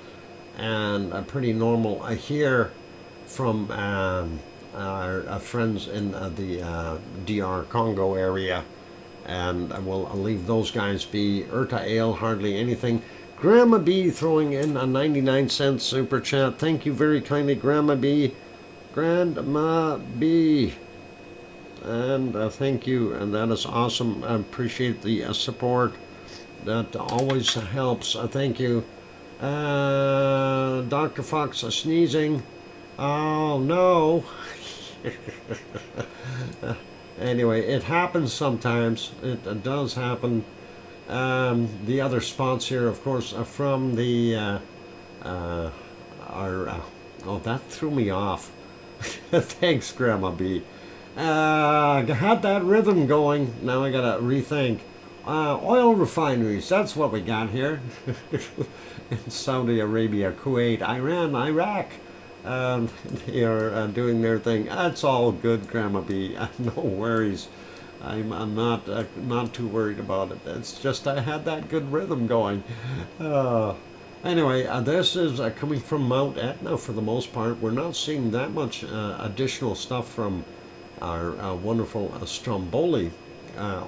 and pretty normal here from our friends in the DR Congo area. And we'll leave those guys be. Urta Ale, hardly anything. Grandma B throwing in a 99-cent super chat. Thank you very kindly, Grandma B. Grandma B. And thank you, and that is awesome. I appreciate the support. That always helps. Thank you. Dr. Fox sneezing. Oh, no. Anyway, it happens sometimes. It does happen. The other spots here, of course, are from the oh, that threw me off. Thanks, Grandma B. Had that rhythm going. Now I gotta rethink. Oil refineries, that's what we got here. In Saudi Arabia, Kuwait, Iran, Iraq. They are doing their thing. That's all good, Grandma B. No worries. I'm not too worried about it. It's just I had that good rhythm going. Anyway, this is coming from Mount Etna for the most part. We're not seeing that much additional stuff from our wonderful Stromboli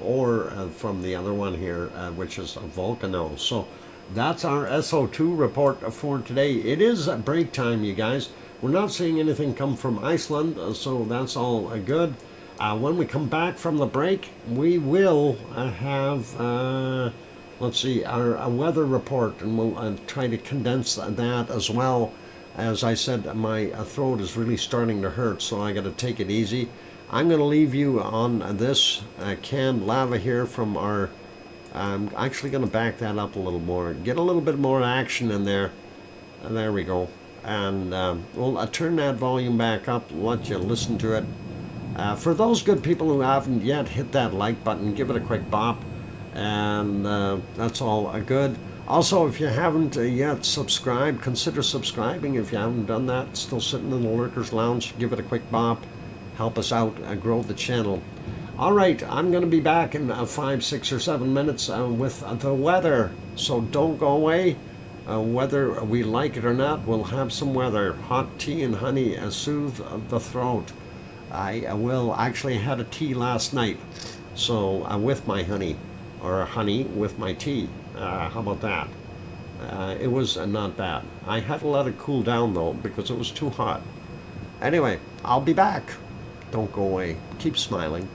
or from the other one here, which is Volcano. So that's our SO2 report for today. It is break time, you guys. We're not seeing anything come from Iceland, so that's all good. When we come back from the break, we will have, let's see, our weather report, and we'll try to condense that as well. As I said, my throat is really starting to hurt, so I got to take it easy. I'm going to leave you on this canned lava here from our, I'm actually going to back that up a little more, get a little bit more action in there. And there we go. And we'll turn that volume back up, let you listen to it. For those good people who haven't yet hit that like button, give it a quick bop, and that's all good. Also, if you haven't yet subscribed, consider subscribing. If you haven't done that, still sitting in the Lurkers Lounge, give it a quick bop. Help us out, grow the channel. All right, I'm going to be back in 5, 6, or 7 minutes with the weather, so don't go away. Whether we like it or not, we'll have some weather. Hot tea and honey soothe the throat. I will actually had a tea last night, so with my honey, or honey with my tea. How about that? It was not bad. I had to let it cool down though because it was too hot. Anyway, I'll be back. Don't go away. Keep smiling.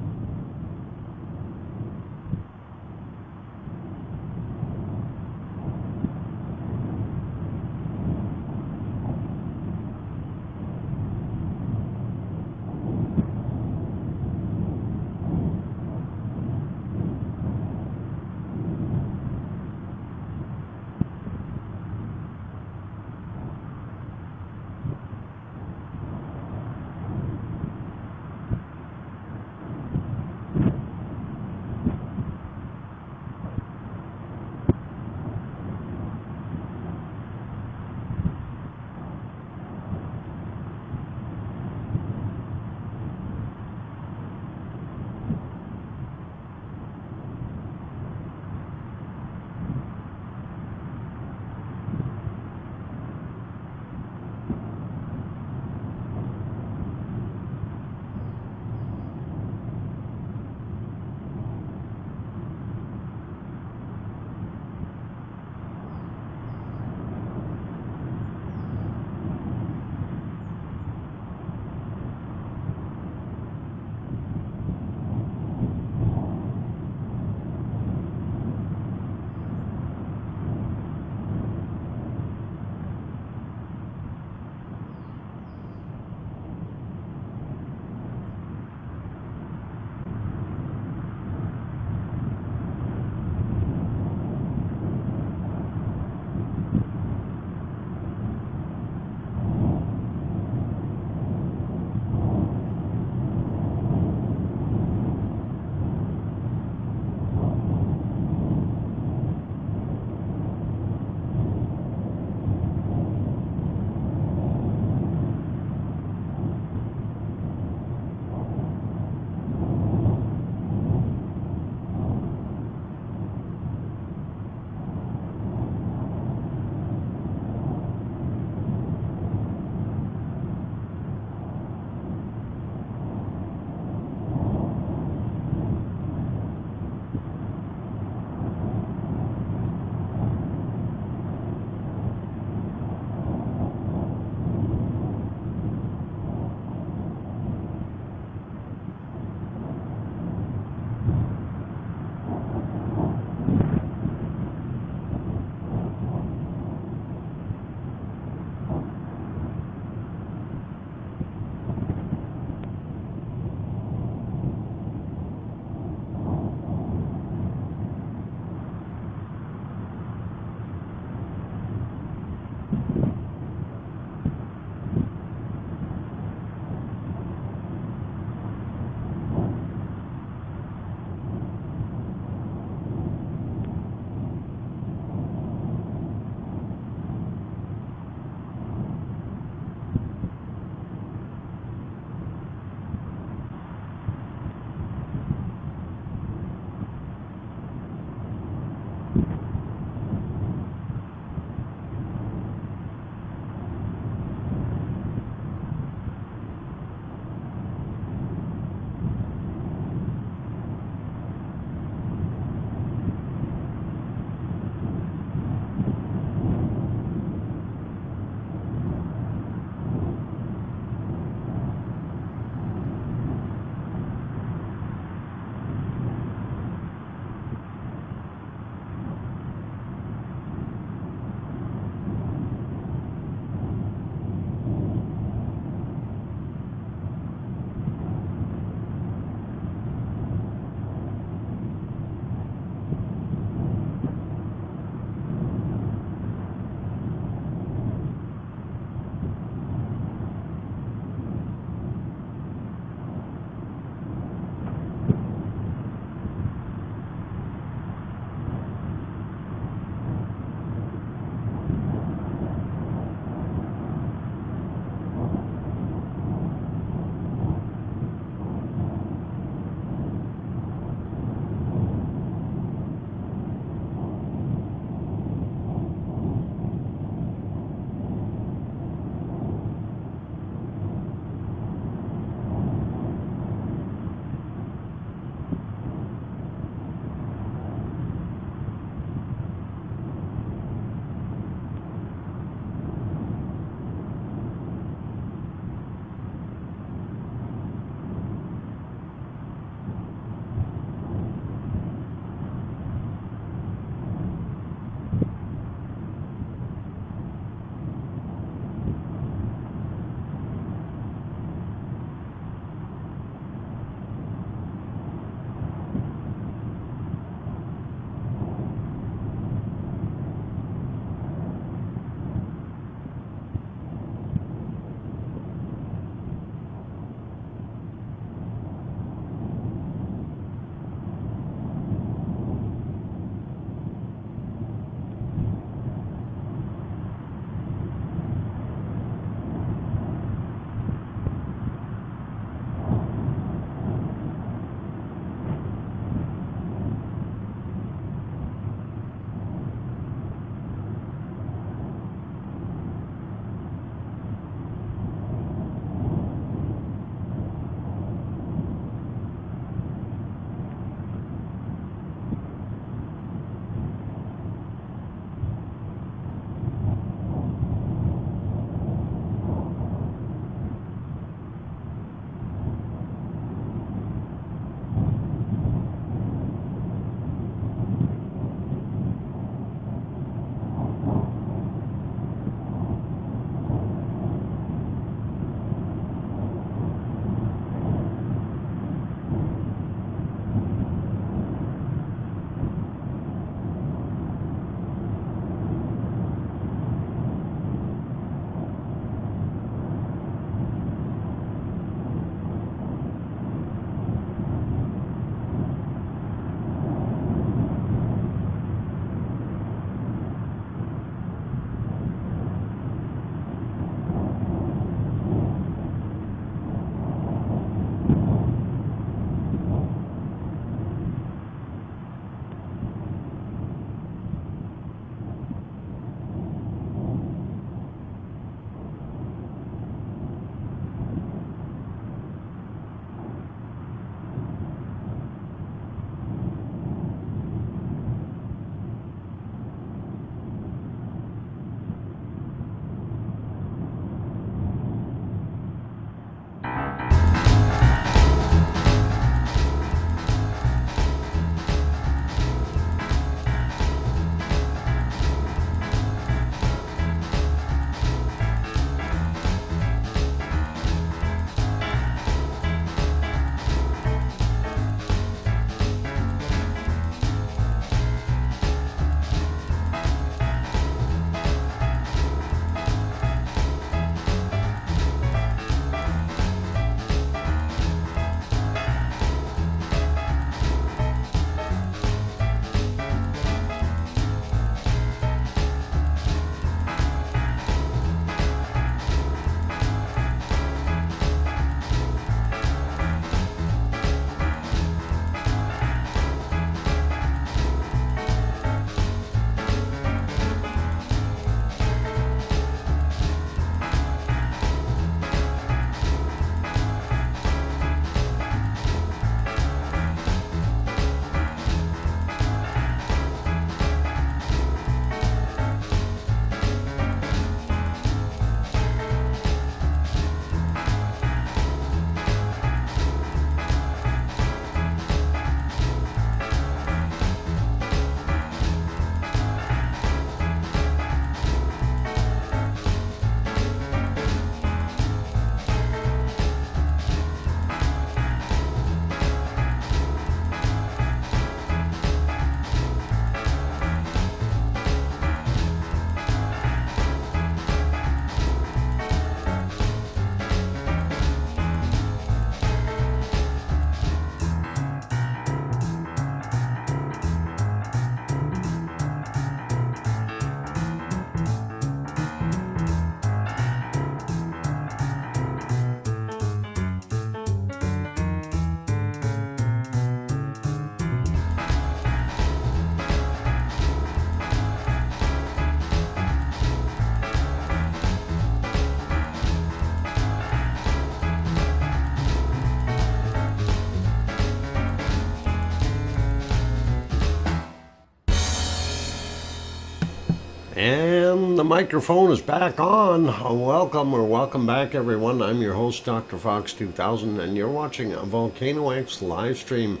Welcome, the microphone is back on. Welcome back, everyone. I'm your host, DrFox2000, and you're watching a VolcanoX live stream.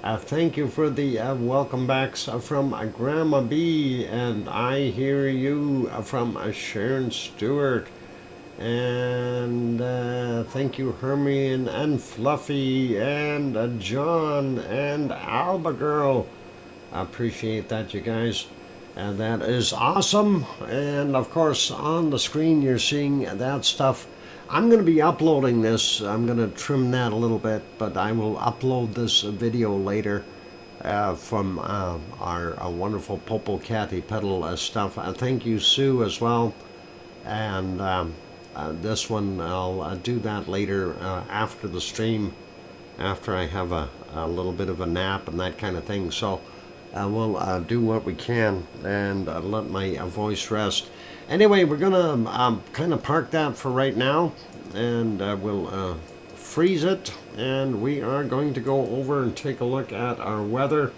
Thank you for the welcome backs from Grandma B, and I hear you from Sharon Stewart. And thank you, Hermione and Fluffy and John and Alba Girl. I appreciate that, you guys. And that is awesome. And of course, on the screen, you're seeing that stuff. I'm going to be uploading this. I'm going to trim that a little bit, but I will upload this video later from our wonderful Popocatépetl stuff. Thank you, Sue, as well. And this one, I'll do that later after the stream, after I have a little bit of a nap and that kind of thing. So we'll do what we can and let my voice rest. Anyway, we're going to kind of park that for right now, and we'll freeze it, and we are going to go over and take a look at our weather.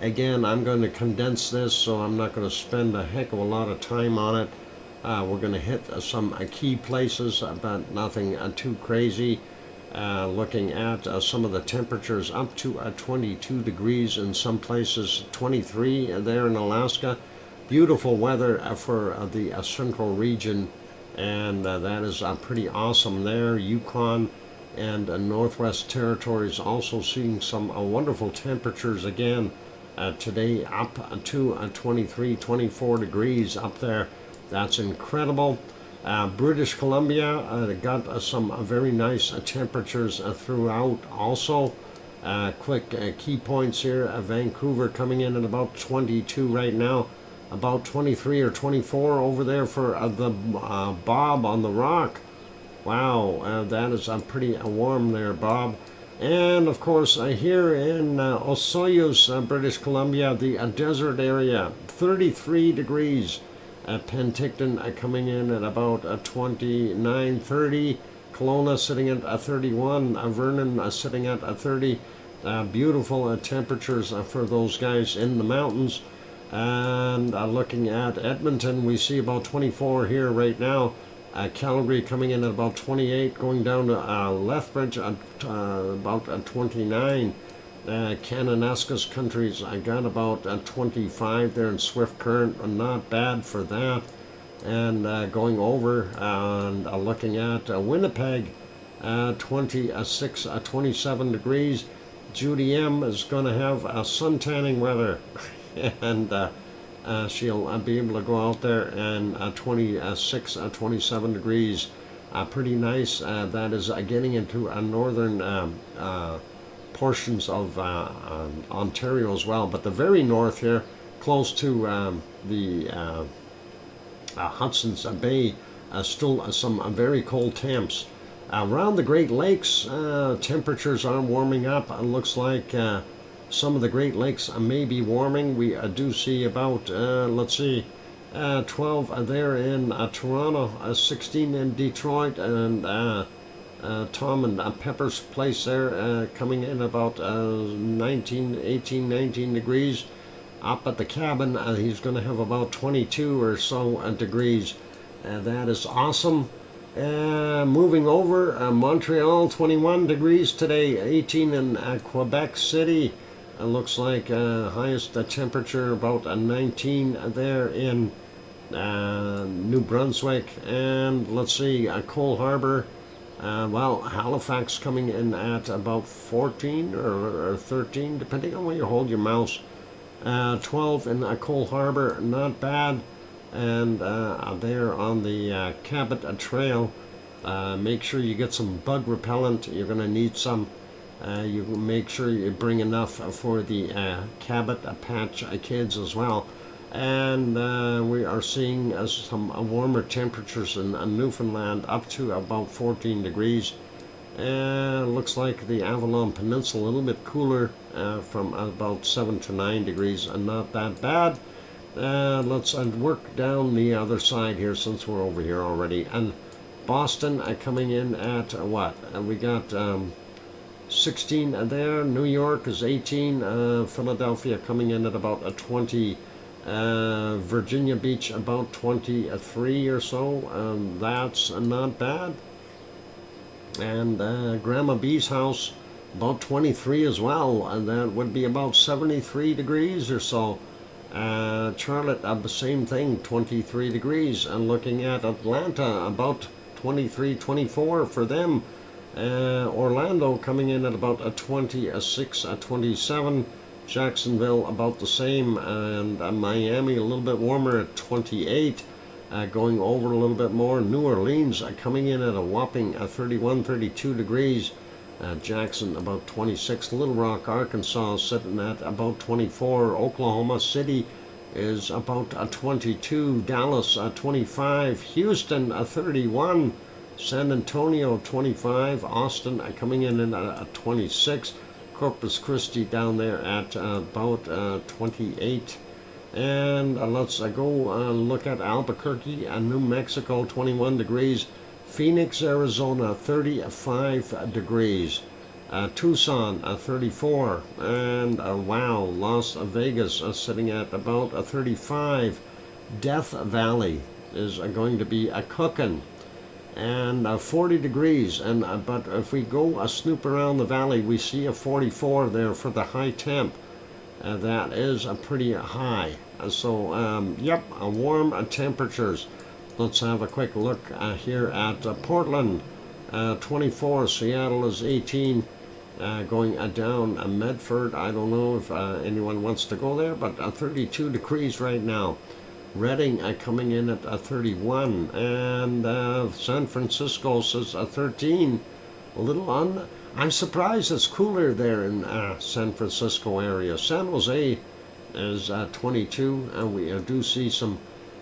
Again, I'm going to condense this, so I'm not going to spend a heck of a lot of time on it. We're going to hit some key places, but nothing too crazy. Looking at some of the temperatures up to 22 degrees in some places, 23 there in Alaska. Beautiful weather for the central region, and that is pretty awesome there. Yukon and Northwest Territories also seeing some wonderful temperatures again today, up to 23, 24 degrees up there. That's incredible. British Columbia got some very nice temperatures throughout also. Quick key points here. Vancouver coming in at about 22 right now. About 23 or 24 over there for the Bob on the Rock. Wow, that is pretty warm there, Bob. And of course, here in Osoyoos, British Columbia, the desert area, 33 degrees. Penticton coming in at about 29, 30. Kelowna sitting at 31. Vernon sitting at 30. Beautiful temperatures for those guys in the mountains. And looking at Edmonton, we see about 24 here right now. Calgary coming in at about 28, going down to Lethbridge at about 29. Kananaskis countries, I got about 25 there in Swift Current, not bad for that. And going over and looking at Winnipeg, 26, 27 degrees. Judy M is going to have suntanning weather, and she'll be able to go out there and 26, 27 degrees. Pretty nice. That is getting into northern portions of Ontario as well, but the very north here, close to the Hudson's Bay, still some very cold temps. Around the Great Lakes, temperatures are warming up. It looks like some of the Great Lakes may be warming. We do see about, let's see, 12 there in Toronto, 16 in Detroit, and Tom and Pepper's place there coming in about 18, 19 degrees. Up at the cabin, he's going to have about 22 or so degrees. That is awesome. Moving over, Montreal, 21 degrees today, 18 in Quebec City. Looks like highest temperature about 19 there in New Brunswick. And let's see, Cole Harbour. Well, Halifax coming in at about 14 or 13, depending on where you hold your mouse. 12 in Cole Harbour, not bad. And there on the Cabot Trail, make sure you get some bug repellent. You're going to need some. You make sure you bring enough for the Cabot Patch kids as well. And we are seeing some warmer temperatures in Newfoundland, up to about 14 degrees. And looks like the Avalon Peninsula a little bit cooler, from about 7 to 9 degrees, and not that bad. Let's work down the other side here, since we're over here already. And Boston coming in at what? We got 16 there. New York is 18. Philadelphia coming in at about 20. Virginia Beach about 23 or so. That's not bad. And Grandma B's house about 23 as well, and that would be about 73 degrees or so. Charlotte, the same thing, 23 degrees. And looking at Atlanta, about 23, 24 for them. Orlando coming in at about a 26, 27. Jacksonville about the same, and Miami a little bit warmer at 28. Going over a little bit more. New Orleans coming in at a whopping 31, 32 degrees. Jackson about 26. Little Rock, Arkansas sitting at about 24. Oklahoma City is about 22. Dallas 25. Houston 31. San Antonio 25. Austin coming in at 26. Corpus Christi down there at about 28. And let's go look at Albuquerque, New Mexico, 21 degrees. Phoenix, Arizona, 35 degrees. Tucson, 34. And wow, Las Vegas sitting at about 35. Death Valley is going to be cooking. And 40 degrees. And but if we go snoop around the valley, we see a 44 there for the high temp. That is a pretty high. So, yep, warm temperatures. Let's have a quick look here at Portland, 24. Seattle is 18. Going down Medford. I don't know if anyone wants to go there, but 32 degrees right now. Reading coming in at 31. And San Francisco says 13. A little I'm surprised it's cooler there in San Francisco area. San Jose is 22, and we do see some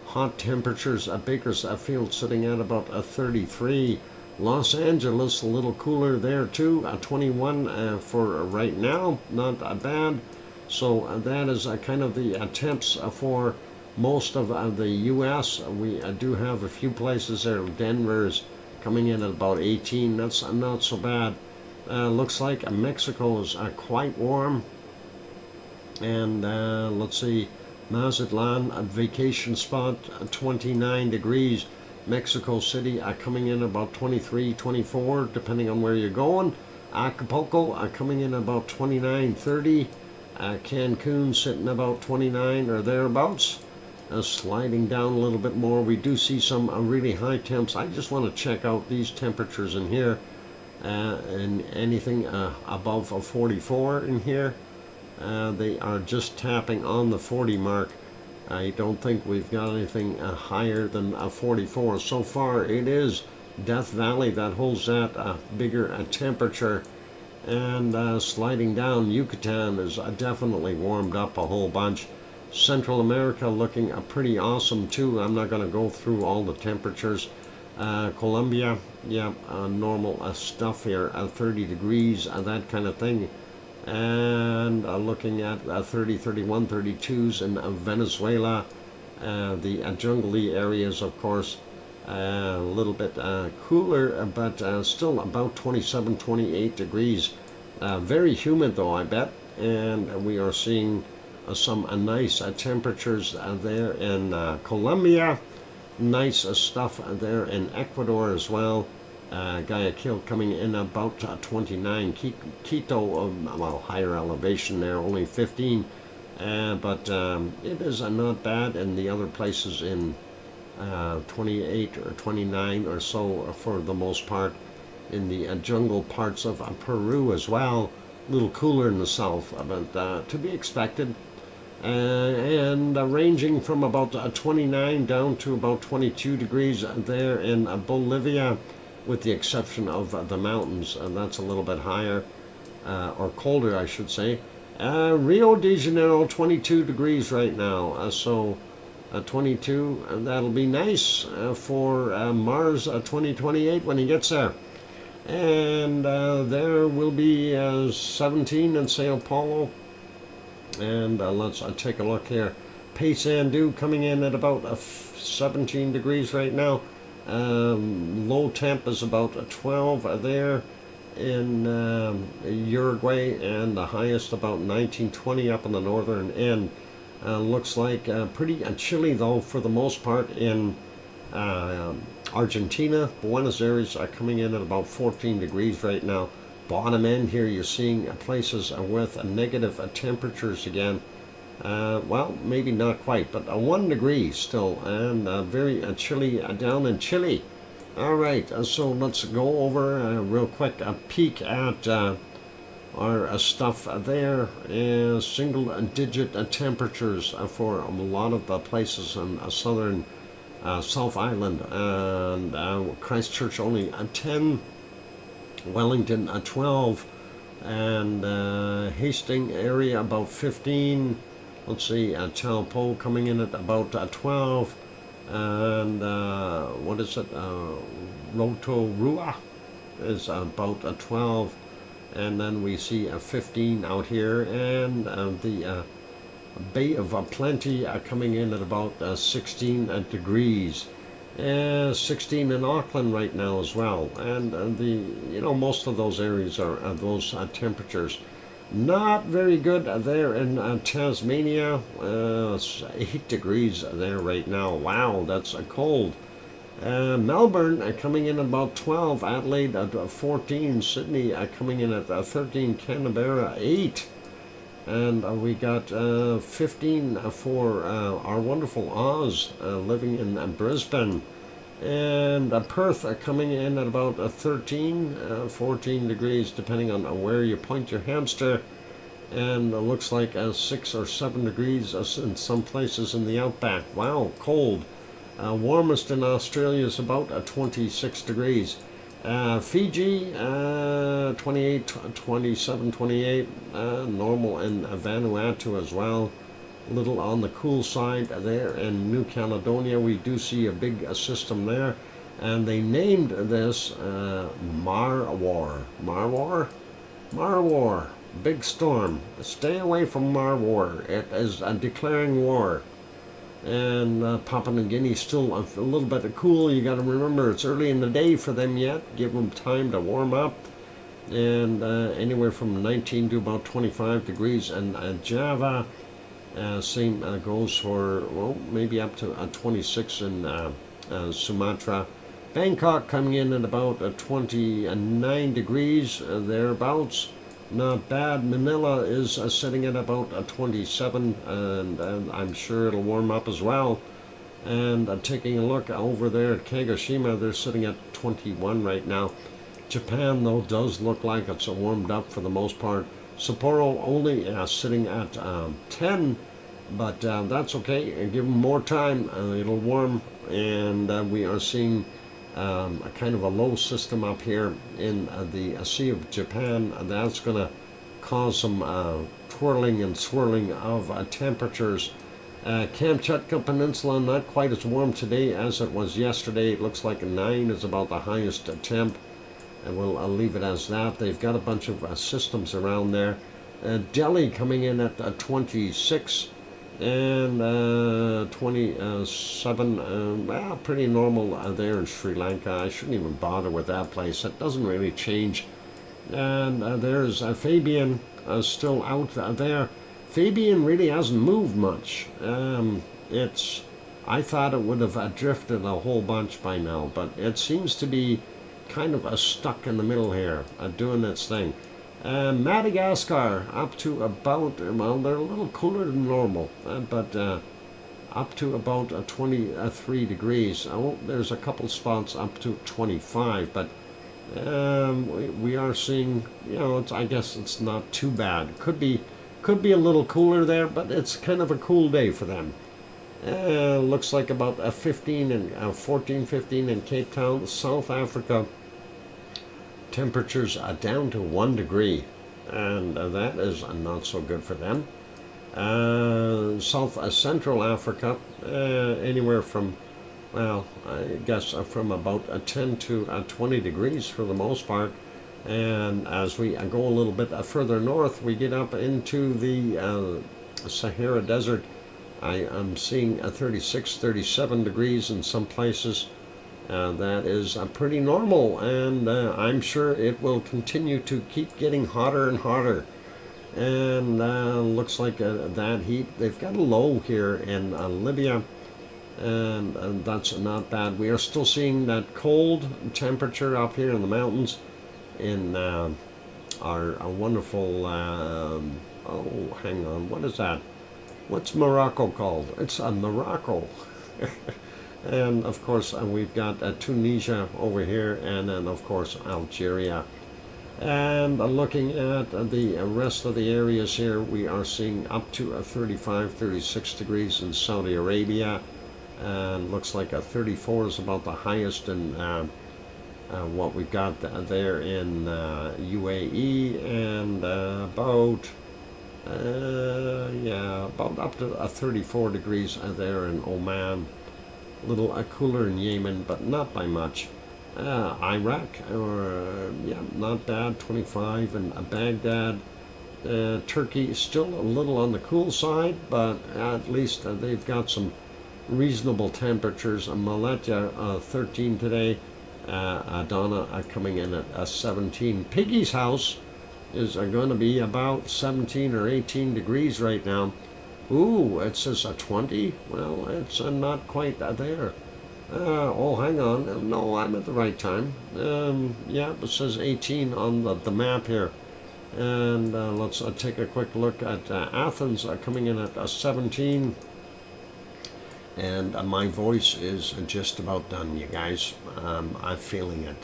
hot temperatures. Bakersfield sitting at about 33. Los Angeles a little cooler there too, 21 for right now, not bad. So that is kind of the temps for most of the U.S. We do have a few places there. Denver's coming in at about 18. That's not so bad. Looks like Mexico is quite warm. And let's see, Mazatlan, a vacation spot, 29 degrees. Mexico City coming in about 23, 24, depending on where you're going. Acapulco coming in about 29, 30. Cancun sitting about 29 or thereabouts. Sliding down a little bit more. We do see some really high temps. I just want to check out these temperatures in here. And anything above a 44 in here. They are just tapping on the 40 mark. I don't think we've got anything higher than a 44. So far it is Death Valley that holds that bigger temperature. And sliding down, Yucatan is definitely warmed up a whole bunch. Central America looking pretty awesome too. I'm not going to go through all the temperatures. Colombia, yeah, normal stuff here, 30 degrees, that kind of thing. And looking at 30, 31, 32s in Venezuela, the jungly areas, of course, a little bit cooler, but still about 27, 28 degrees. Very humid though, I bet. And we are seeing some nice temperatures there in Colombia. Nice stuff there in Ecuador as well. Guayaquil coming in about 29. Quito, well, higher elevation there, only 15. But it is not bad. And the other places in 28 or 29 or so for the most part. In the jungle parts of Peru as well. A little cooler in the south, but to be expected. And ranging from about 29 down to about 22 degrees there in Bolivia, with the exception of the mountains, and that's a little bit higher, or colder I should say. Rio de Janeiro, 22 degrees right now, so 22, and that'll be nice for Mars 2028 when he gets there. And there will be 17 in Sao Paulo. And let's take a look here. Paysandu coming in at about 17 degrees right now. Low temp is about 12 there in Uruguay, and the highest about 19, 20 up on the northern end. Looks like pretty chilly though for the most part in Argentina. Buenos Aires are coming in at about 14 degrees right now. Bottom end here, you're seeing places with negative temperatures again. Well, maybe not quite, but 1 degree still, and very chilly down in Chile. All right, so let's go over real quick a peek at our stuff there. Single-digit temperatures for a lot of places in southern South Island, and Christchurch only 10, Wellington 12, and Hastings area about 15. Let's see, Taupo coming in at about 12, and what is it? Rotorua is about 12, and then we see 15 out here, and the Bay of Plenty coming in at about 16 degrees. 16 in Auckland right now as well, and most of those areas are those temperatures. Not very good there in Tasmania. It's 8 degrees there right now. Wow, that's cold. Melbourne coming in at about 12, Adelaide at 14, Sydney coming in at 13, Canberra 8, and we got 15 for our wonderful Oz living in Brisbane, and Perth coming in at about 13, 14 degrees depending on where you point your hamster, and it looks like 6 or 7 degrees in some places in the outback. Wow, cold. Warmest in Australia is about 26 degrees. Fiji, 28, 27, 28. Normal in Vanuatu as well. A little on the cool side there. In New Caledonia, we do see a big system there. And they named this Marwar. Marwar? Marwar. Big storm. Stay away from Marwar. It is declaring war. And Papua New Guinea still a little bit cool. You got to remember it's early in the day for them yet. Give them time to warm up. And anywhere from 19 to about 25 degrees. And Java, same goes for, well, maybe up to 26 in Sumatra. Bangkok coming in at about 29 degrees thereabouts. Not bad. Manila is sitting at about 27, and I'm sure it'll warm up as well. And taking a look over there at Kagoshima, they're sitting at 21 right now. Japan, though, does look like it's warmed up for the most part. Sapporo only sitting at 10, but that's okay. Give them more time. It'll warm, and we are seeing a kind of a low system up here in the Sea of Japan. That's going to cause some twirling and swirling of temperatures. Kamchatka Peninsula, not quite as warm today as it was yesterday. It looks like 9 is about the highest temp, and we'll leave it as that. They've got a bunch of systems around there. Delhi coming in at 26, and 27, well, pretty normal there in Sri Lanka. I shouldn't even bother with that place. It doesn't really change. And there's Fabian still out there. Fabian really hasn't moved much. I thought it would have drifted a whole bunch by now, but it seems to be kind of stuck in the middle here, doing its thing. Madagascar up to about, well, they're a little cooler than normal, but up to about 23 degrees. Oh, there's a couple spots up to 25, but we are seeing, I guess it's not too bad. Could be a little cooler there, but it's kind of a cool day for them. Looks like about 15 and 14, 15 in Cape Town, South Africa. Temperatures down to 1 degree, and that is not so good for them. South Central Africa, anywhere from, well, I guess from about 10 to 20 degrees for the most part. And as we go a little bit further north, we get up into the Sahara Desert. I am seeing 36, 37 degrees in some places. That is pretty normal, and I'm sure it will continue to keep getting hotter and hotter. And looks like that heat. They've got a low here in Libya, and that's not bad. We are still seeing that cold temperature up here in the mountains in our wonderful, oh, hang on, what is that? What's Morocco called? It's Morocco. And of course, we've got Tunisia over here, and then of course Algeria. And looking at the rest of the areas here, we are seeing up to 35, 36 degrees in Saudi Arabia, and looks like 34 is about the highest in what we've got there in UAE, and about up to 34 degrees there in Oman. A little cooler in Yemen, but not by much. Iraq, not bad, 25 in Baghdad. Turkey still a little on the cool side, but at least they've got some reasonable temperatures. Malatya 13 today. Adana coming in at 17. Piggy's house is going to be about 17 or 18 degrees right now. Ooh, it says 20. Well, it's not quite there. Oh, hang on. No, I'm at the right time. Yeah, it says 18 on the map here. And let's take a quick look at Athens coming in at 17. And my voice is just about done, you guys. I'm feeling it.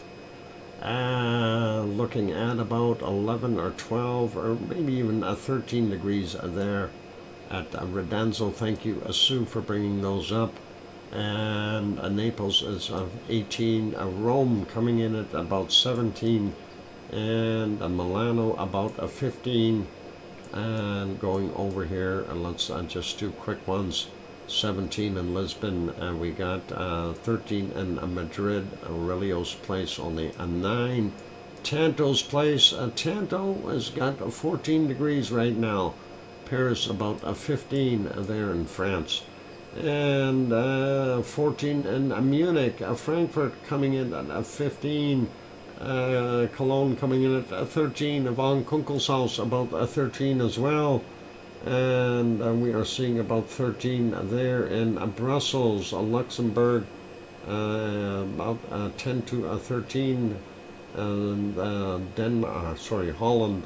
Looking at about 11 or 12 or maybe even 13 degrees there at Redanzo. Thank you, Sue, for bringing those up. And Naples is 18. Rome coming in at about 17. And Milano about 15. And going over here, and let's just do quick ones. 17 in Lisbon, and we got 13 in Madrid. Aurelio's place only 9. Tanto's place, Tanto has got 14 degrees right now. Paris about 15 there in France. And 14 in Munich. Frankfurt coming in at 15. Cologne coming in at 13. Von Kunkel's house about 13 as well. And we are seeing about 13 there in Brussels, Luxembourg, about 10 to 13, and Holland,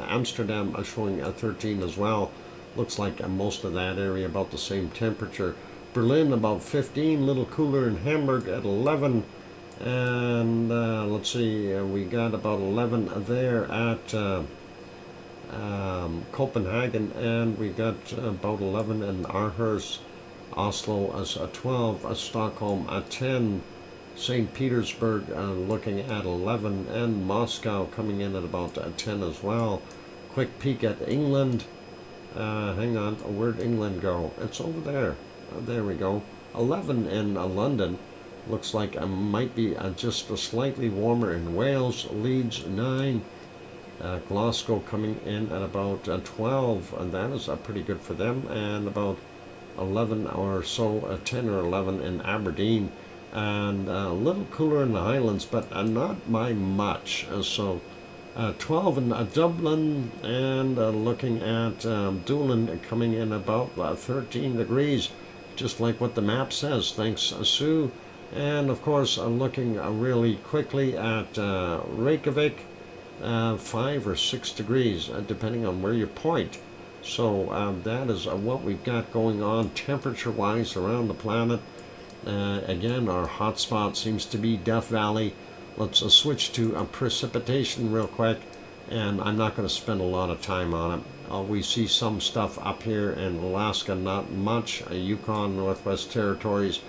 Amsterdam showing 13 as well. Looks like most of that area about the same temperature. Berlin about 15, a little cooler in Hamburg at 11, and let's see, we got about 11 there at Copenhagen, and we got about 11 in Aarhus. Oslo as 12, Stockholm at 10, St. Petersburg looking at 11, and Moscow coming in at about 10 as well. Quick peek at England. Hang on, where'd England go? It's over there. There we go. 11 in London. Looks like it might be just slightly warmer in Wales. Leeds 9. Glasgow coming in at about 12, and that is pretty good for them, and about 11 or so, 10 or 11 in Aberdeen, and a little cooler in the Highlands, but not by much. So 12 in Dublin, and looking at Doolin coming in about 13 degrees, just like what the map says. Thanks, Sue. And of course, looking really quickly at Reykjavik, 5 or 6 degrees, depending on where you point. So that is what we've got going on temperature-wise around the planet. Again, our hotspot seems to be Death Valley. Let's switch to precipitation real quick, and I'm not going to spend a lot of time on it. We see some stuff up here in Alaska, not much. Yukon, Northwest Territories.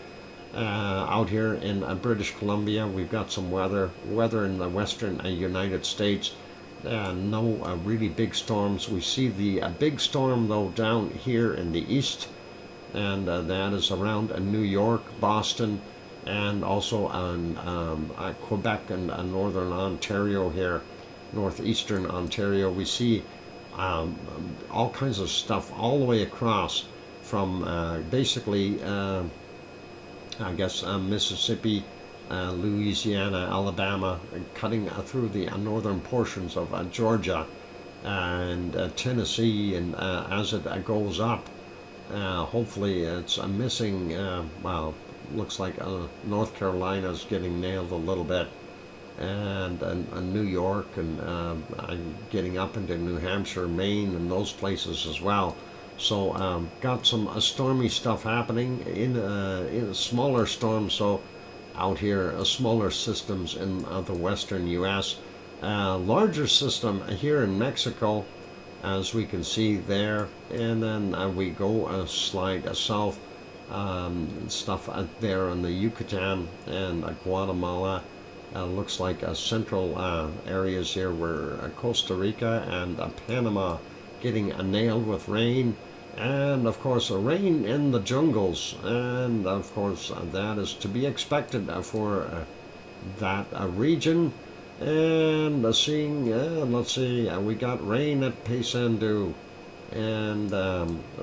Out here in British Columbia, we've got some weather in the western United States. No really big storms. We see the big storm, though, down here in the east, and that is around New York, Boston, and also on Quebec and northern Ontario here, northeastern Ontario. We see all kinds of stuff all the way across from basically I guess Mississippi, Louisiana, Alabama, cutting through the northern portions of Georgia, and Tennessee, and as it goes up, hopefully it's missing, well, looks like North Carolina's getting nailed a little bit, and New York, and getting up into New Hampshire, Maine, and those places as well. So got some stormy stuff happening in a smaller storms. So out here, smaller systems in the western U.S. Larger system here in Mexico, as we can see there, and then we go slide south, stuff there in the Yucatan and Guatemala. Looks like central areas here were Costa Rica and Panama getting nailed with rain, and of course rain in the jungles, and of course that is to be expected for that region. And seeing, let's see, we got rain at Paysandú, and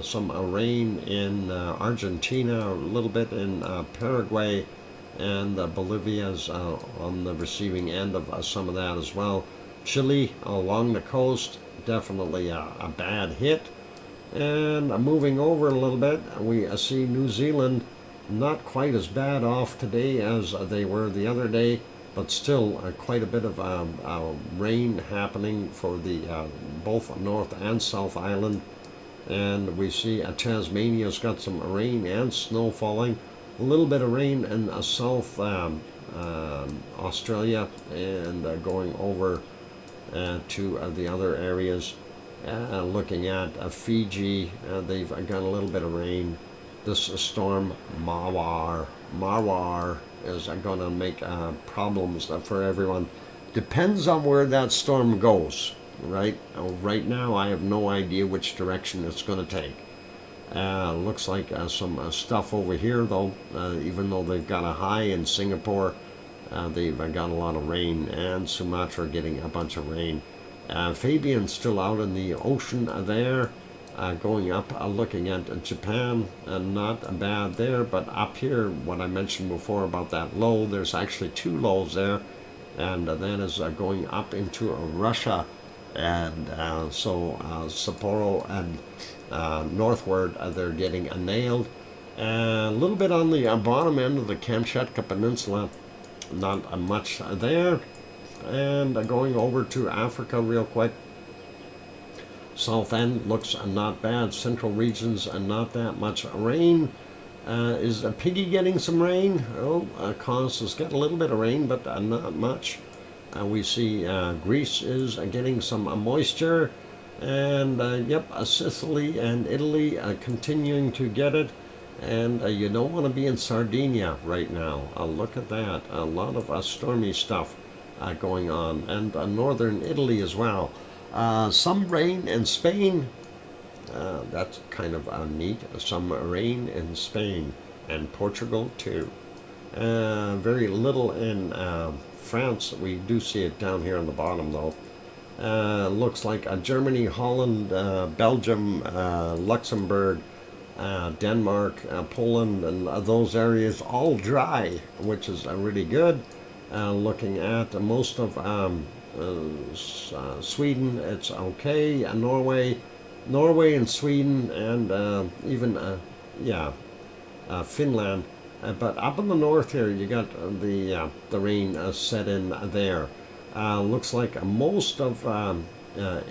some rain in Argentina, a little bit in Paraguay, and Bolivia's on the receiving end of some of that as well. Chile along the coast, definitely a bad hit. And moving over a little bit, we see New Zealand not quite as bad off today as they were the other day, but still quite a bit of rain happening for the both North and South Island. And we see Tasmania's got some rain and snow falling. A little bit of rain in South Australia, and going over to the other areas. Looking at Fiji, they've got a little bit of rain. This storm Marwar is going to make problems for everyone. Depends on where that storm goes, right? Right now, I have no idea which direction it's going to take. Looks like some stuff over here, though. Even though they've got a high in Singapore, they've got a lot of rain, and Sumatra getting a bunch of rain. Fabian's still out in the ocean there, going up, looking at Japan, not bad there, but up here, what I mentioned before about that low, there's actually two lows there, and that is going up into Russia, and so Sapporo and northward, they're getting nailed. A little bit on the bottom end of the Kamchatka Peninsula, not much there. And going over to Africa real quick. South end looks not bad. Central regions not that much rain. Is Piggy getting some rain? Oh, Kos has got a little bit of rain, but not much. We see Greece is getting some moisture. And yep, Sicily and Italy continuing to get it. And you don't want to be in Sardinia right now. Look at that. A lot of stormy stuff going on, and northern Italy as well. Some rain in Spain. That's kind of neat. Some rain in Spain and Portugal too. Very little in France. We do see it down here on the bottom though. Looks like Germany, Holland, Belgium, Luxembourg, Denmark, Poland, and those areas all dry, which is really good. Looking at most of Sweden, it's okay. Norway and Sweden, and even Finland. But up in the north here, you got the rain set in there. Looks like most of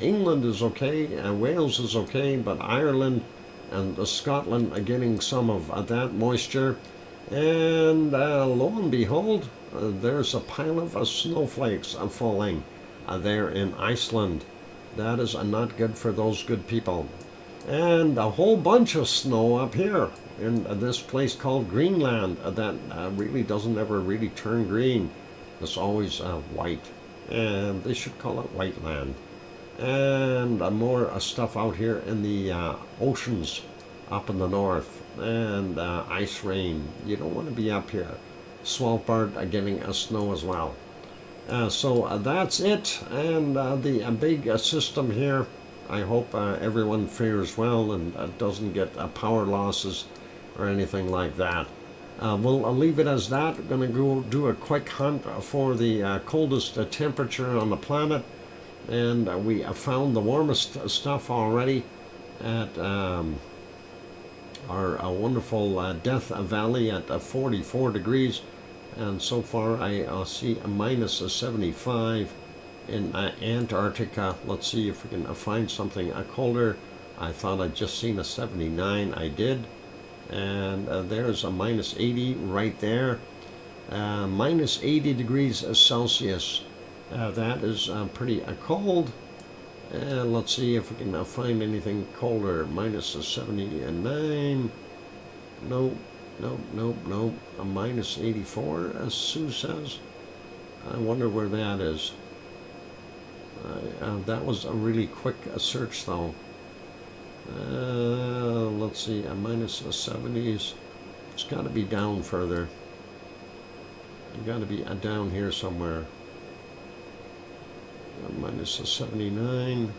England is okay, Wales is okay, but Ireland and Scotland are getting some of that moisture. And lo and behold, there's a pile of snowflakes falling there in Iceland. That is not good for those good people. And a whole bunch of snow up here in this place called Greenland that really doesn't ever really turn green. It's always white. And they should call it white land. And more stuff out here in the oceans up in the north. And ice rain. You don't want to be up here. Svalbard getting snow as well. So that's it. And the big system here. I hope everyone fares well and doesn't get power losses or anything like that. We'll leave it as that. We're going to go do a quick hunt for the coldest temperature on the planet. And we found the warmest stuff already at our wonderful Death Valley at 44 degrees. And so far I see a minus 75 in Antarctica. Let's see if we can find something colder. I thought I'd just seen a 79. I did. And there's a minus 80 right there. Minus 80 degrees Celsius. That is pretty cold. And let's see if we can find anything colder. Minus 79. Nope, nope, nope, nope. A minus 84, as Sue says. I wonder where that is. That was a really quick search, though. Let's see, a minus 70s. It's got to be down further. It's got to be down here somewhere. Minus 79.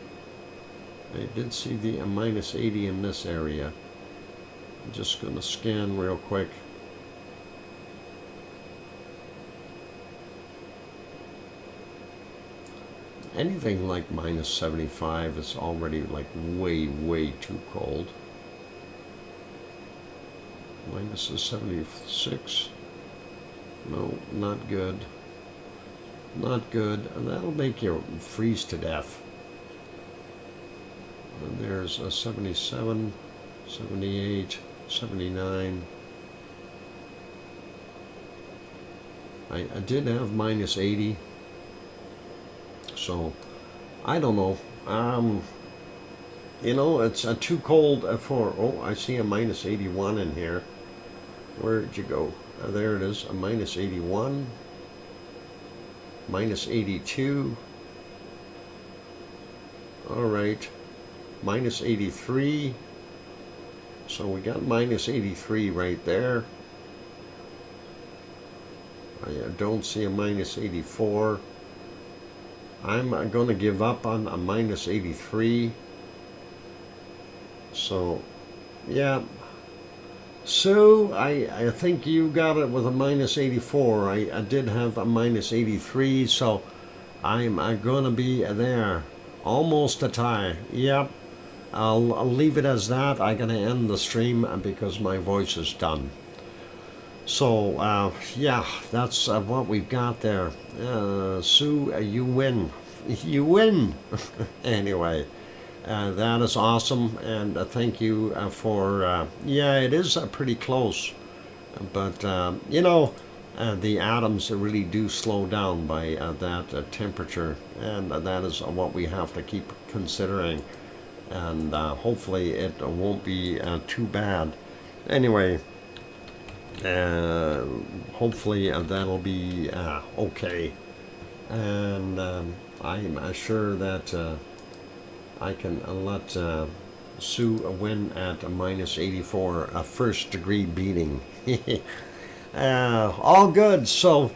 I did see the minus 80 in this area. I'm just going to scan real quick. Anything like minus 75 is already like way, way too cold. Minus 76. No, not good. Not good. And that'll make you freeze to death. And there's a 77, 78, 79. I did have minus 80. So, I don't know. You know, it's too cold for... Oh, I see a minus 81 in here. Where'd you go? There it is, a minus 81. Minus 82. Alright. Minus 83. So we got minus 83 right there. I don't see a minus 84. I'm going to give up on a minus 83. So, yeah. So, I think you got it with a minus 84. I did have a minus 83, so I'm going to be there. Almost a tie. Yep. I'll leave it as that. I'm going to end the stream because my voice is done. So, yeah, that's what we've got there. Sue, you win. You win. Anyway, that is awesome, and thank you for, yeah, it is pretty close. But, you know, the atoms really do slow down by that temperature, and that is what we have to keep considering. And hopefully it won't be too bad. Anyway, hopefully that'll be okay. And I'm sure that I can let Sue win at a minus 84, a first degree beating. All good. So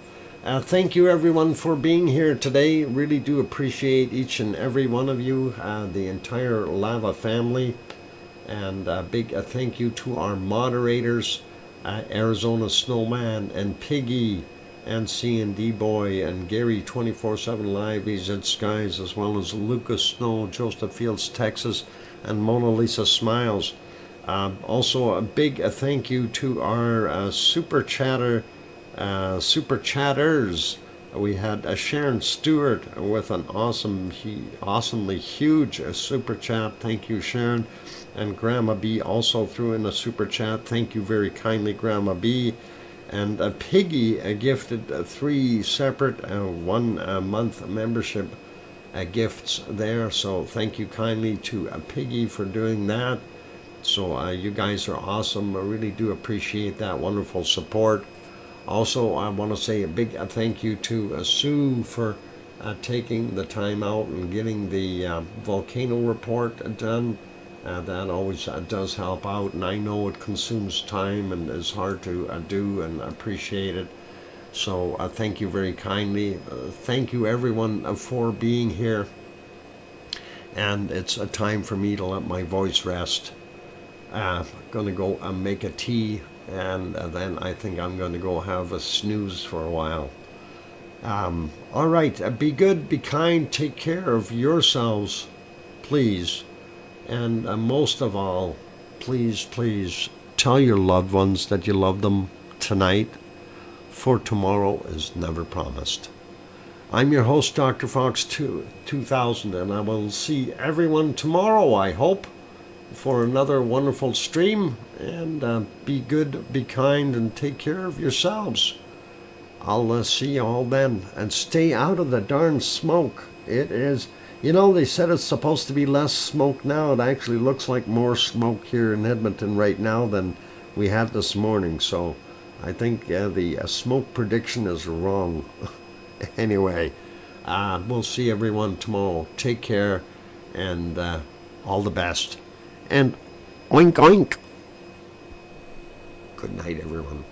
thank you everyone for being here today. Really do appreciate each and every one of you, the entire Lava family. And a big thank you to our moderators, Arizona Snowman and Piggy and C&D Boy and Gary 24/7 Live, EZ Skies, as well as Lucas Snow, Joseph Fields, Texas, and Mona Lisa Smiles. Also a big thank you to our super chatters. We had Sharon Stewart with an awesomely huge super chat. Thank you, Sharon. And Grandma B also threw in a super chat. Thank you very kindly, Grandma B. And Piggy gifted 3 separate 1-month membership gifts there. So thank you kindly to Piggy for doing that. So you guys are awesome. I really do appreciate that wonderful support. Also, I want to say a big thank you to Sue for taking the time out and getting the volcano report done. That always does help out, and I know it consumes time and is hard to do, and appreciate it. So thank you very kindly. Thank you everyone for being here. And it's a time for me to let my voice rest. I'm going to go make a tea, and then I think I'm going to go have a snooze for a while. All right, be good, be kind, take care of yourselves, please. And most of all, please, please tell your loved ones that you love them tonight, for tomorrow is never promised. I'm your host, Dr. Fox 2000, and I will see everyone tomorrow, I hope, for another wonderful stream. And be good, be kind, and take care of yourselves. I'll see you all then, and stay out of the darn smoke. It is, they said it's supposed to be less smoke now. It actually looks like more smoke here in Edmonton right now than we had this morning. So I think the smoke prediction is wrong. Anyway, we'll see everyone tomorrow. Take care, and all the best. And oink oink. Good night, everyone.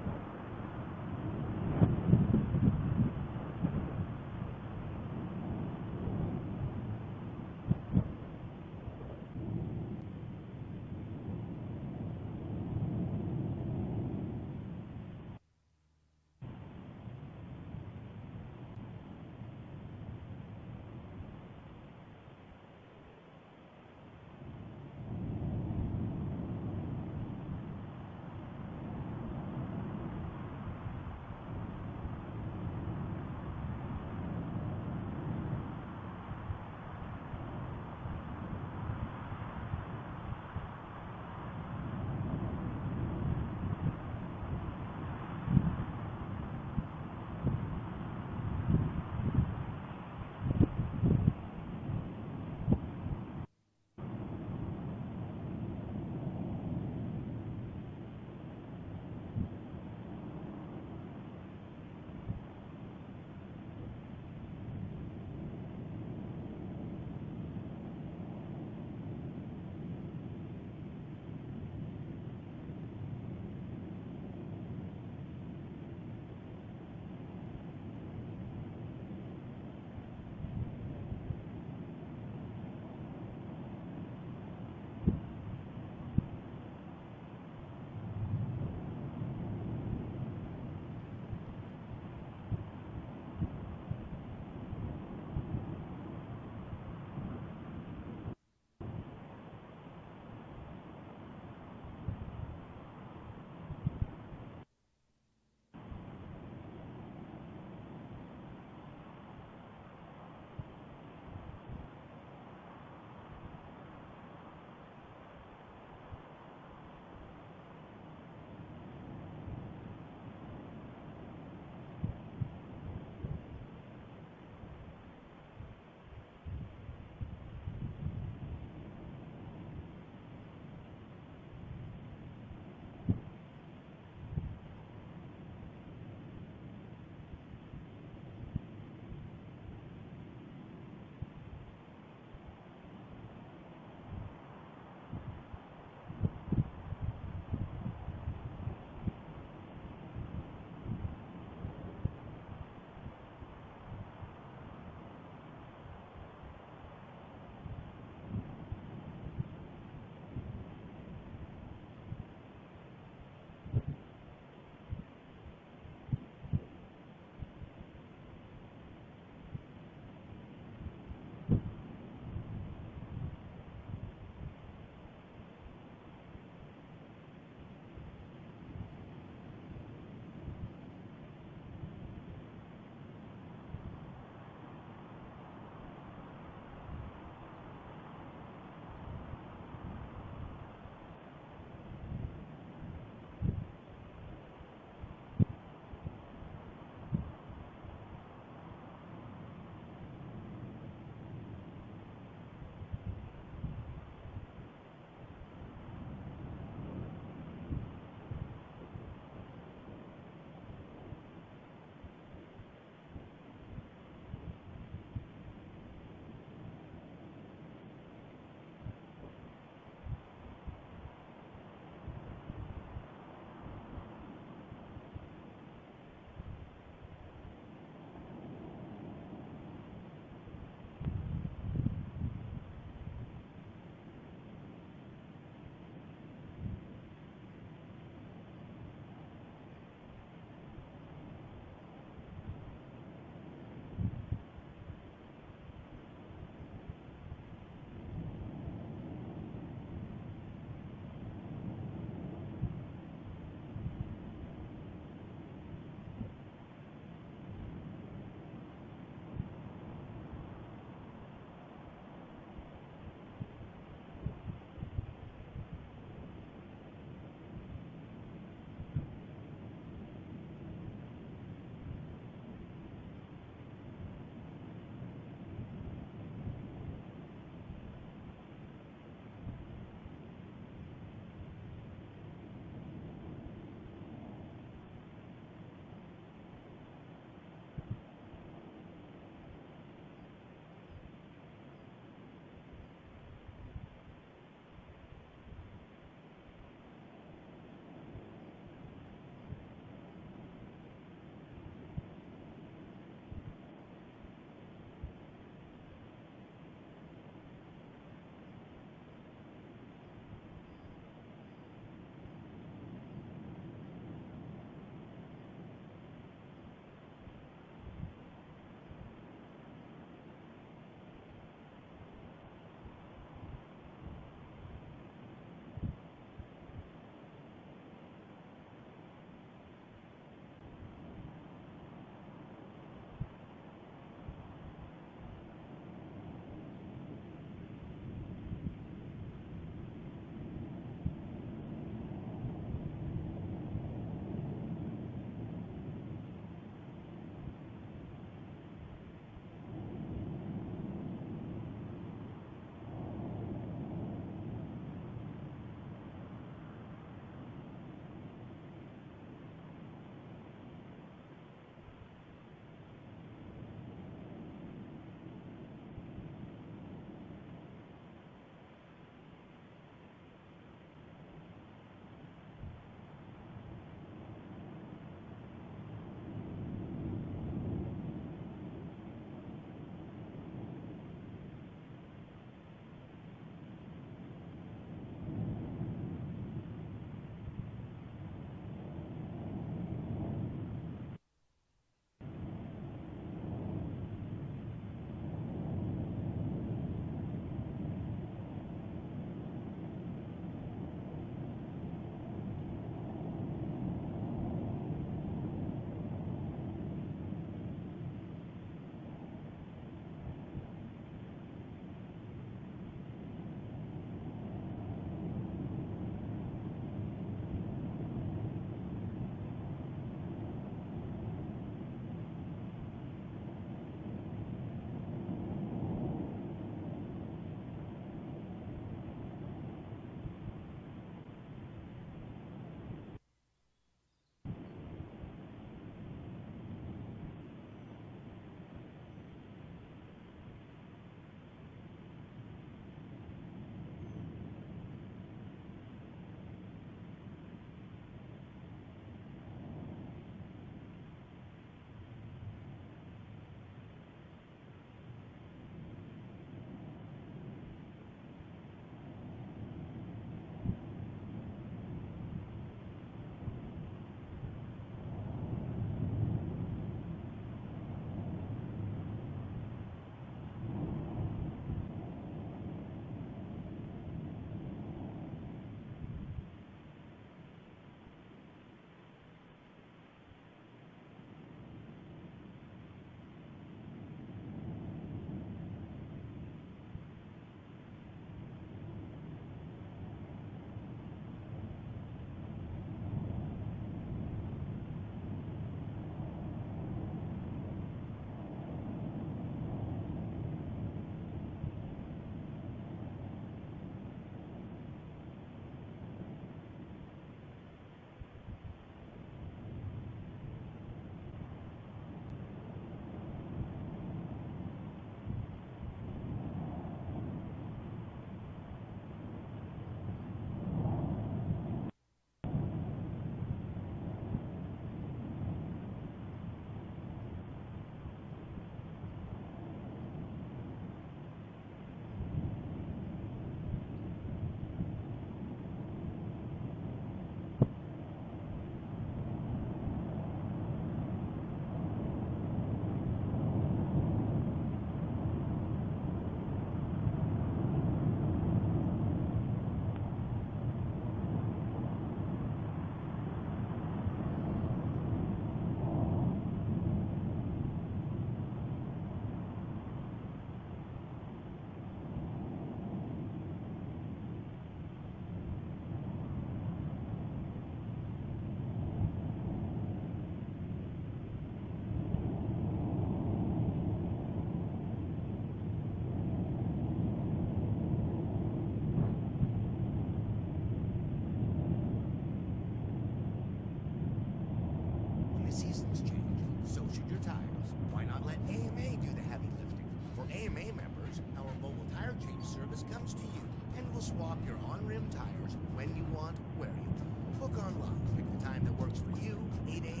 the seasons change, so should your tires. Why not let AMA do the heavy lifting? For AMA members, our mobile tire change service comes to you and will swap your on-rim tires when you want, where you want. Book online, pick the time that works for you, 8 a.m.